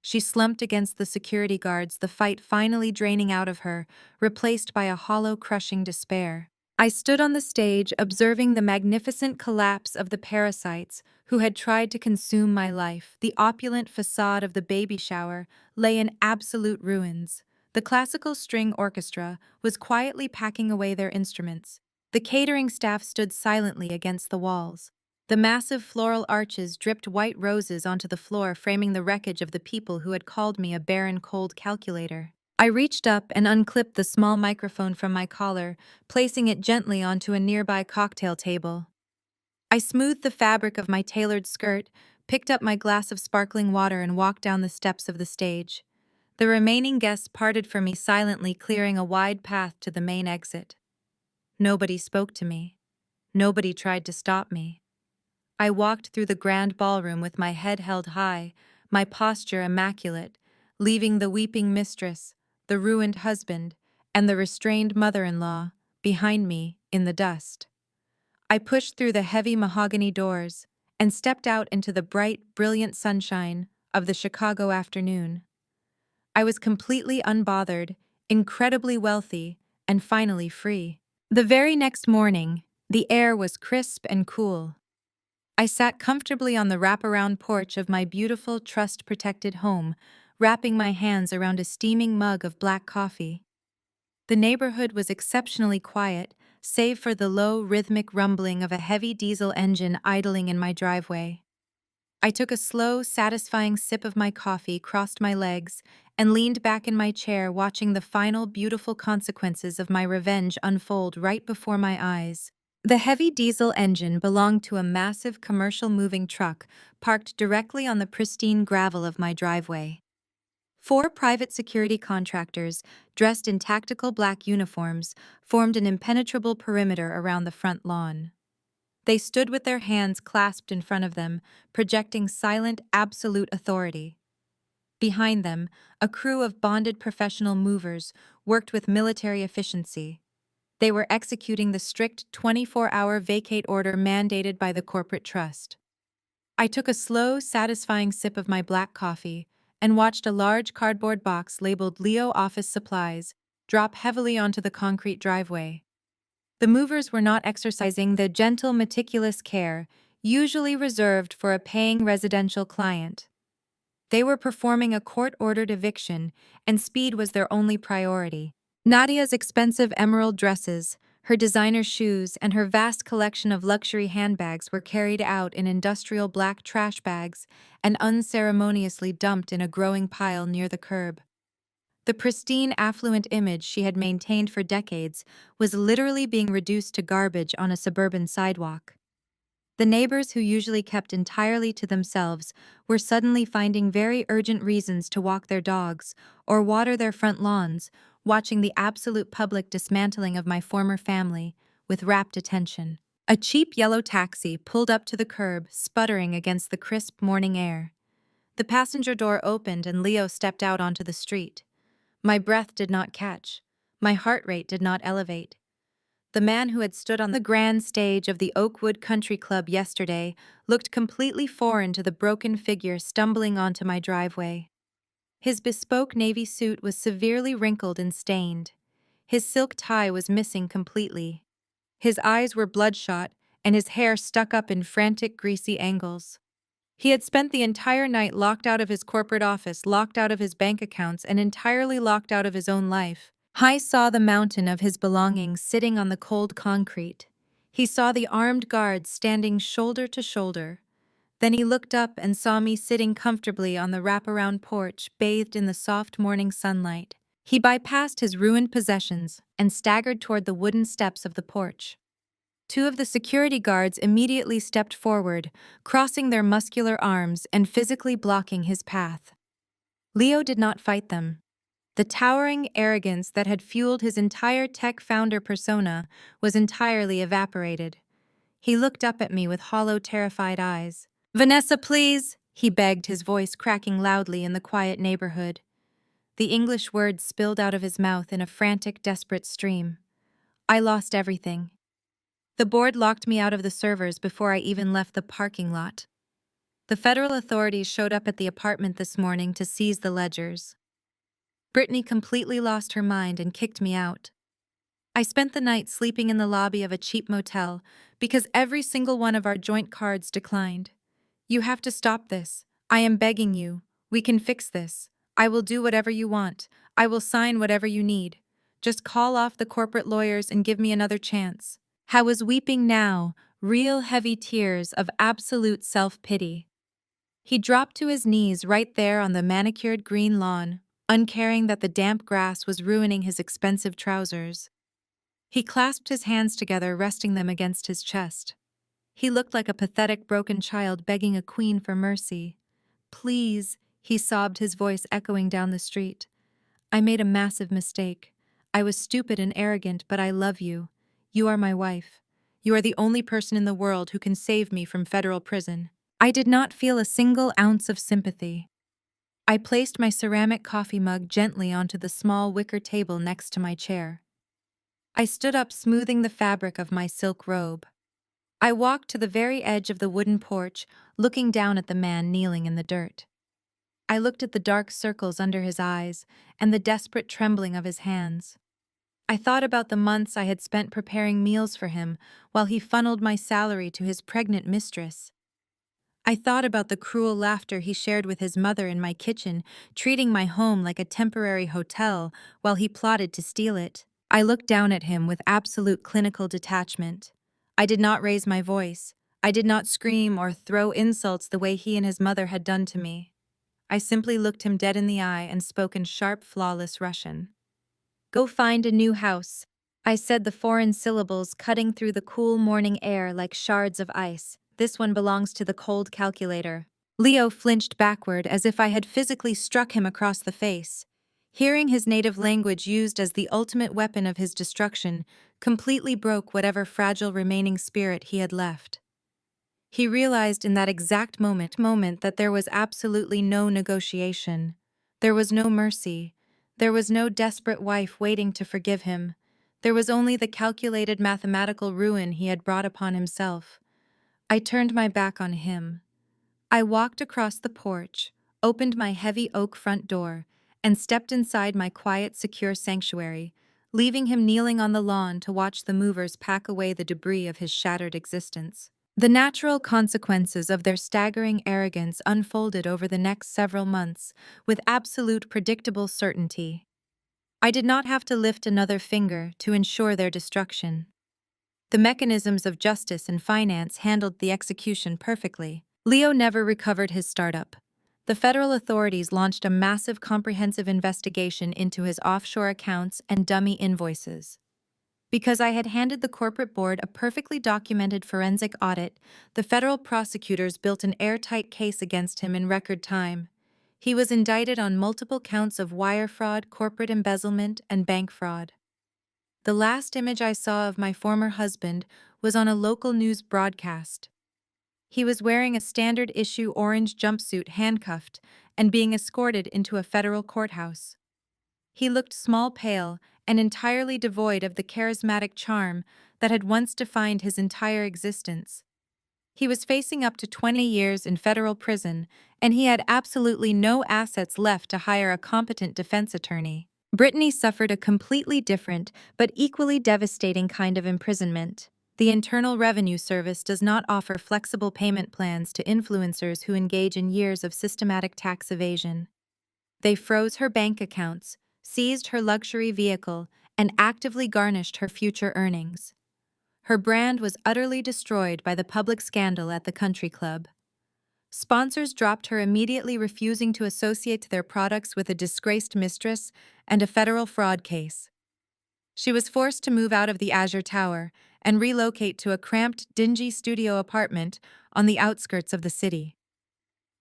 She slumped against the security guards, the fight finally draining out of her, replaced by a hollow, crushing despair. I stood on the stage, observing the magnificent collapse of the parasites who had tried to consume my life. The opulent facade of the baby shower lay in absolute ruins. The classical string orchestra was quietly packing away their instruments. The catering staff stood silently against the walls. The massive floral arches dripped white roses onto the floor, framing the wreckage of the people who had called me a barren, cold calculator. I reached up and unclipped the small microphone from my collar, placing it gently onto a nearby cocktail table. I smoothed the fabric of my tailored skirt, picked up my glass of sparkling water, and walked down the steps of the stage. The remaining guests parted for me silently, clearing a wide path to the main exit. Nobody spoke to me. Nobody tried to stop me. I walked through the grand ballroom with my head held high, my posture immaculate, leaving the weeping mistress, the ruined husband, and the restrained mother-in-law behind me, in the dust. I pushed through the heavy mahogany doors and stepped out into the bright, brilliant sunshine of the Chicago afternoon. I was completely unbothered, incredibly wealthy, and finally free. The very next morning, the air was crisp and cool. I sat comfortably on the wraparound porch of my beautiful, trust-protected home, wrapping my hands around a steaming mug of black coffee. The neighborhood was exceptionally quiet, save for the low, rhythmic rumbling of a heavy diesel engine idling in my driveway. I took a slow, satisfying sip of my coffee, crossed my legs, and leaned back in my chair watching the final beautiful consequences of my revenge unfold right before my eyes. The heavy diesel engine belonged to a massive commercial moving truck parked directly on the pristine gravel of my driveway. Four private security contractors, dressed in tactical black uniforms, formed an impenetrable perimeter around the front lawn. They stood with their hands clasped in front of them, projecting silent, absolute authority. Behind them, a crew of bonded professional movers worked with military efficiency. They were executing the strict 24-hour vacate order mandated by the corporate trust. I took a slow, satisfying sip of my black coffee and watched a large cardboard box labeled Leo Office Supplies drop heavily onto the concrete driveway. The movers were not exercising the gentle, meticulous care usually reserved for a paying residential client. They were performing a court-ordered eviction, and speed was their only priority. Nadia's expensive emerald dresses, her designer shoes, and her vast collection of luxury handbags were carried out in industrial black trash bags and unceremoniously dumped in a growing pile near the curb. The pristine, affluent image she had maintained for decades was literally being reduced to garbage on a suburban sidewalk. The neighbors who usually kept entirely to themselves were suddenly finding very urgent reasons to walk their dogs or water their front lawns, watching the absolute public dismantling of my former family with rapt attention. A cheap yellow taxi pulled up to the curb, sputtering against the crisp morning air. The passenger door opened and Leo stepped out onto the street. My breath did not catch. My heart rate did not elevate. The man who had stood on the grand stage of the Oakwood Country Club yesterday looked completely foreign to the broken figure stumbling onto my driveway. His bespoke navy suit was severely wrinkled and stained. His silk tie was missing completely. His eyes were bloodshot, and his hair stuck up in frantic, greasy angles. He had spent the entire night locked out of his corporate office, locked out of his bank accounts, and entirely locked out of his own life. I saw the mountain of his belongings sitting on the cold concrete. He saw the armed guards standing shoulder to shoulder. Then he looked up and saw me sitting comfortably on the wraparound porch, bathed in the soft morning sunlight. He bypassed his ruined possessions and staggered toward the wooden steps of the porch. Two of the security guards immediately stepped forward, crossing their muscular arms and physically blocking his path. Leo did not fight them. The towering arrogance that had fueled his entire tech founder persona was entirely evaporated. He looked up at me with hollow, terrified eyes. "Vanessa, please," he begged, his voice cracking loudly in the quiet neighborhood. The English words spilled out of his mouth in a frantic, desperate stream. I lost everything. The board locked me out of the servers before I even left the parking lot. The federal authorities showed up at the apartment this morning to seize the ledgers. Brittany completely lost her mind and kicked me out. I spent the night sleeping in the lobby of a cheap motel because every single one of our joint cards declined. "You have to stop this. I am begging you. We can fix this. I will do whatever you want. I will sign whatever you need. Just call off the corporate lawyers and give me another chance." I was weeping now, real heavy tears of absolute self-pity. He dropped to his knees right there on the manicured green lawn, uncaring that the damp grass was ruining his expensive trousers. He clasped his hands together, resting them against his chest. He looked like a pathetic broken child begging a queen for mercy. "Please," he sobbed, his voice echoing down the street. "I made a massive mistake. I was stupid and arrogant, but I love you. You are my wife. You are the only person in the world who can save me from federal prison." I did not feel a single ounce of sympathy. I placed my ceramic coffee mug gently onto the small wicker table next to my chair. I stood up, smoothing the fabric of my silk robe. I walked to the very edge of the wooden porch, looking down at the man kneeling in the dirt. I looked at the dark circles under his eyes and the desperate trembling of his hands. I thought about the months I had spent preparing meals for him while he funneled my salary to his pregnant mistress. I thought about the cruel laughter he shared with his mother in my kitchen, treating my home like a temporary hotel while he plotted to steal it. I looked down at him with absolute clinical detachment. I did not raise my voice. I did not scream or throw insults the way he and his mother had done to me. I simply looked him dead in the eye and spoke in sharp, flawless Russian. Go find a new house. I said, the foreign syllables cutting through the cool morning air like shards of ice. This one belongs to the cold calculator. Leo flinched backward as if I had physically struck him across the face. Hearing his native language used as the ultimate weapon of his destruction completely broke whatever fragile remaining spirit he had left. He realized in that exact moment that there was absolutely no negotiation. There was no mercy. There was no desperate wife waiting to forgive him. There was only the calculated mathematical ruin he had brought upon himself. I turned my back on him. I walked across the porch, opened my heavy oak front door, and stepped inside my quiet, secure sanctuary, leaving him kneeling on the lawn to watch the movers pack away the debris of his shattered existence. The natural consequences of their staggering arrogance unfolded over the next several months with absolute predictable certainty. I did not have to lift another finger to ensure their destruction. The mechanisms of justice and finance handled the execution perfectly. Leo never recovered his startup. The federal authorities launched a massive comprehensive investigation into his offshore accounts and dummy invoices. Because I had handed the corporate board a perfectly documented forensic audit, the federal prosecutors built an airtight case against him in record time. He was indicted on multiple counts of wire fraud, corporate embezzlement, and bank fraud. The last image I saw of my former husband was on a local news broadcast. He was wearing a standard issue orange jumpsuit, handcuffed, and being escorted into a federal courthouse. He looked small, pale, and entirely devoid of the charismatic charm that had once defined his entire existence. He was facing up to 20 years in federal prison, and he had absolutely no assets left to hire a competent defense attorney. Brittany suffered a completely different but equally devastating kind of imprisonment. The Internal Revenue Service does not offer flexible payment plans to influencers who engage in years of systematic tax evasion. They froze her bank accounts, seized her luxury vehicle, and actively garnished her future earnings. Her brand was utterly destroyed by the public scandal at the country club. Sponsors dropped her, immediately refusing to associate their products with a disgraced mistress and a federal fraud case. She was forced to move out of the Azure Tower and relocate to a cramped, dingy studio apartment on the outskirts of the city.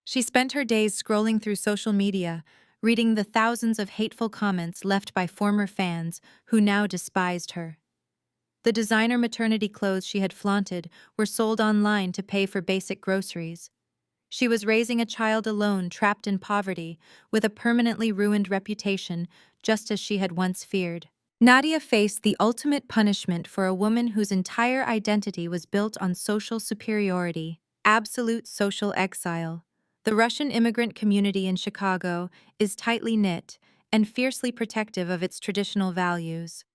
She spent her days scrolling through social media, reading the thousands of hateful comments left by former fans who now despised her. The designer maternity clothes she had flaunted were sold online to pay for basic groceries. She was raising a child alone, trapped in poverty, with a permanently ruined reputation, just as she had once feared. Nadia faced the ultimate punishment for a woman whose entire identity was built on social superiority, absolute social exile. The Russian immigrant community in Chicago is tightly knit and fiercely protective of its traditional values.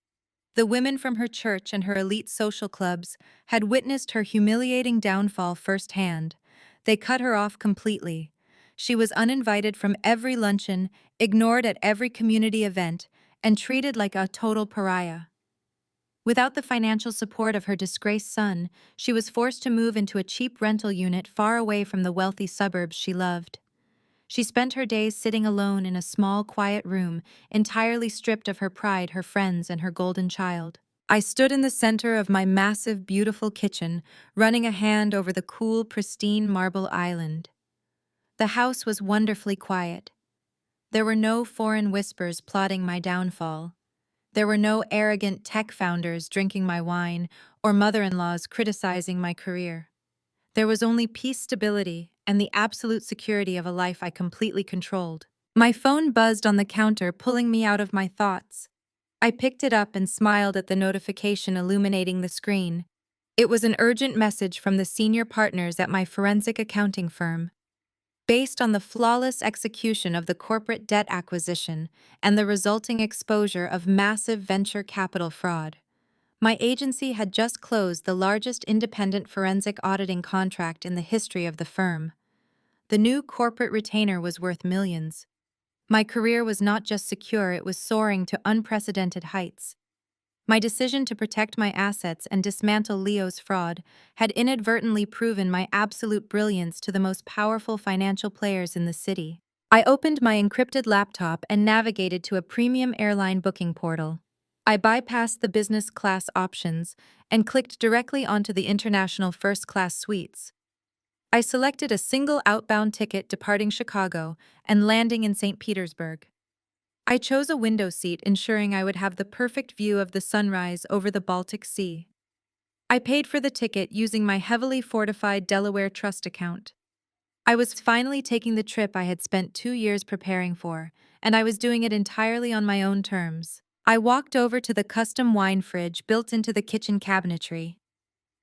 The women from her church and her elite social clubs had witnessed her humiliating downfall firsthand. They cut her off completely. She was uninvited from every luncheon, ignored at every community event, and treated like a total pariah. Without the financial support of her disgraced son, she was forced to move into a cheap rental unit far away from the wealthy suburbs she loved. She spent her days sitting alone in a small, quiet room, entirely stripped of her pride, her friends, and her golden child. I stood in the center of my massive, beautiful kitchen, running a hand over the cool, pristine marble island. The house was wonderfully quiet. There were no foreign whispers plotting my downfall. There were no arrogant tech founders drinking my wine or mother-in-laws criticizing my career. There was only peace, stability, and the absolute security of a life I completely controlled. My phone buzzed on the counter, pulling me out of my thoughts. I picked it up and smiled at the notification illuminating the screen. It was an urgent message from the senior partners at my forensic accounting firm. Based on the flawless execution of the corporate debt acquisition and the resulting exposure of massive venture capital fraud, my agency had just closed the largest independent forensic auditing contract in the history of the firm. The new corporate retainer was worth millions. My career was not just secure, it was soaring to unprecedented heights. My decision to protect my assets and dismantle Leo's fraud had inadvertently proven my absolute brilliance to the most powerful financial players in the city. I opened my encrypted laptop and navigated to a premium airline booking portal. I bypassed the business class options and clicked directly onto the international first class suites. I selected a single outbound ticket departing Chicago and landing in St. Petersburg. I chose a window seat, ensuring I would have the perfect view of the sunrise over the Baltic Sea. I paid for the ticket using my heavily fortified Delaware Trust account. I was finally taking the trip I had spent 2 years preparing for, and I was doing it entirely on my own terms. I walked over to the custom wine fridge built into the kitchen cabinetry.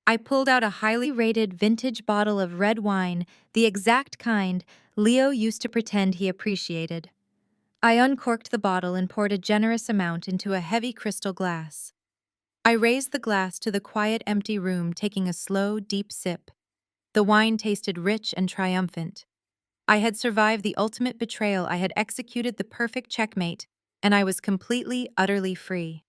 I pulled out a highly rated vintage bottle of red wine, the exact kind Leo used to pretend he appreciated. I uncorked the bottle and poured a generous amount into a heavy crystal glass. I raised the glass to the quiet, empty room, taking a slow, deep sip. The wine tasted rich and triumphant. I had survived the ultimate betrayal, I had executed the perfect checkmate, and I was completely, utterly free.